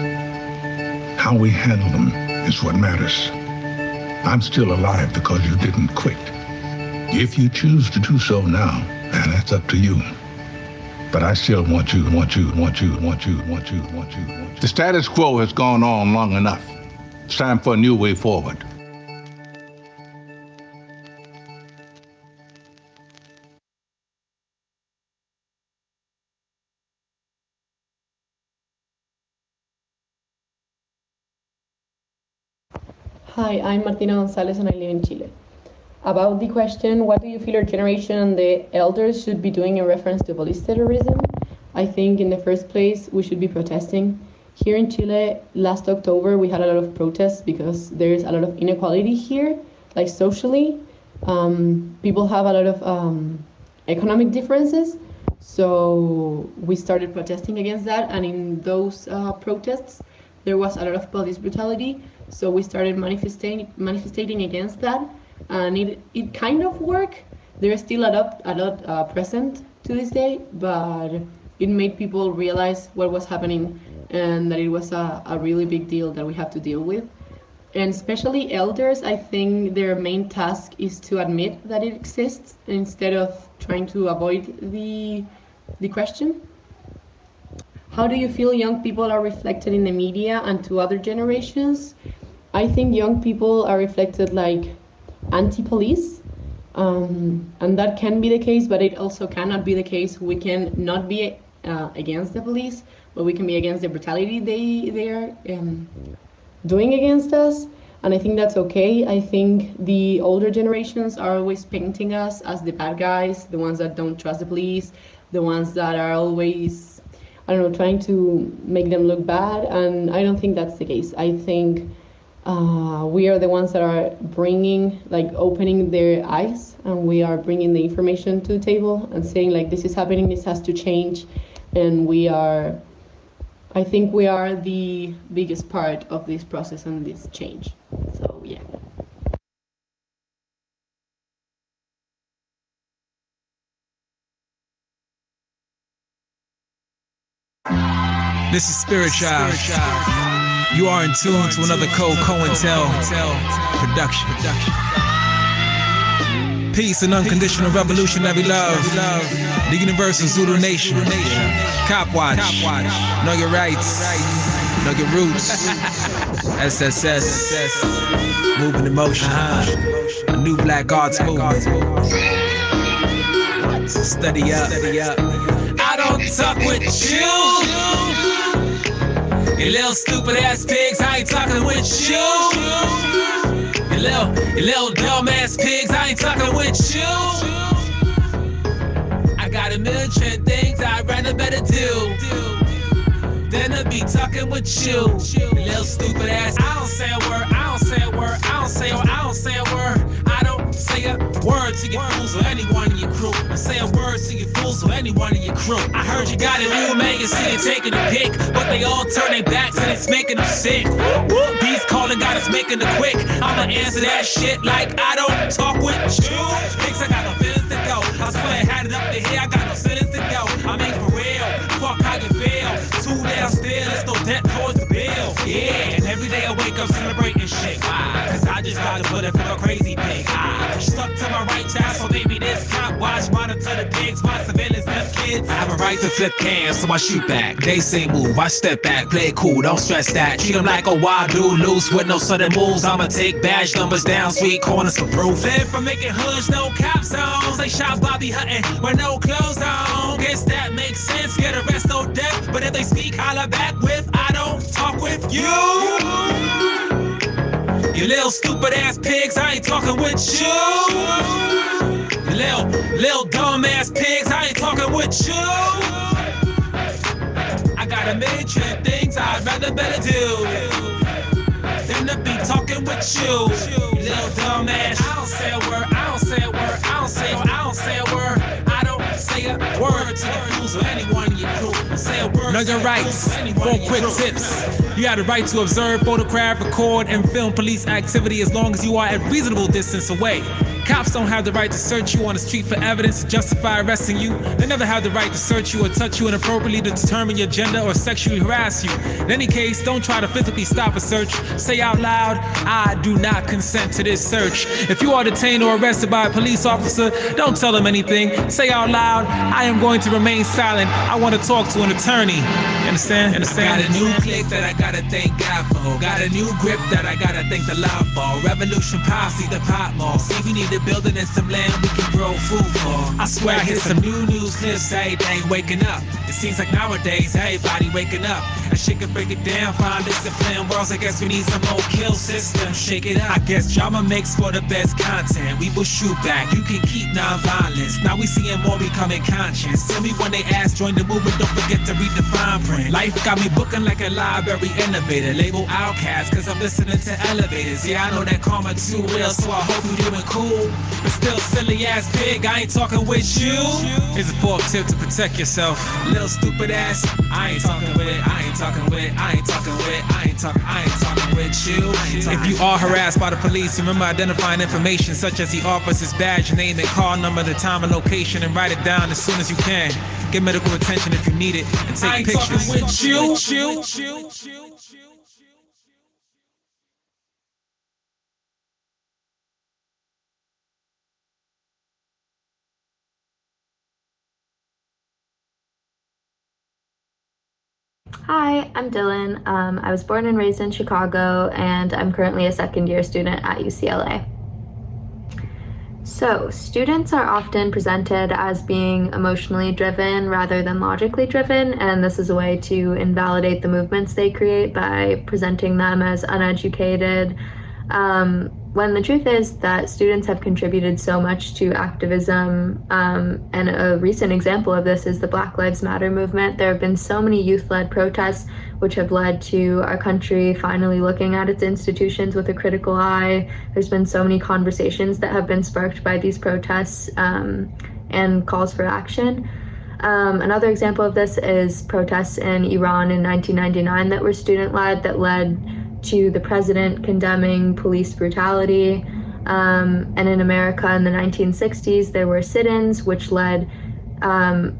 How we handle them is what matters. I'm still alive because you didn't quit. If you choose to do so now, and that's up to you. But I still want you. The status quo has gone on long enough. It's time for a new way forward. Hi, I'm Martina Gonzalez and I live in Chile. About the question, what do you feel our generation and the elders should be doing in reference to police terrorism? I think in the first place, we should be protesting. Here in Chile, last October, we had a lot of protests because there's a lot of inequality here, like socially. People have a lot of economic differences. So we started protesting against that. And in those protests, there was a lot of police brutality. So we started manifesting against that. And it kind of worked. There's still a lot present to this day, but it made people realize what was happening and that it was a really big deal that we have to deal with. And especially elders, I think their main task is to admit that it exists instead of trying to avoid the question. How do you feel young people are reflected in the media and to other generations? I think young people are reflected like anti-police, and that can be the case, but it also cannot be the case. We can not be against the police, but we can be against the brutality they are doing against us, and I think that's okay. I think the older generations are always painting us as the bad guys, the ones that don't trust the police, the ones that are always, I don't know, trying to make them look bad. And I don't think that's the case. I think we are the ones that are bringing, like, opening their eyes, and we are bringing the information to the table and saying, like, this is happening, this has to change. And I think we are the biggest part of this process and this change. So, yeah. This is Spirit Child. You are in tune to another CoIntel production. Peace and unconditional revolutionary love. The universal Zulu nation. Cop watch. Know your rights. Know your roots. SSS. Moving in motion. A new black arts movement. Study up. I don't talk with you. You little stupid ass pigs, I ain't talking with you. You little dumb ass pigs, I ain't talking with you. I got a million things I'd rather better do than to be talking with you. You little stupid ass. I don't say a word, I don't say a word, I don't say a word, I don't say a word. I don't say a word to your fools or anyone in your crew. I say a word to your fools or anyone in your crew. I heard you got a new man, you see it taking a pic, but they all turn their backs and it's making them sick. These calling got us making it quick. I'ma answer that shit like I don't talk with you. Thinks I got no feelings to go. I swear I had it up to here, I got no feelings to go. I mean for real, fuck how you feel. Two down still, it's no debt towards the bill. Yeah, and every day I wake up celebrating shit. Why? Cause I just got to put it for a crazy pig. I stuck to my right child, so maybe this cop watch, monitor the pigs, my civilians, them kids. I have a right to flip cans, so I shoot back. They say move, I step back, play it cool, don't stress that. Treat them like a wild dude, loose with no sudden moves. I'ma take badge numbers down, sweet corners for proof. Live from making hoods, no cop zones. They shot Bobby Hutton with no clothes on. Guess that makes sense, get arrest, no death. But if they speak, holler back with, I don't talk with you. You little stupid ass pigs, I ain't talking with you. You little dumb ass pigs, I ain't talking with you. I got a million things I'd rather better do than to be talking with you. You little dumb ass. I don't say a word, I don't say a word, I don't say a word, I don't say a word. I don't say a word to the fools or anyone in your crew. I say a word. Know your rights. 4 quick tips. You have the right to observe, photograph, record, and film police activity as long as you are at reasonable distance away. Cops don't have the right to search you on the street for evidence to justify arresting you. They never have the right to search you or touch you inappropriately to determine your gender or sexually harass you. In any case, don't try to physically stop a search. Say out loud, I do not consent to this search. If you are detained or arrested by a police officer, don't tell them anything. Say out loud, I am going to remain silent. I want to talk to an attorney. Understand? Got a new click that I gotta thank God for. Got a new grip that I gotta thank the law for. Revolution posse, the pop mall. See, we need a building and some land we can grow food for. I swear I hit some new news clips, everything waking up. It seems like nowadays everybody waking up. And shit can break it down, find discipline worlds. I guess we need some more kill system. Shake it up. I guess drama makes for the best content. We will shoot back. You can keep non-violence. Now we seeing more becoming conscious. Tell me when they ask, join the movement. Don't forget to read the fine print. Life got me booking like a library innovator. Label outcast, cause I'm listening to elevators. Yeah, I know that karma too real, so I hope you doing cool. But still silly ass pig, I ain't talking with you. Here's a 4th tip to protect yourself. Little stupid ass, I ain't talking with, I ain't talking with, I ain't talking with, I ain't talking with you. If you are harassed by the police, remember identifying information such as the officer's badge, name and car number, the time and location, and write it down as soon as you can. Get medical attention if you need it, and take pictures. I ain't talking with you. Hi, I'm Dylan. I was born and raised in Chicago, and I'm currently a second-year student at UCLA. So, students are often presented as being emotionally driven rather than logically driven, and this is a way to invalidate the movements they create by presenting them as uneducated, when the truth is that students have contributed so much to activism, and a recent example of this is the Black Lives Matter movement. There have been so many youth-led protests which have led to our country finally looking at its institutions with a critical eye. There's been so many conversations that have been sparked by these protests and calls for action. Another example of this is protests in Iran in 1999 that were student-led, that led to the president condemning police brutality. And in America in the 1960s, there were sit-ins which led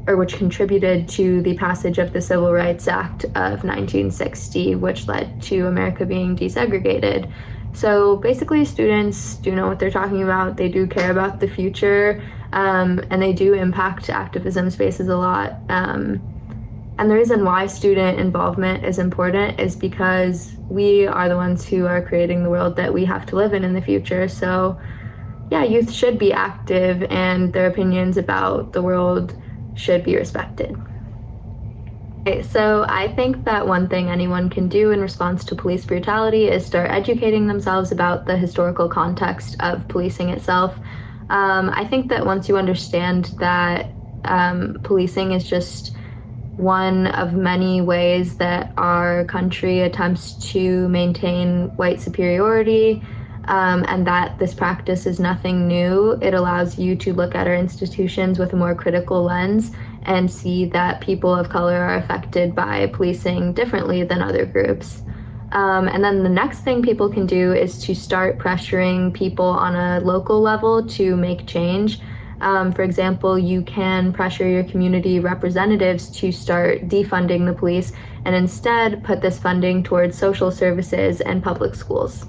which contributed to the passage of the Civil Rights Act of 1960, which led to America being desegregated. So basically, students do know what they're talking about. They do care about the future, and they do impact activism spaces a lot. And the reason why student involvement is important is because we are the ones who are creating the world that we have to live in the future. So yeah, youth should be active and their opinions about the world should be respected. Okay, so I think that one thing anyone can do in response to police brutality is start educating themselves about the historical context of policing itself. I think that once you understand that policing is just one of many ways that our country attempts to maintain white superiority, and that this practice is nothing new, it allows you to look at our institutions with a more critical lens and see that people of color are affected by policing differently than other groups. And then the next thing people can do is to start pressuring people on a local level to make change. For example, you can pressure your community representatives to start defunding the police and instead put this funding towards social services and public schools.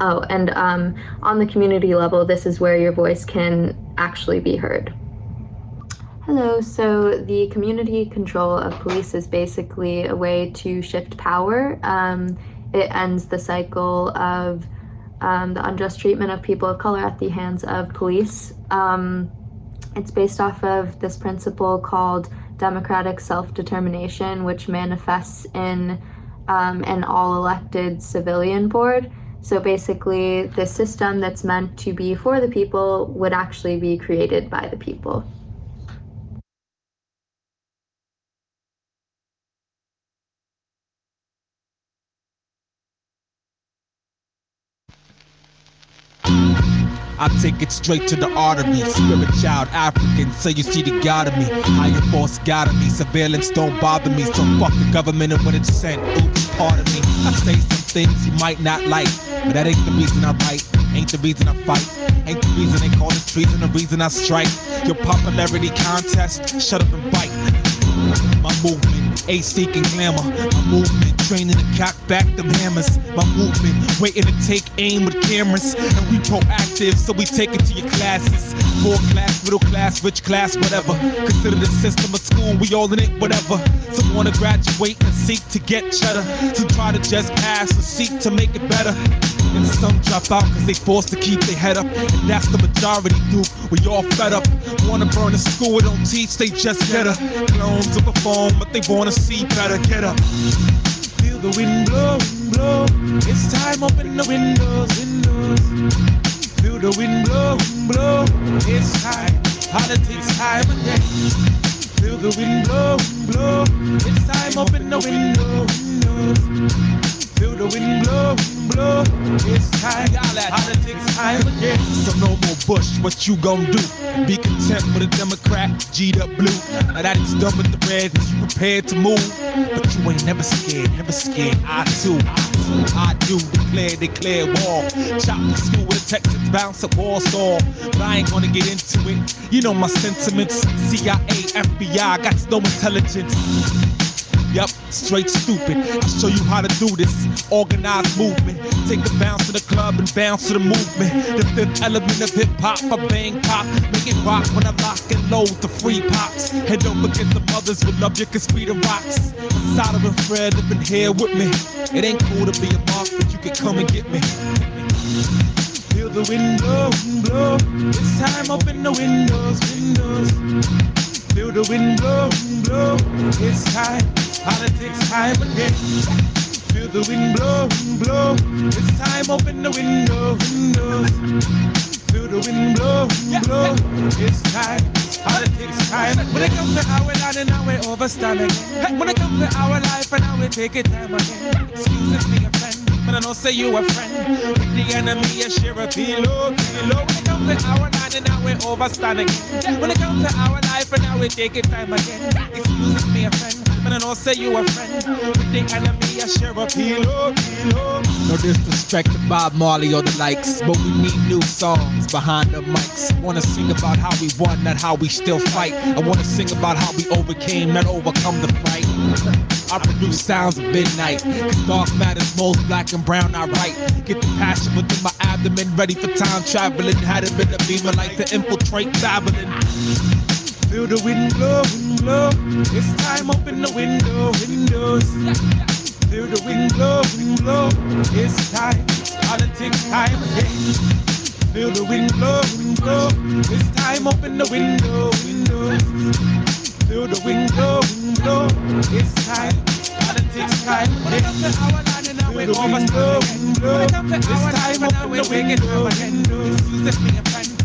Oh, and on the community level, this is where your voice can actually be heard. Hello, so the community control of police is basically a way to shift power. It ends the cycle of the unjust treatment of people of color at the hands of police. It's based off of this principle called democratic self-determination, which manifests in an all-elected civilian board. So basically, the system that's meant to be for the people would actually be created by the people. I take it straight to the artery. Spirit child African, so you see the God of me. Higher force guiding me. Surveillance don't bother me. So fuck the government and what it's sent. Oops, pardon me. I say some things you might not like, but that ain't the reason I write. Ain't the reason I fight. Ain't the reason they call this treason. The reason I strike. Your popularity contest, shut up and bite. My movement, A-seeking glamour. My movement, training to cock back them hammers. My movement, waiting to take aim with cameras. And we proactive, so we take it to your classes. Poor class, middle class, rich class, whatever. Consider the system of school, we all in it, whatever. Some wanna graduate and seek to get cheddar. Some try to just pass and seek to make it better. And some drop out cause they forced to keep their head up. And that's the majority, dude. We all fed up. Wanna burn the school, don't teach, they just get her. Clones of a phone, but they wanna see better. Get up. Feel the wind blow, blow. It's time, open the windows, windows. Feel the wind blow, blow. It's time, politics time again. Feel the wind blow, blow. It's time, open the windows, windows. Feel the wind blow, blow. It's time, politics time again. So no more Bush, what you gon' do? Be content with a Democrat, G'd up blue. Now that it's done with the red, you prepared to move. But you ain't never scared, never scared. I do, declare war. Chop the school with a Texas bounce at Warsaw. But I ain't gonna get into it. You know my sentiments. CIA, FBI, got no intelligence. Yup, straight stupid. I'll show you how to do this. Organized movement. Take a bounce to the club and bounce to the movement. The fifth element of hip-hop, I bang pop. Make it rock when I lock and load the free pops. Head over, get the mothers with love, you can speed the rocks. Asada and Fred have been here with me. It ain't cool to be a mark, but you can come and get me. Feel the wind blow, blow. It's time, open the windows, windows. Feel the wind blow, blow. It's time, politics time again. Feel the wind blow, blow. It's time, open the windows. Feel the wind blow, blow. It's time, politics time. When it comes to our land and now we're overstand again. When it comes to our life and now we take it time again. Excuse me, a friend, but I don't say you a friend. With the enemy, you share a pillow. When it comes to our land and now we're overstand again. When it comes to our life and now we take it time again. Excuse me, a friend, but I don't say you a friend. With the enemy, you share a pillow. No disrespect to Bob Marley or the likes, but we need new songs behind the mics. Wanna sing about how we won, not how we still fight. I wanna sing about how we overcame, not overcome the fight. I produce sounds of midnight. Dark matters most, black and brown I write. Get the passion within my abdomen, ready for time traveling. Had it been a beamer like to infiltrate Babylon. Feel the wind blow, blow. It's time, open the windows. Feel the wind blow, blow. It's time, politics time again. Feel the wind blow, blow. It's time, open the windows. Feel the wind blow, blow. It's time, politics time again. Feel the wind blow, blow. It's time, open the windows.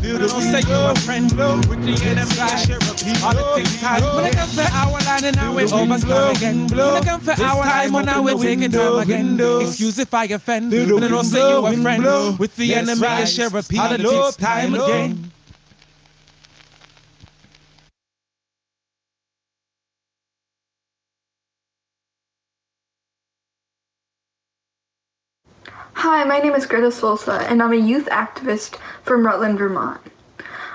Feel the wind blow, blow. With the enemy, share a people. Politics time. When it comes to our line and now we're overstand again. When it comes to our time and now we're taking time again. Excuse if I offend, but I don't say you a friend. With the enemy, share a people. Politics time again. Hi, my name is Greta Solsa, and I'm a youth activist from Rutland, Vermont.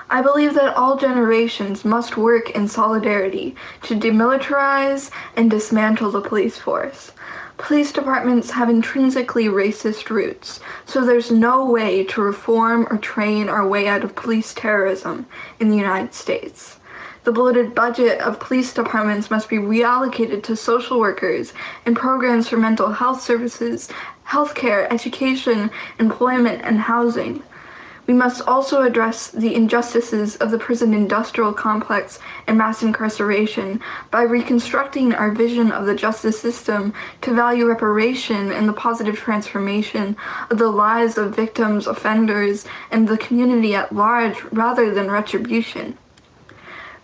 I believe that all generations must work in solidarity to demilitarize and dismantle the police force. Police departments have intrinsically racist roots, so there's no way to reform or train our way out of police terrorism in the United States. The bloated budget of police departments must be reallocated to social workers and programs for mental health services, healthcare, education, employment, and housing. We must also address the injustices of the prison industrial complex and mass incarceration by reconstructing our vision of the justice system to value reparation and the positive transformation of the lives of victims, offenders, and the community at large rather than retribution.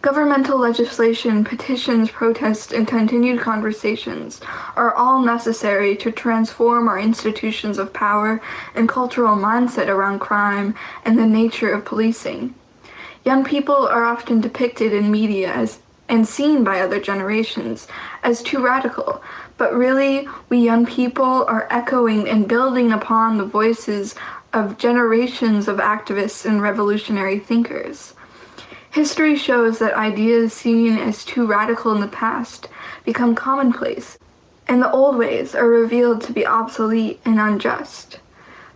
Governmental legislation, petitions, protests, and continued conversations are all necessary to transform our institutions of power and cultural mindset around crime and the nature of policing. Young people are often depicted in media and seen by other generations as too radical, but really, we young people are echoing and building upon the voices of generations of activists and revolutionary thinkers. History shows that ideas seen as too radical in the past become commonplace, and the old ways are revealed to be obsolete and unjust.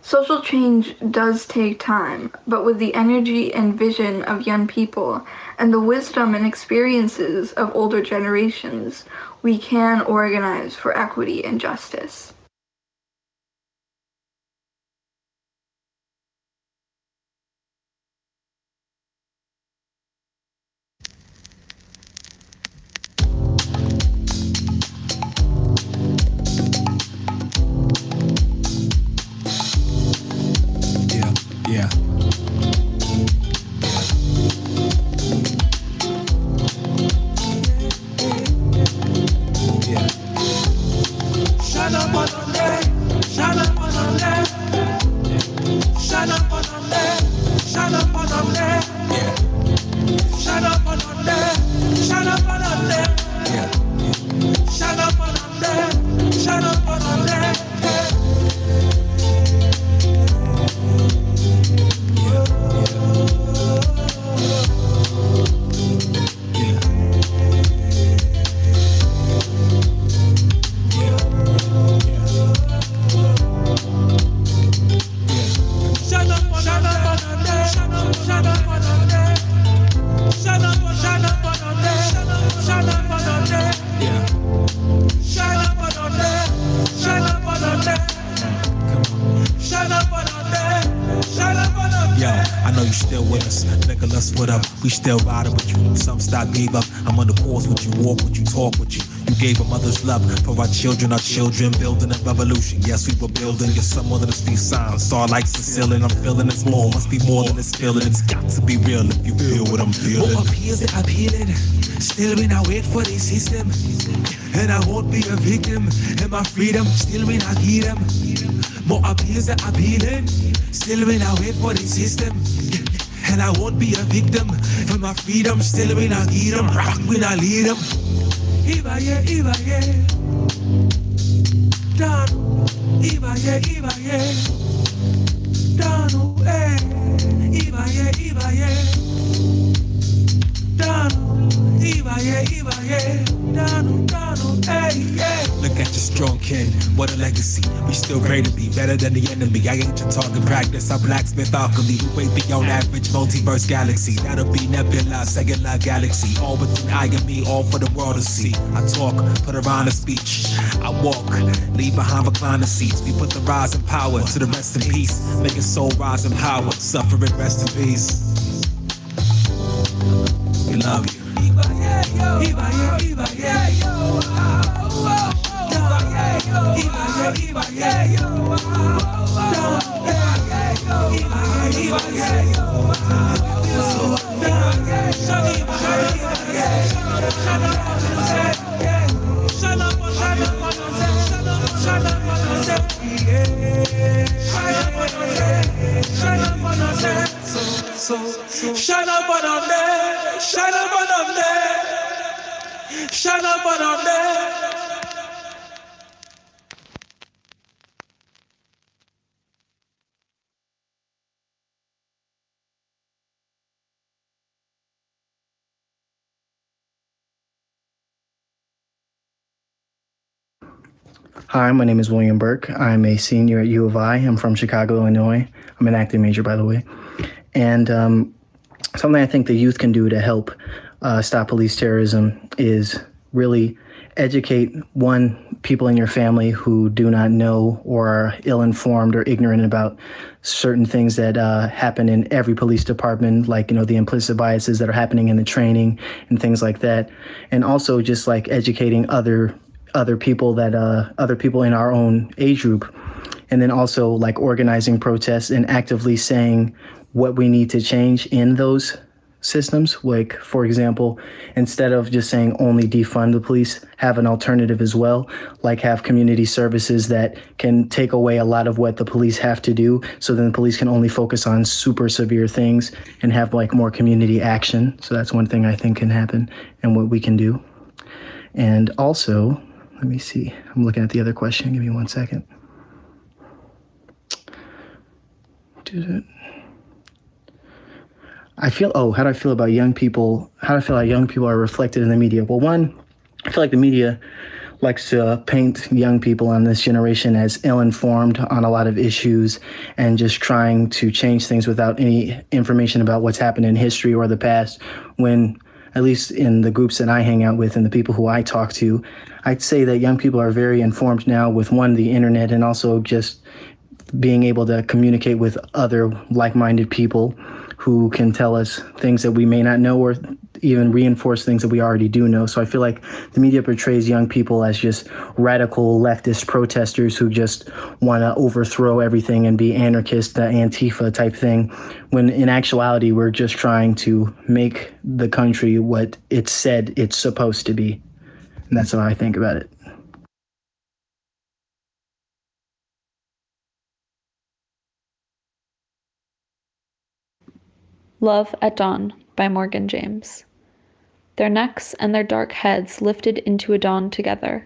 Social change does take time, but with the energy and vision of young people and the wisdom and experiences of older generations, we can organize for equity and justice. Yeah. Shut up on them, shut up on them, shut up on them, shut up on them, shut up on them, shut up on them, shut up on them, shut up on them. What up? We still riding with you. Some stop, gave up. I'm on the course with you, walk with you, talk with you. You gave a mother's love for our children, building a revolution. Yes, we were building. You're someone that speaks sound. Saw like Sicilian, I'm feeling it's more. Must be more than this feeling. It's got to be real if you feel what I'm feeling. More appeals that I'm healing. Still when I wait for the system. And I won't be a victim. And my freedom, still when I get them. More appeals that I'm healing. Still when I wait for the system. And I won't be a victim. For my freedom, still when I get them. Rock when I lead them. Iba yeah. Down. Iba yeah. Down, eh. Iba yeah. Down. Iba yeah. Down, hey. Look at your strong kid, what a legacy. We still pray to be better than the enemy. I ain't your target practice, I'm blacksmith alchemy. We way beyond average multiverse galaxy. That'll be nebula, second life galaxy. All within I and me, all for the world to see. I talk, put around a speech. I walk, leave behind recliner seats. We put the rise in power to the rest in peace. Making soul rise in power, suffering rest in peace. We love you. Iba Shine up on there, shine up on there, shine up on there. Hi, my name is William Burke. I'm a senior at U of I. I'm from Chicago, Illinois. I'm an acting major, by the way. And something I think the youth can do to help stop police terrorism is really educate, people in your family who do not know or are ill-informed or ignorant about certain things that happen in every police department, like, the implicit biases that are happening in the training and things like that. And also just like educating other people in our own age group. And then also like organizing protests and actively saying what we need to change in those systems. Like, for example, instead of just saying only defund the police, have an alternative as well, like have community services that can take away a lot of what the police have to do. So then the police can only focus on super severe things and have like more community action. So that's one thing I think can happen and what we can do. And also, let me see, I'm looking at the other question. Give me 1 second. How do I feel about young people? How do I feel like young people are reflected in the media? Well, one, I feel like the media likes to paint young people on this generation as ill-informed on a lot of issues and just trying to change things without any information about what's happened in history or the past, when, at least in the groups that I hang out with and the people who I talk to, I'd say that young people are very informed now with, one, the internet, and also just being able to communicate with other like-minded people who can tell us things that we may not know or even reinforce things that we already do know. So I feel like the media portrays young people as just radical leftist protesters who just want to overthrow everything and be anarchist, Antifa type thing, when in actuality, we're just trying to make the country what it said it's supposed to be. And that's how I think about it. Love at Dawn by Morgan James. Their necks and their dark heads lifted into a dawn together.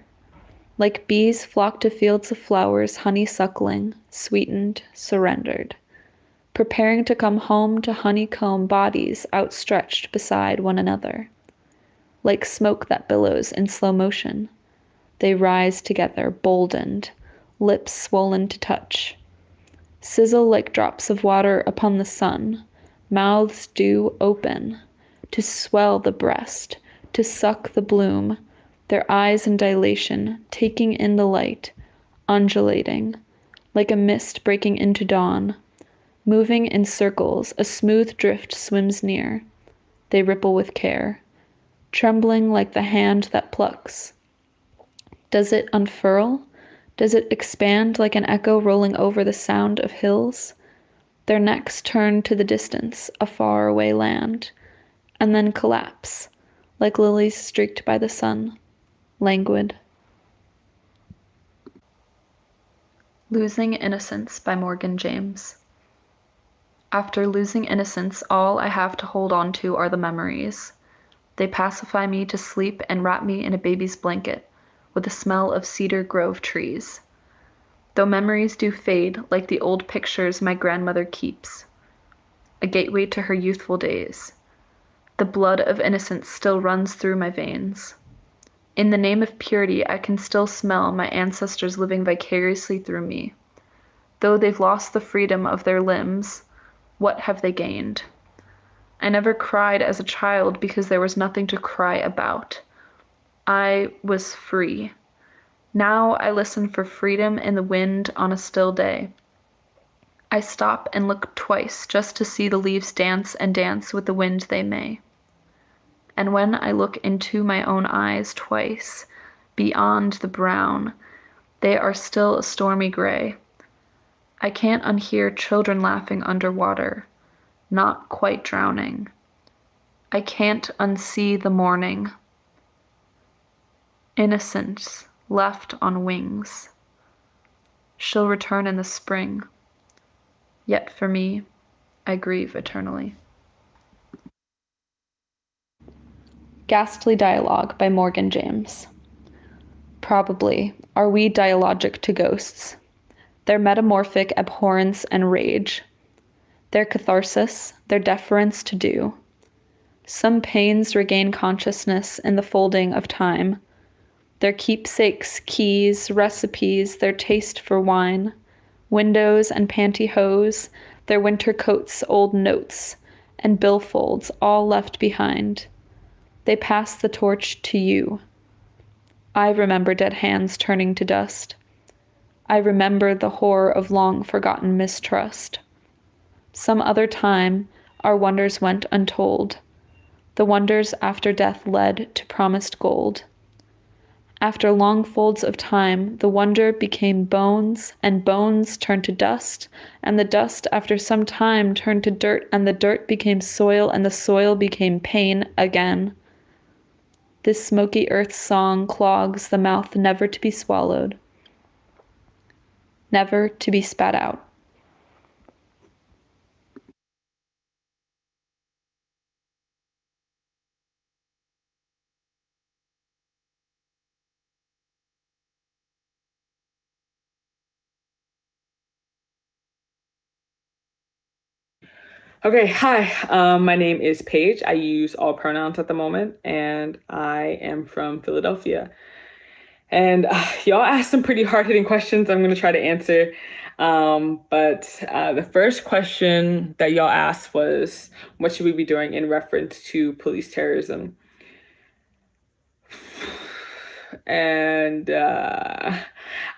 Like bees flocked to fields of flowers, honeysuckling, sweetened, surrendered. Preparing to come home to honeycomb bodies outstretched beside one another. Like smoke that billows in slow motion, they rise together, boldened, lips swollen to touch. Sizzle like drops of water upon the sun, mouths due open, to swell the breast, to suck the bloom, their eyes in dilation, taking in the light, undulating, like a mist breaking into dawn. Moving in circles, a smooth drift swims near. They ripple with care, trembling like the hand that plucks, Does it unfurl? Does it expand like an echo rolling over the sound of hills? Their necks turn to the distance, a faraway land, and then collapse, like lilies streaked by the sun, languid. Losing Innocence by Morgan James. After losing innocence, all I have to hold on to are the memories. They pacify me to sleep and wrap me in a baby's blanket, with the smell of cedar grove trees. Though memories do fade like the old pictures my grandmother keeps, a gateway to her youthful days. The blood of innocence still runs through my veins. In the name of purity, I can still smell my ancestors living vicariously through me. Though they've lost the freedom of their limbs, what have they gained? I never cried as a child because there was nothing to cry about. I was free. Now I listen for freedom in the wind on a still day. I stop and look twice just to see the leaves dance and dance with the wind they may. And when I look into my own eyes twice, beyond the brown, they are still a stormy gray. I can't unhear children laughing underwater, not quite drowning. I can't unsee the morning. Innocence left on wings. She'll return in the spring. Yet for me, I grieve eternally. Ghastly Dialogue by Morgan James. Probably are we dialogic to ghosts, their metamorphic abhorrence and rage, their catharsis, their deference to due. Some pains regain consciousness in the folding of time, their keepsakes, keys, recipes, their taste for wine, windows and pantyhose, their winter coats, old notes, and billfolds all left behind. They pass the torch to you. I remember dead hands turning to dust. I remember the horror of long-forgotten mistrust. Some other time, our wonders went untold. The wonders after death led to promised gold. After long folds of time, the wonder became bones, and bones turned to dust, and the dust after some time turned to dirt, and the dirt became soil, and the soil became pain again. This smoky earth song clogs the mouth never to be swallowed, never to be spat out. Okay, hi. My name is Paige. I use all pronouns at the moment, and I am from Philadelphia. And y'all asked some pretty hard-hitting questions I'm going to try to answer. But the first question that y'all asked was, what should we be doing in reference to police terrorism? And I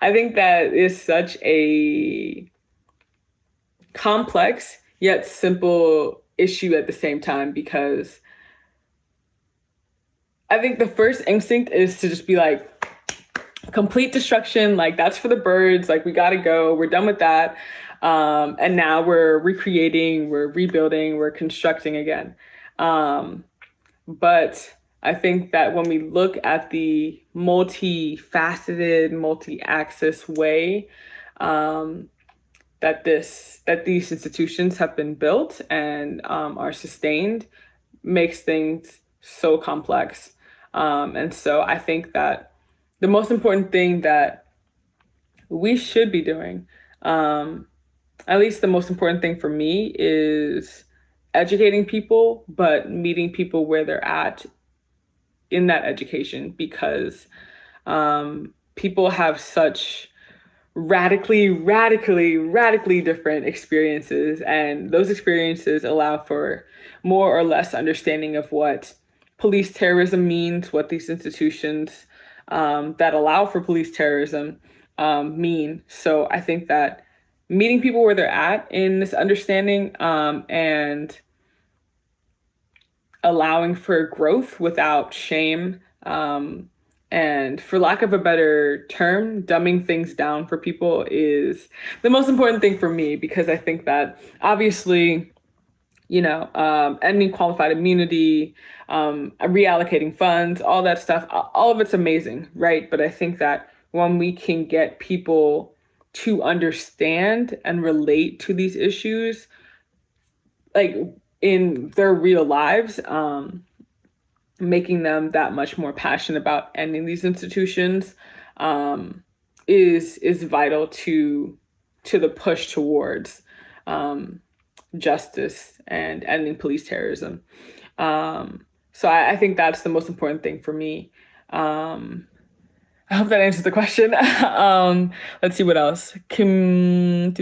think that is such a complex yet simple issue at the same time, because I think the first instinct is to just be like, complete destruction, like that's for the birds, like we gotta go, we're done with that. And now we're recreating, we're rebuilding, we're constructing again. But I think that when we look at the multifaceted, multi-axis way that these institutions have been built and are sustained, makes things so complex. And so I think that the most important thing that we should be doing, at least the most important thing for me, is educating people, but meeting people where they're at in that education, because people have such radically different experiences, and those experiences allow for more or less understanding of what police terrorism means, what these institutions that allow for police terrorism mean. So I think that meeting people where they're at in this understanding and allowing for growth without shame And for lack of a better term, dumbing things down for people is the most important thing for me, because I think that obviously, ending qualified immunity, reallocating funds, all that stuff, all of it's amazing, right? But I think that when we can get people to understand and relate to these issues, like in their real lives, making them that much more passionate about ending these institutions is vital to the push towards justice and ending police terrorism. So I think that's the most important thing for me. I hope that answers the question. Let's see what else. Oh,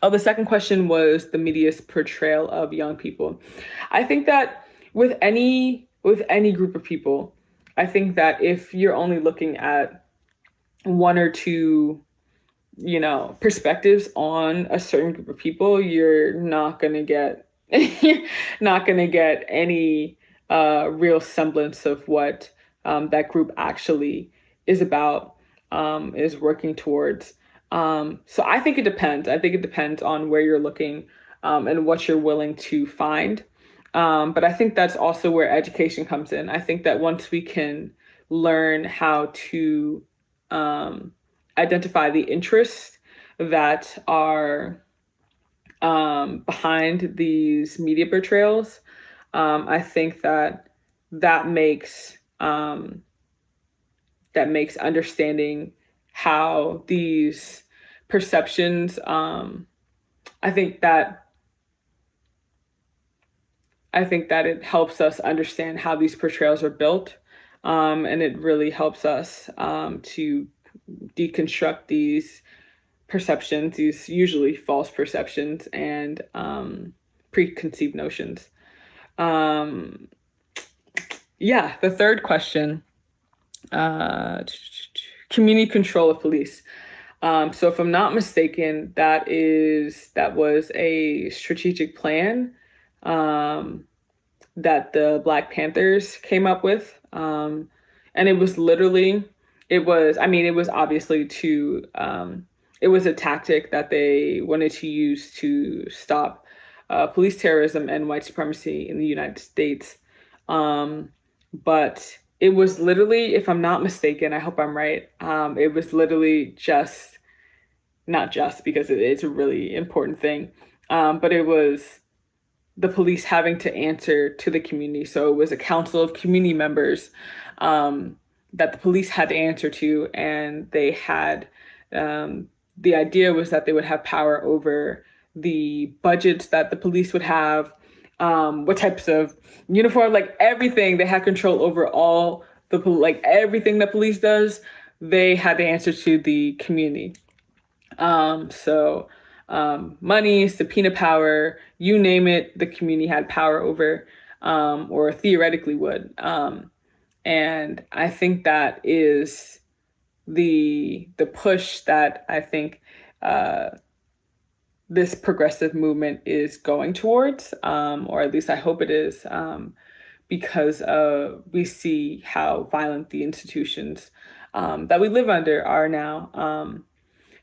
the second question was the media's portrayal of young people. I think that with any group of people, I think that if you're only looking at one or two, perspectives on a certain group of people, you're not gonna get any real semblance of what that group actually is about, is working towards. So I think it depends. I think it depends on where you're looking and what you're willing to find. But I think that's also where education comes in. I think that once we can learn how to identify the interests that are behind these media portrayals, I think that makes understanding how these perceptions, I think that it helps us understand how these portrayals are built, and it really helps us to deconstruct these perceptions, these usually false perceptions and preconceived notions. The third question, community control of police. So if I'm not mistaken, that was a strategic plan that the Black Panthers came up with. And it was a tactic that they wanted to use to stop police terrorism and white supremacy in the United States. But it was literally, if I'm not mistaken, I hope I'm right, it was literally not just because it's a really important thing, but it was the police having to answer to the community. So it was a council of community members that the police had to answer to, and they had, the idea was that they would have power over the budgets that the police would have, what types of uniform, like everything. They had control over all everything that police does. They had to answer to the community. Money, subpoena power, you name it, the community had power over, or theoretically would. And I think that is the push that I think this progressive movement is going towards, or at least I hope it is, because we see how violent the institutions that we live under are now.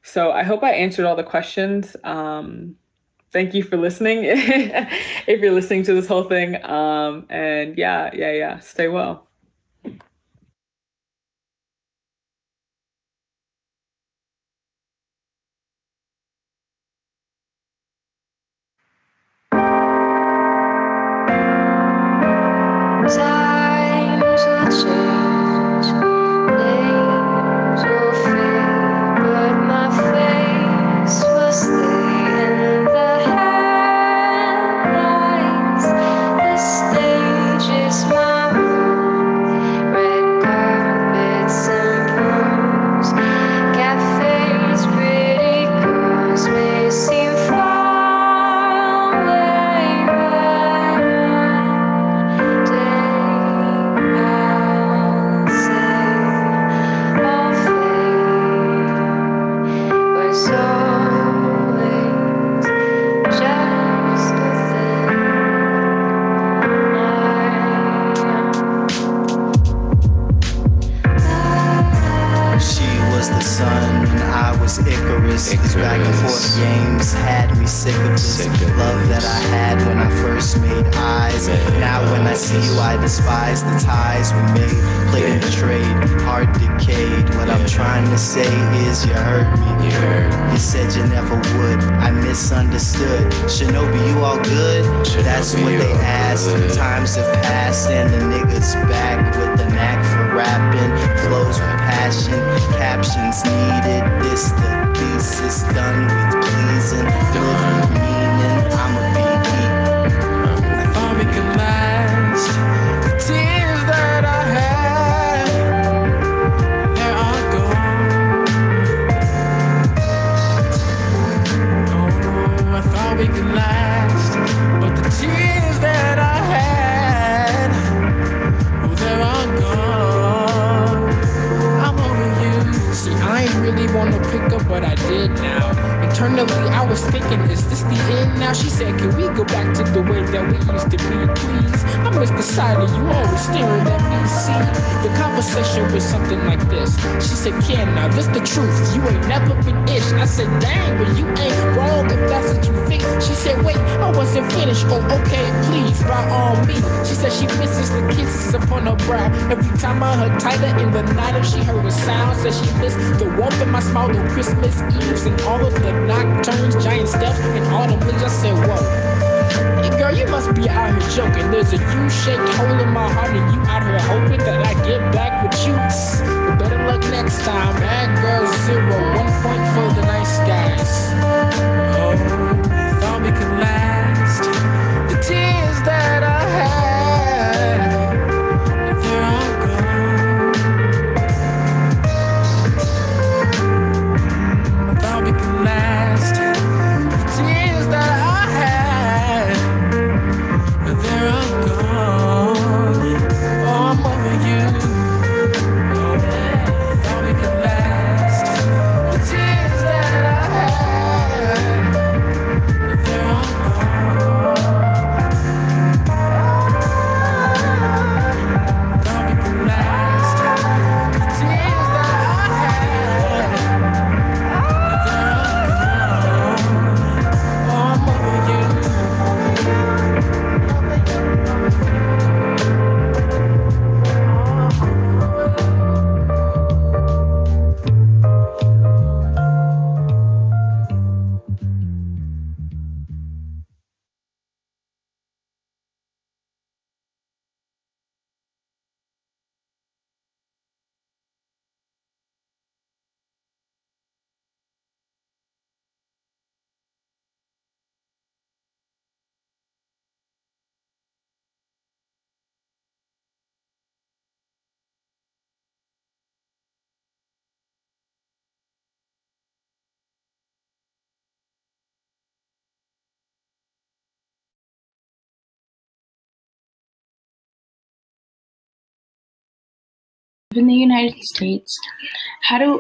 So I hope I answered all the questions. Thank you for listening, if you're listening to this whole thing. And yeah, stay well. Times will change, names will fade, but my face will stay in the headlights. The stage is my room. nervous. These back and forth games had me sick of this love that I had when I first made eyes. Now when I see you, I despise the ties we made. Played and betrayed, heart decayed. What I'm trying to say is you hurt me. You said you never would. I misunderstood. Shinobi, you all good? That's what they asked. Times have passed and the niggas back with the knack for rapping. Flows with passion, captions needed. This the thesis done with pleasing. Live with meaning, I'm a BE. I thought we could last. The tears that I had, they're all gone. Oh, I thought we could last, but the tears that I had, oh, they're all gone. I'm over you. See, I ain't really wanna pick up, but I did now. Internally, I was thinking, is this the end now? She said, can we go back to the way that we used to be, please? I miss the side of you always staring at me, see? The conversation was something like this. She said, Ken, now this the truth. You ain't never been ish. I said, dang, but you ain't wrong if that's what you think. She said, wait, I wasn't finished. Oh, okay, please, by all me. She said she misses the kisses upon her brow. Every time I heard tighter in the night, if she heard a sound, said she missed the warmth in my smile on Christmas Eves and all of the nocturnes, giant steps, and autumn leaves. I said, whoa. Hey, girl, you must be out here joking. There's a U-shaped hole in my heart, and you out here hoping that I get back with you. But better luck next time. Bad girl 0, 1 point for the nice guys. Oh, thought we could last. The tears that I had, they're all gone. I thought we could last. The tears that I had, they're all gone. Oh, I'm over you. Oh, thought we could last. The tears that I had, they're all gone. Thought we could last. The tears that I had, they're all gone. Oh, I'm over you. In the United States,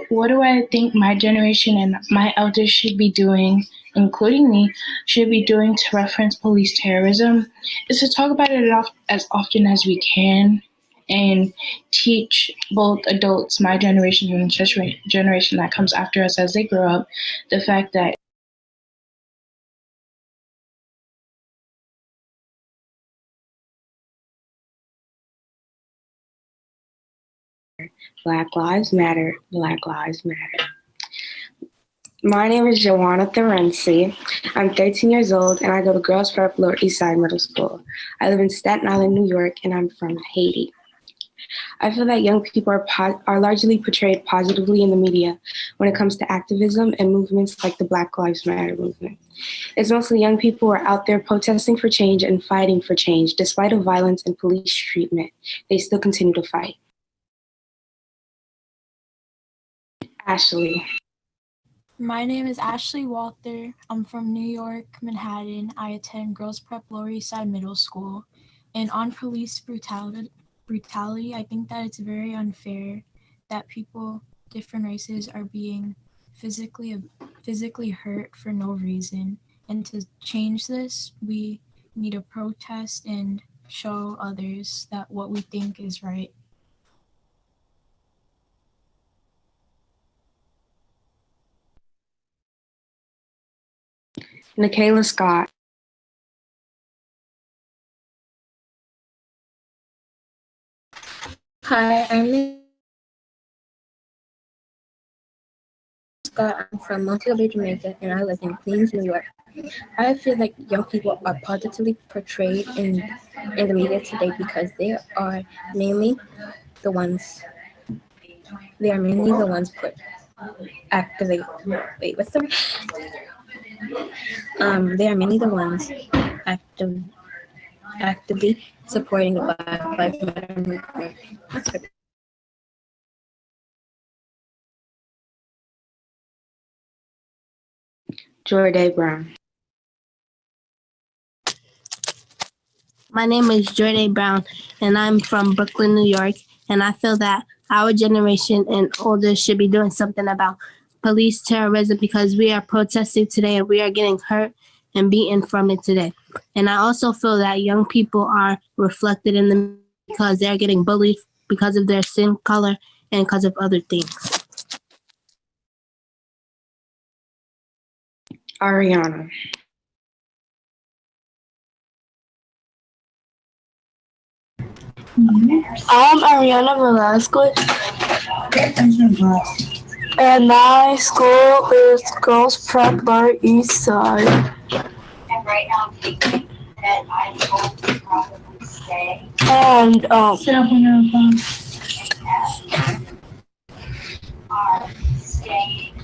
what do I think my generation and my elders should be doing, including me, should be doing to reference police terrorism is to talk about it as often as we can and teach both adults, my generation and the generation that comes after us as they grow up, the fact that Black Lives Matter, Black Lives Matter. My name is Joanna Therency. I'm 13 years old and I go to Girls Prep Lower East Side Middle School. I live in Staten Island, New York, and I'm from Haiti. I feel that young people are largely portrayed positively in the media when it comes to activism and movements like the Black Lives Matter movement. It's mostly young people who are out there protesting for change and fighting for change. Despite of violence and police treatment, they still continue to fight. Ashley. My name is Ashley Walther. I'm from New York, Manhattan. I attend Girls Prep Lower East Side Middle School. And on police brutality, I think that it's very unfair that people, different races, are being physically hurt for no reason. And to change this, we need to protest and show others that what we think is right. Nikayla Scott. Hi, Scott. I'm from Montego Bay, Jamaica, and I live in Queens, New York. I feel like young people are positively portrayed in the media today because mainly the ones they are mainly the ones put activate. Wait, what's the they are mainly the ones active actively supporting the Black Lives Matter movement. Jordan Brown. My name is Jordan Brown, and I'm from Brooklyn, New York. And I feel that our generation and older should be doing something about police terrorism because we are protesting today and we are getting hurt and beaten from it today. And I also feel that young people are reflected in the because they're getting bullied because of their skin color and because of other things. Ariana. I'm Ariana Velasquez, and my school is Girls Prep Lower East Side. And right now I'm thinking that I will probably stay. And Sit up on your phone. Are staying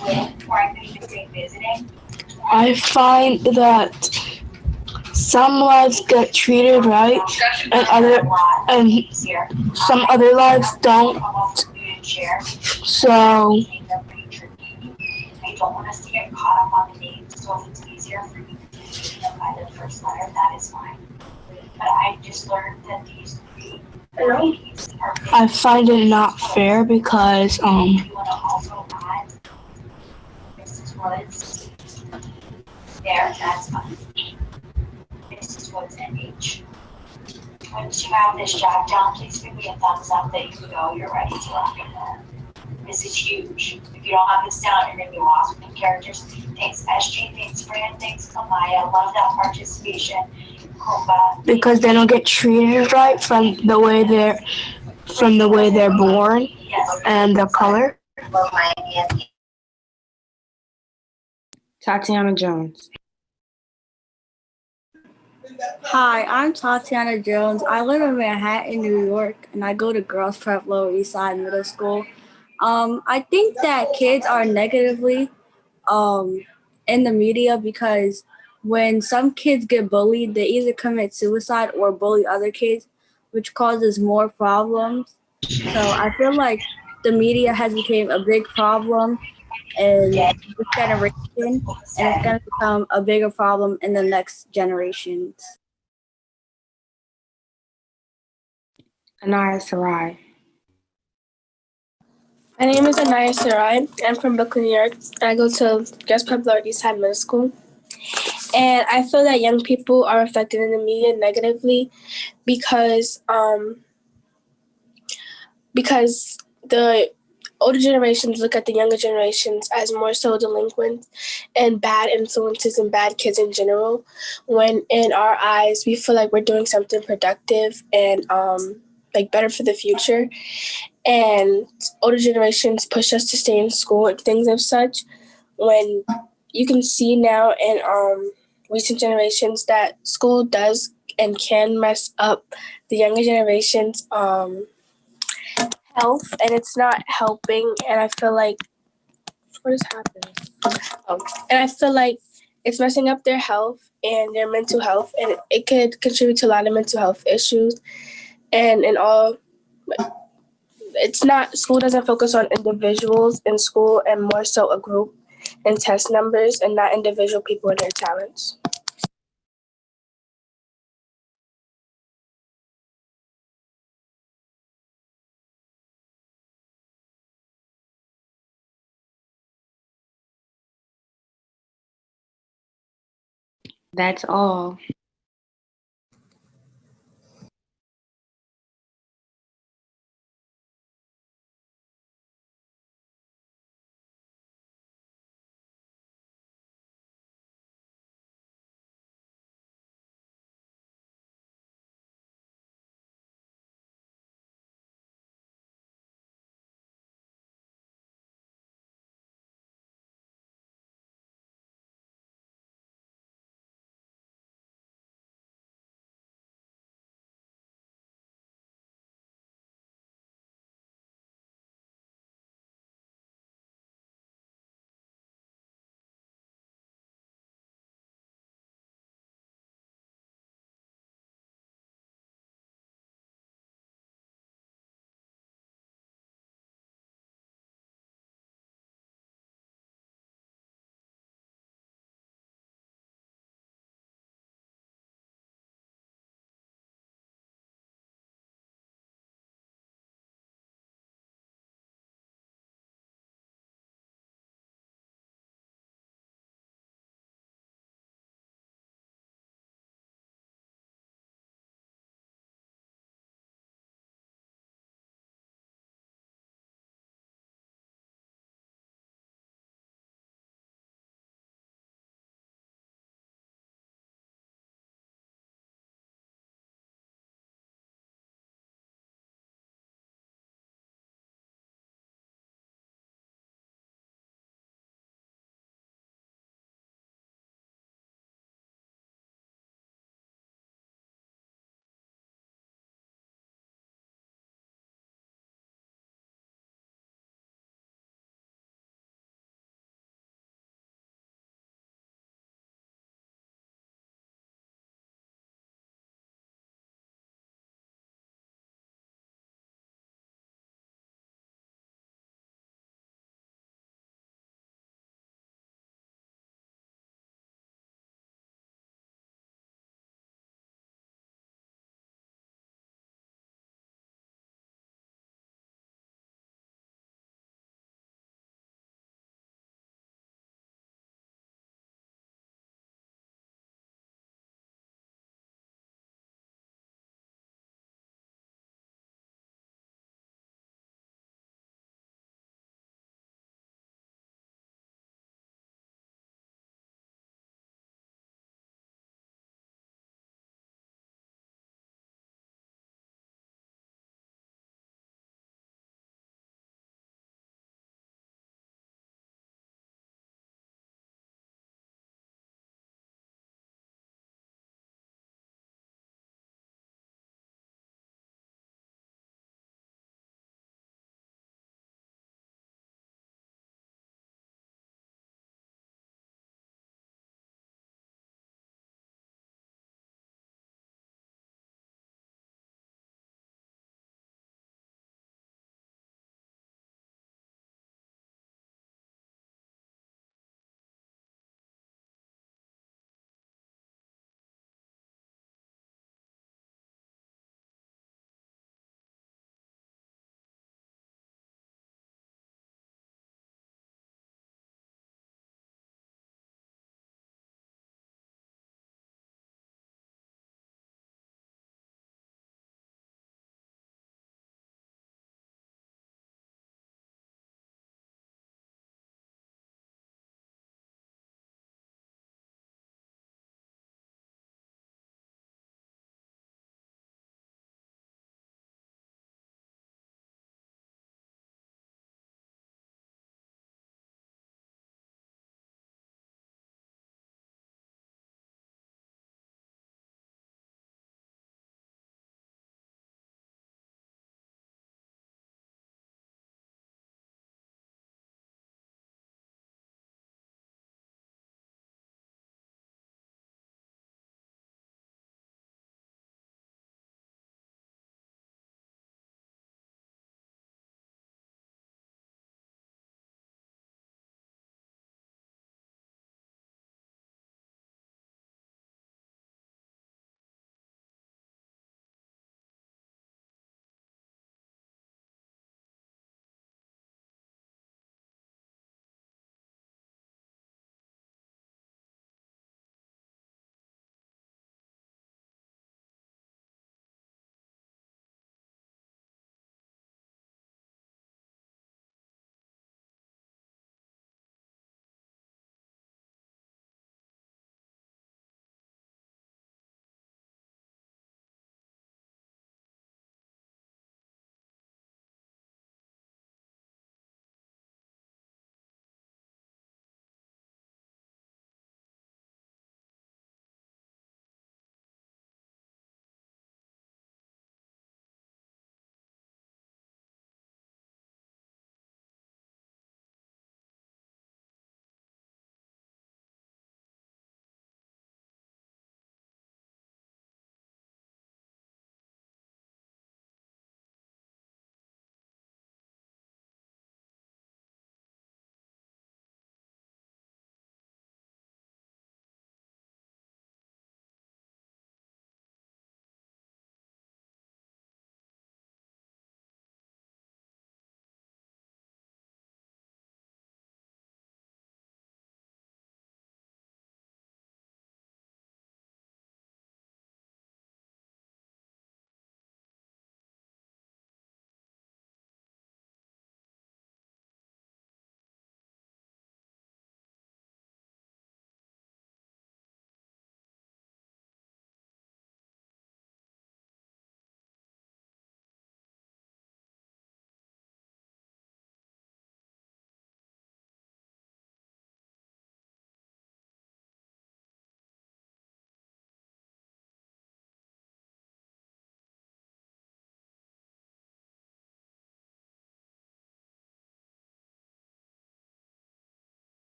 with, or I'm going to stay visiting. I find that some lives get treated right, and some other lives don't. So I don't want us to get caught up on the names, so if it's easier for you to see them by the first letter, that is fine. But I just learned that these three ladies are I find it not fair because you want to also add Mrs. Woods there, that's fine. Mrs. Woods and H. Once you have this jot down, please give me a thumbs up that you know you're ready to rock and roll. This is huge. If you don't have this down, you're going to be lost with characters. Thanks, SG. Thanks, Fran. Thanks, Kamaya. Love that participation. Kumba. because they don't get treated right from the way they're born and the color. Tatiana Jones. Hi, I'm Tatiana Jones. I live in Manhattan, New York, and I go to Girls Prep Lower East Side Middle School. I think that kids are negatively in the media because when some kids get bullied, they either commit suicide or bully other kids, which causes more problems. So I feel like the media has become a big problem in this generation, and it's going to become a bigger problem in the next generations. Anaya Sarai. My name is Anaya Sarai. I'm from Brooklyn, New York. I go to Girls Prep Lower East Side Middle School. And I feel that young people are affected in the media negatively because the older generations look at the younger generations as more so delinquent and bad influences and bad kids in general, when in our eyes we feel like we're doing something productive and like better for the future. And older generations push us to stay in school and things of such, when you can see now in recent generations that school does and can mess up the younger generations health, and it's not helping. And I feel like what is happening and I feel like it's messing up their health and their mental health, and it could contribute to a lot of mental health issues. And in all, it's not, school doesn't focus on individuals in school and more so a group and test numbers and not individual people and their talents. That's all.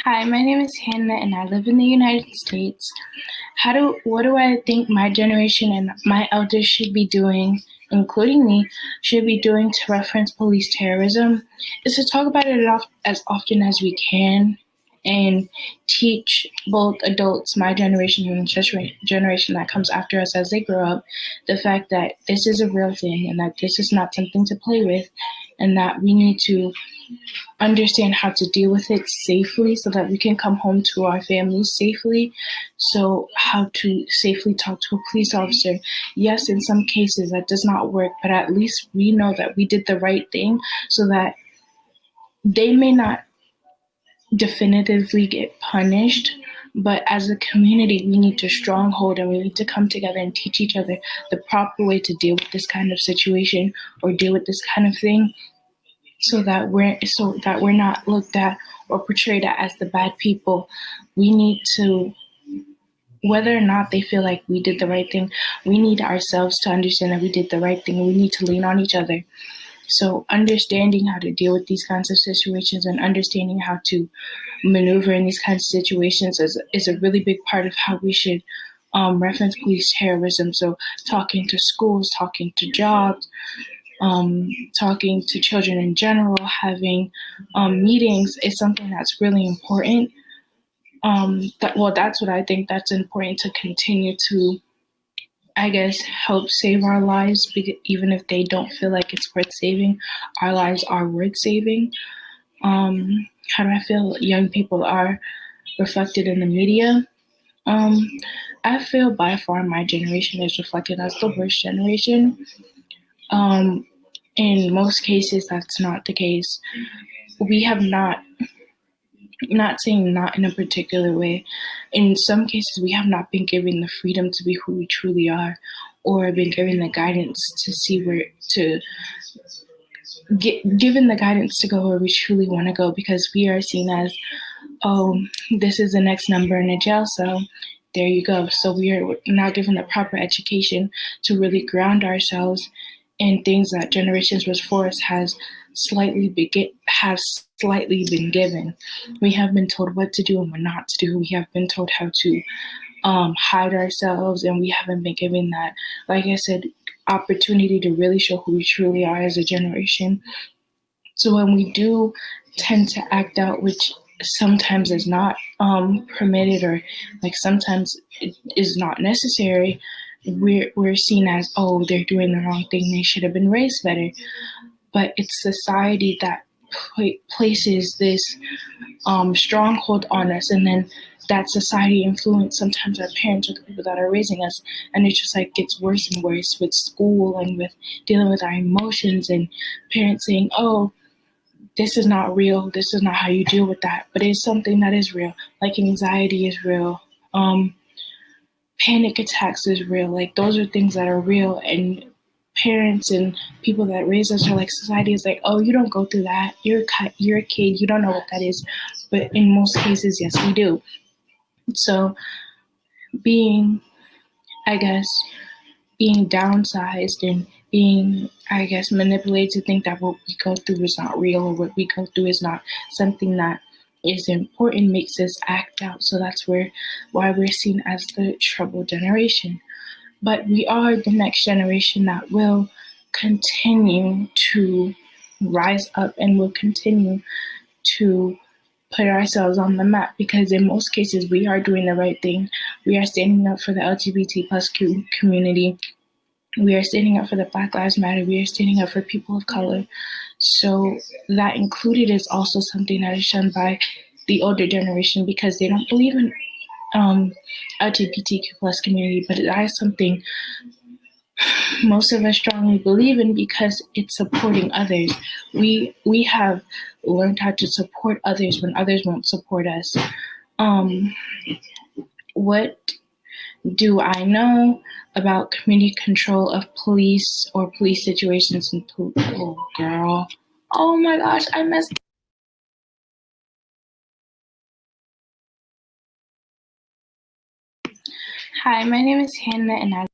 Hi, my name is Hannah and I live in the United States. What do I think my generation and my elders should be doing, including me, should be doing to reference police terrorism is to talk about it as often as we can and teach both adults, my generation and the generation that comes after us as they grow up, the fact that this is a real thing and that this is not something to play with and that we need to understand how to deal with it safely so that we can come home to our families safely. So, how to safely talk to a police officer. Yes, in some cases that does not work, but at least we know that we did the right thing so that they may not definitively get punished. But as a community, we need to stronghold and we need to come together and teach each other the proper way to deal with this kind of situation or deal with this kind of thing so that we're not looked at or portrayed as the bad people. We need to, whether or not they feel like we did the right thing, we need ourselves to understand that we did the right thing and we need to lean on each other. So understanding how to deal with these kinds of situations and understanding how to maneuver in these kinds of situations is a really big part of how we should reference police terrorism. So talking to schools, talking to jobs, talking to children in general, having meetings is something that's really important. That's what I think that's important to continue to, I guess, help save our lives, because even if they don't feel like it's worth saving, our lives are worth saving. How do I feel young people are reflected in the media? I feel by far my generation is reflected as the worst generation. Um, in most cases, that's not the case. We have not saying not in a particular way. In some cases, we have not been given the freedom to be who we truly are, or been given the guidance to see where to given the guidance to go where we truly want to go, because we are seen as, oh, this is the next number in a jail cell. There you go. So we are not given the proper education to really ground ourselves in things that generations before us have slightly been given. We have been told what to do and what not to do. We have been told how to hide ourselves, and we haven't been given that, like I said, opportunity to really show who we truly are as a generation. So when we do tend to act out, which sometimes is not permitted, or like sometimes it is not necessary, we're seen as, oh, they're doing the wrong thing, they should have been raised better. But it's society that places this stronghold on us, and then that society influence sometimes our parents or the people that are raising us, and it just like gets worse and worse with school and with dealing with our emotions, and parents saying, oh, this is not real, this is not how you deal with that, but it's something that is real. Like anxiety is real, panic attacks is real. Like those are things that are real, and parents and people that raise us, or like society is like, oh, you don't go through that, you're a kid, you don't know what that is. But in most cases, yes, we do. So being, I guess, being downsized and being, I guess, manipulated to think that what we go through is not real, or what we go through is not something that is important, makes us act out. So that's why we're seen as the troubled generation. But we are the next generation that will continue to rise up and will continue to put ourselves on the map, because in most cases we are doing the right thing. We are standing up for the LGBT plus community. We are standing up for the Black Lives Matter. We are standing up for people of color. So that included is also something that is done by the older generation, because they don't believe in LGBTQ plus community, but that is something most of us strongly believe in, because it's supporting others. We have learned how to support others when others won't support us. What do I know about community control of police or police situations in oh girl. Oh my gosh, I messed Hi, my name is Hannah and I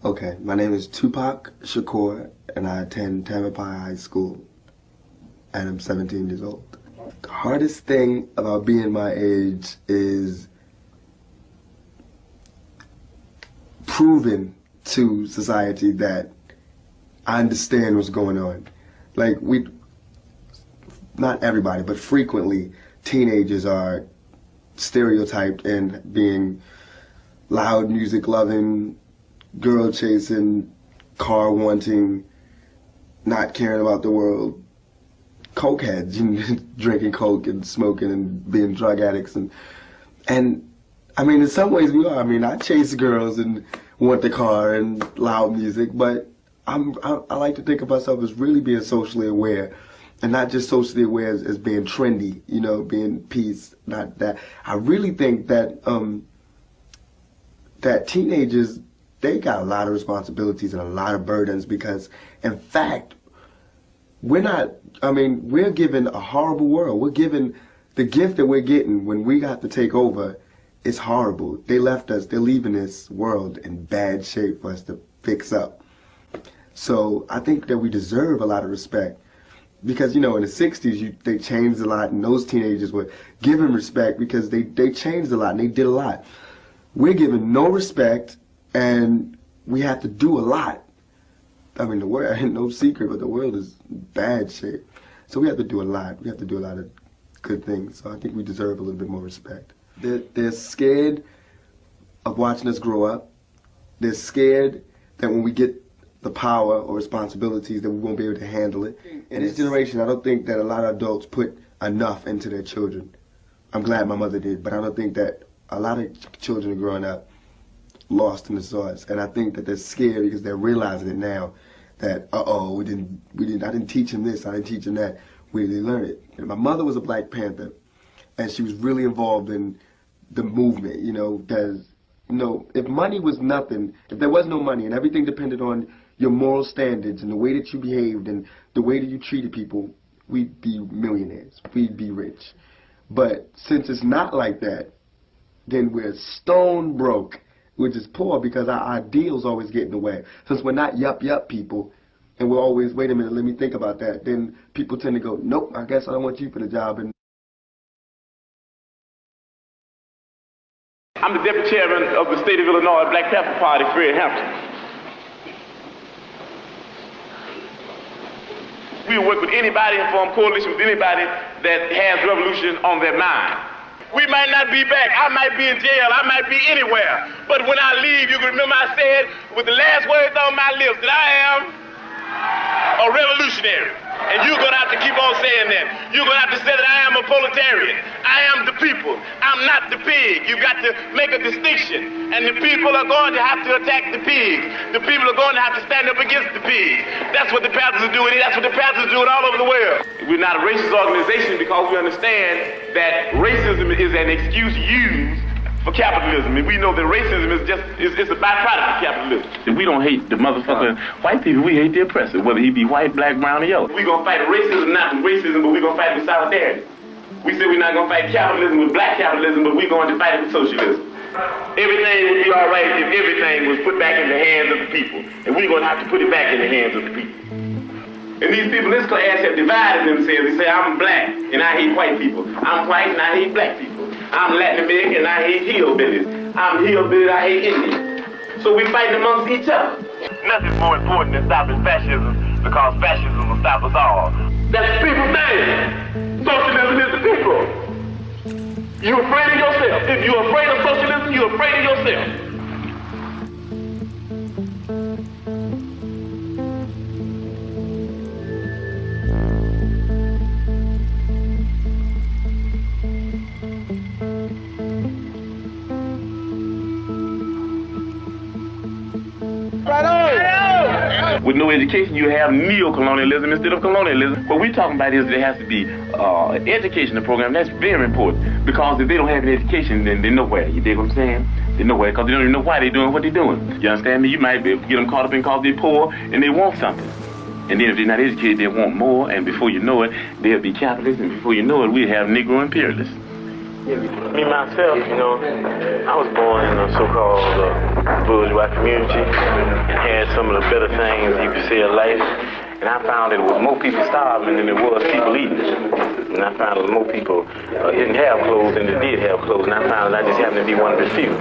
Okay, my name is Tupac Shakur, and I attend Tamalpais High School, and I'm 17 years old. The hardest thing about being my age is proving to society that I understand what's going on. Like, not everybody, but frequently, teenagers are stereotyped in being loud music loving, girl chasing, car wanting, not caring about the world, cokeheads, drinking coke and smoking and being drug addicts. And I mean, in some ways we are. I mean, I chase girls and want the car and loud music, but I like to think of myself as really being socially aware, and not just socially aware as being trendy, being peace, not that. I really think that that teenagers, they got a lot of responsibilities and a lot of burdens because, in fact, we're given a horrible world. We're given the gift that we're getting when we got to take over. It's horrible. They left us, they're leaving this world in bad shape for us to fix up. So I think that we deserve a lot of respect because, in the 60s, they changed a lot, and those teenagers were given respect because they changed a lot and they did a lot. We're given no respect, and we have to do a lot. I mean, the world ain't no secret, but the world is in bad shape. So we have to do a lot. We have to do a lot of good things. So I think we deserve a little bit more respect. They're scared of watching us grow up. They're scared that when we get the power or responsibilities that we won't be able to handle it. In this generation, I don't think that a lot of adults put enough into their children. I'm glad my mother did, but I don't think that a lot of children are growing up lost in the sauce. And I think that they're scared because they're realizing it now that, I didn't teach him this, I didn't teach him that. Where did they learn it? And my mother was a Black Panther, and she was really involved in the movement, because, if money was nothing, if there was no money and everything depended on your moral standards and the way that you behaved and the way that you treated people, we'd be millionaires, we'd be rich. But since it's not like that, then we're stone broke. We're just poor because our ideals always get in the way. Since we're not yup people, and we're always, wait a minute, let me think about that, then people tend to go, nope, I guess I don't want you for the job. And I'm the deputy chairman of the state of Illinois Black Panther Party, Fred Hampton. We work with anybody and form coalition with anybody that has revolution on their mind. We might not be back. I might be in jail. I might be anywhere. But when I leave, you can remember I said with the last words on my lips that I am a revolutionary. And you're going to have to keep on saying that. You're going to have to say that I am a proletarian. I am the people. I'm not the pig. You've got to make a distinction. And the people are going to have to attack the pigs. The people are going to have to stand up against the pigs. That's what the Panthers are doing. That's what the Panthers are doing all over the world. We're not a racist organization because we understand that racism is an excuse used for capitalism, and we know that racism is a byproduct of capitalism. If we don't hate the motherfucking white people, we hate the oppressor, whether he be white, black, brown, or yellow. We're gonna fight racism, not with racism, but we're gonna fight with solidarity. We say we're not gonna fight capitalism with black capitalism, but we're going to fight it with socialism. Everything would be all right if everything was put back in the hands of the people, and we're gonna have to put it back in the hands of the people. And these people in this class have divided themselves. They say, I'm black and I hate white people. I'm white and I hate black people. I'm Latin American and I hate hillbillies. I'm hillbilly and I hate Indians. So we fight amongst each other. Nothing's more important than stopping fascism because fascism will stop us all. That's the people's thing. Socialism is the people. You're afraid of yourself. If you're afraid of socialism, you're afraid of yourself. With no education, you have neo-colonialism instead of colonialism. What we're talking about is there has to be an educational program. That's very important because if they don't have an education, then they're nowhere. You dig what I'm saying? They're nowhere because they don't even know why they're doing what they're doing. You understand me? You might get them caught up in because they're poor and they want something. And then if they're not educated, they want more. And before you know it, they'll be capitalists. And before you know it, we'll have Negro imperialists. Me, myself, I was born in a so-called bourgeois community and had some of the better things you could see in life. And I found it was more people starving than there was people eating. And I found that more people didn't have clothes than they did have clothes. And I found that I just happened to be one of the few.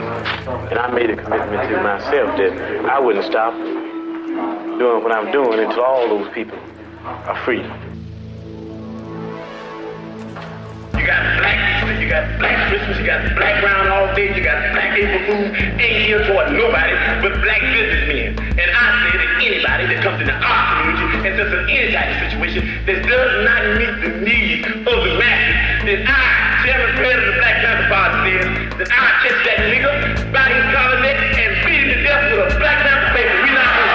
And I made a commitment to myself that I wouldn't stop doing what I'm doing until all those people are free. You got black Easter, you got black Christmas, you got black brown all day, you got black April Fool, ain't here toward nobody but black businessmen. And I say that anybody that comes into our community and does any type of situation that does not meet the needs of the masses, then I, Chairman President of the Black Panther Party, says that I catch that nigga by his collar neck and beat him to death with a Black Panther paper. We not doing it.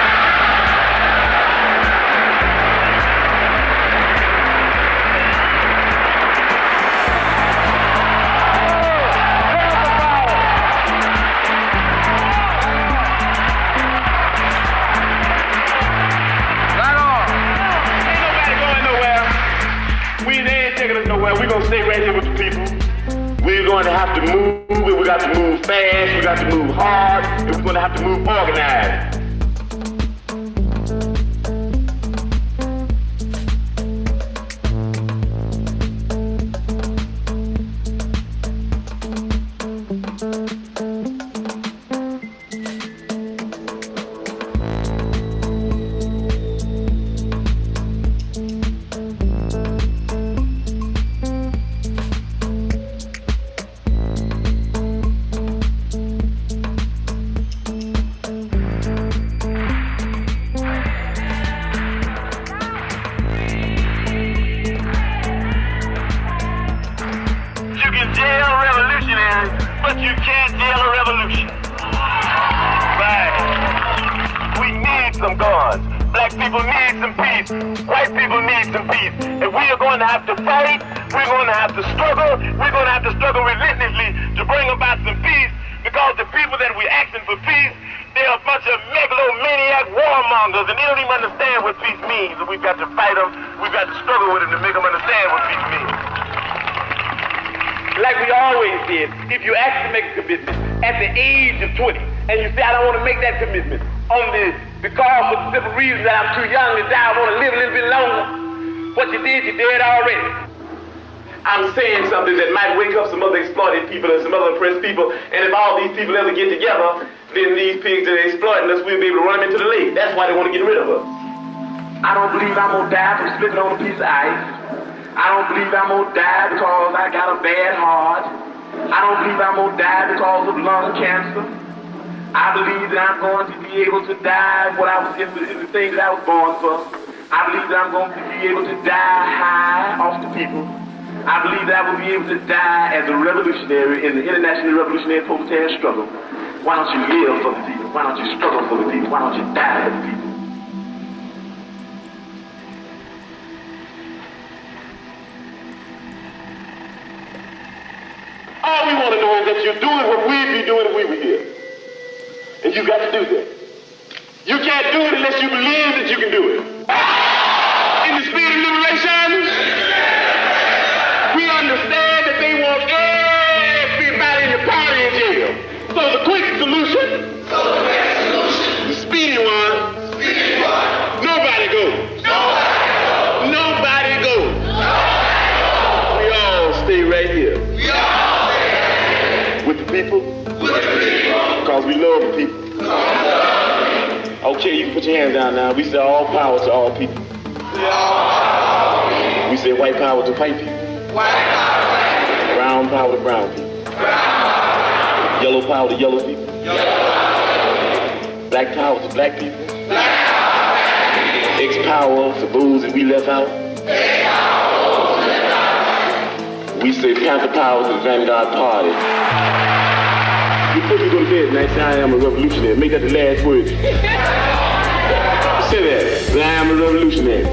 We're going to stay right here with the people. We're going to have to move, and we got to move fast, we got to move hard, and we're going to have to move organized. People ever get together, then these pigs that are exploiting us, we'll be able to run them into the lake. That's why they want to get rid of us. I don't believe I'm gonna die from slipping on a piece of ice. I don't believe I'm gonna die because I got a bad heart. I don't believe I'm gonna die because of lung cancer. I believe that I'm going to be able to die what I was in the things that I was born for. I believe that I'm going to be able to die high off the people. I believe that I will be able to die as a revolutionary in the international revolutionary proletariat struggle. Why don't you live for the people? Why don't you struggle for the people? Why don't you die for the people? All we want to know is that you're doing what we'd be doing if we were here. And you got to do that. You can't do it unless you believe that you can do it. In the spirit of liberation, we understand that they want everybody in the party in jail. So the quick solution, the speedy one, nobody goes. Nobody goes. We all stay right here. With the people. Because we love the people. Okay, you can put your hands down now. We say all power to all people. We say white power to white people. Brown power to brown people. Yellow power to yellow people. Black power to black people. X power to those that we left out. We say Panther power to the Vanguard Party. Before you go to bed tonight, say I am a revolutionary. Make that the last word. Say that. I am a revolutionary.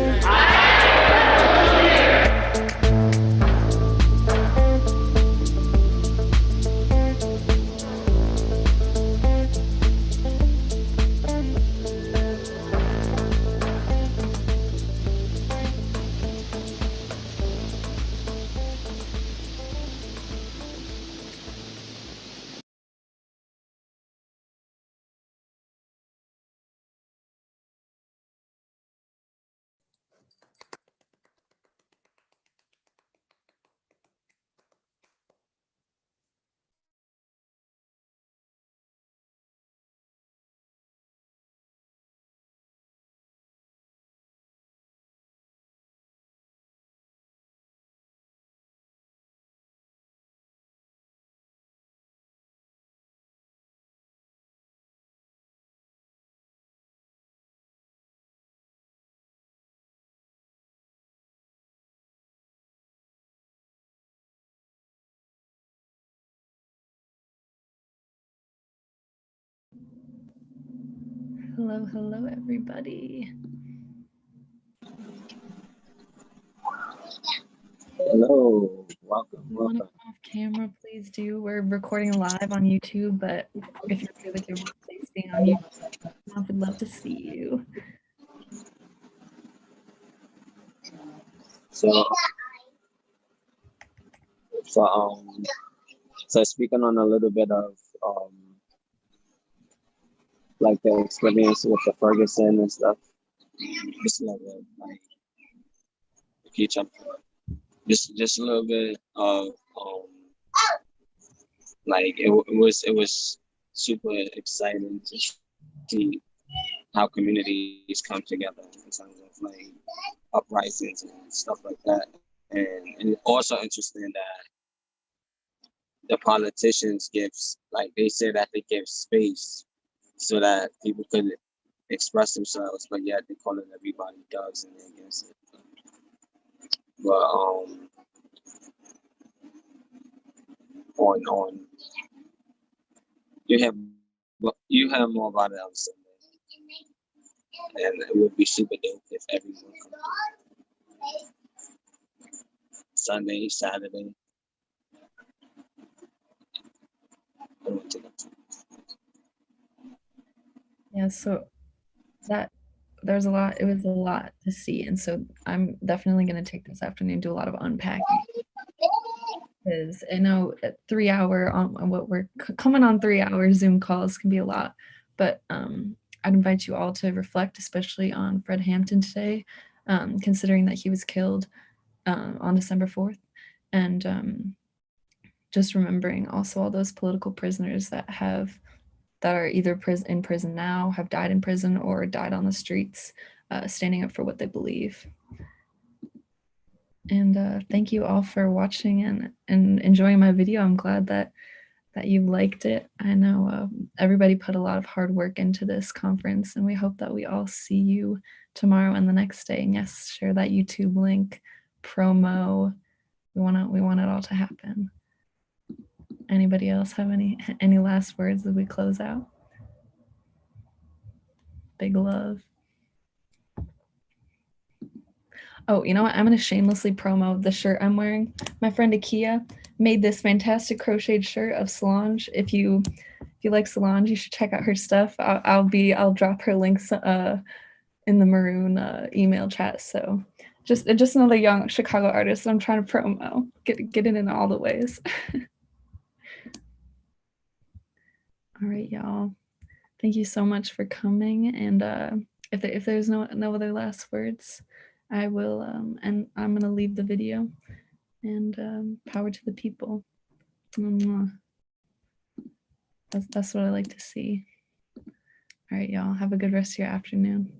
Hello, hello, everybody. Hello, welcome, If you want to welcome. come off camera, please do. We're recording live on YouTube, but if you're good with your face being on YouTube, I would love to see you. So, so speaking on a little bit of like the experience with the Ferguson and stuff. Just a little bit, like if you jump, just a little bit of like it was super exciting to see how communities come together in terms of like uprisings and stuff like that, and also interesting that the politicians gives like they say that they give space so that people could express themselves, but yet they calling everybody thugs and they're against it. But on you have more about it on Sunday, and it would be super dope if everyone could. Sunday, Saturday. Yeah, so that there's a lot, it was a lot to see, and so I'm definitely going to take this afternoon, do a lot of unpacking. Because I know at 3 hour on what we're coming on 3 hour Zoom calls can be a lot, but I'd invite you all to reflect, especially on Fred Hampton today, considering that he was killed on December 4th, and just remembering also all those political prisoners that are either in prison now, have died in prison, or died on the streets, standing up for what they believe. And thank you all for watching and enjoying my video. I'm glad that you liked it. I know everybody put a lot of hard work into this conference, and we hope that we all see you tomorrow and the next day. And yes, share that YouTube link, promo. We want it all to happen. Anybody else have any last words as we close out? Big love. Oh, you know what? I'm going to shamelessly promo the shirt I'm wearing. My friend Akia made this fantastic crocheted shirt of Solange. If you like Solange, you should check out her stuff. I'll drop her links in the maroon email chat. So just another young Chicago artist that I'm trying to promo. Get it in all the ways. All right, y'all. Thank you so much for coming. And if there's no other last words, I will, and I'm going to leave the video, and power to the people. That's what I like to see. All right, y'all, have a good rest of your afternoon.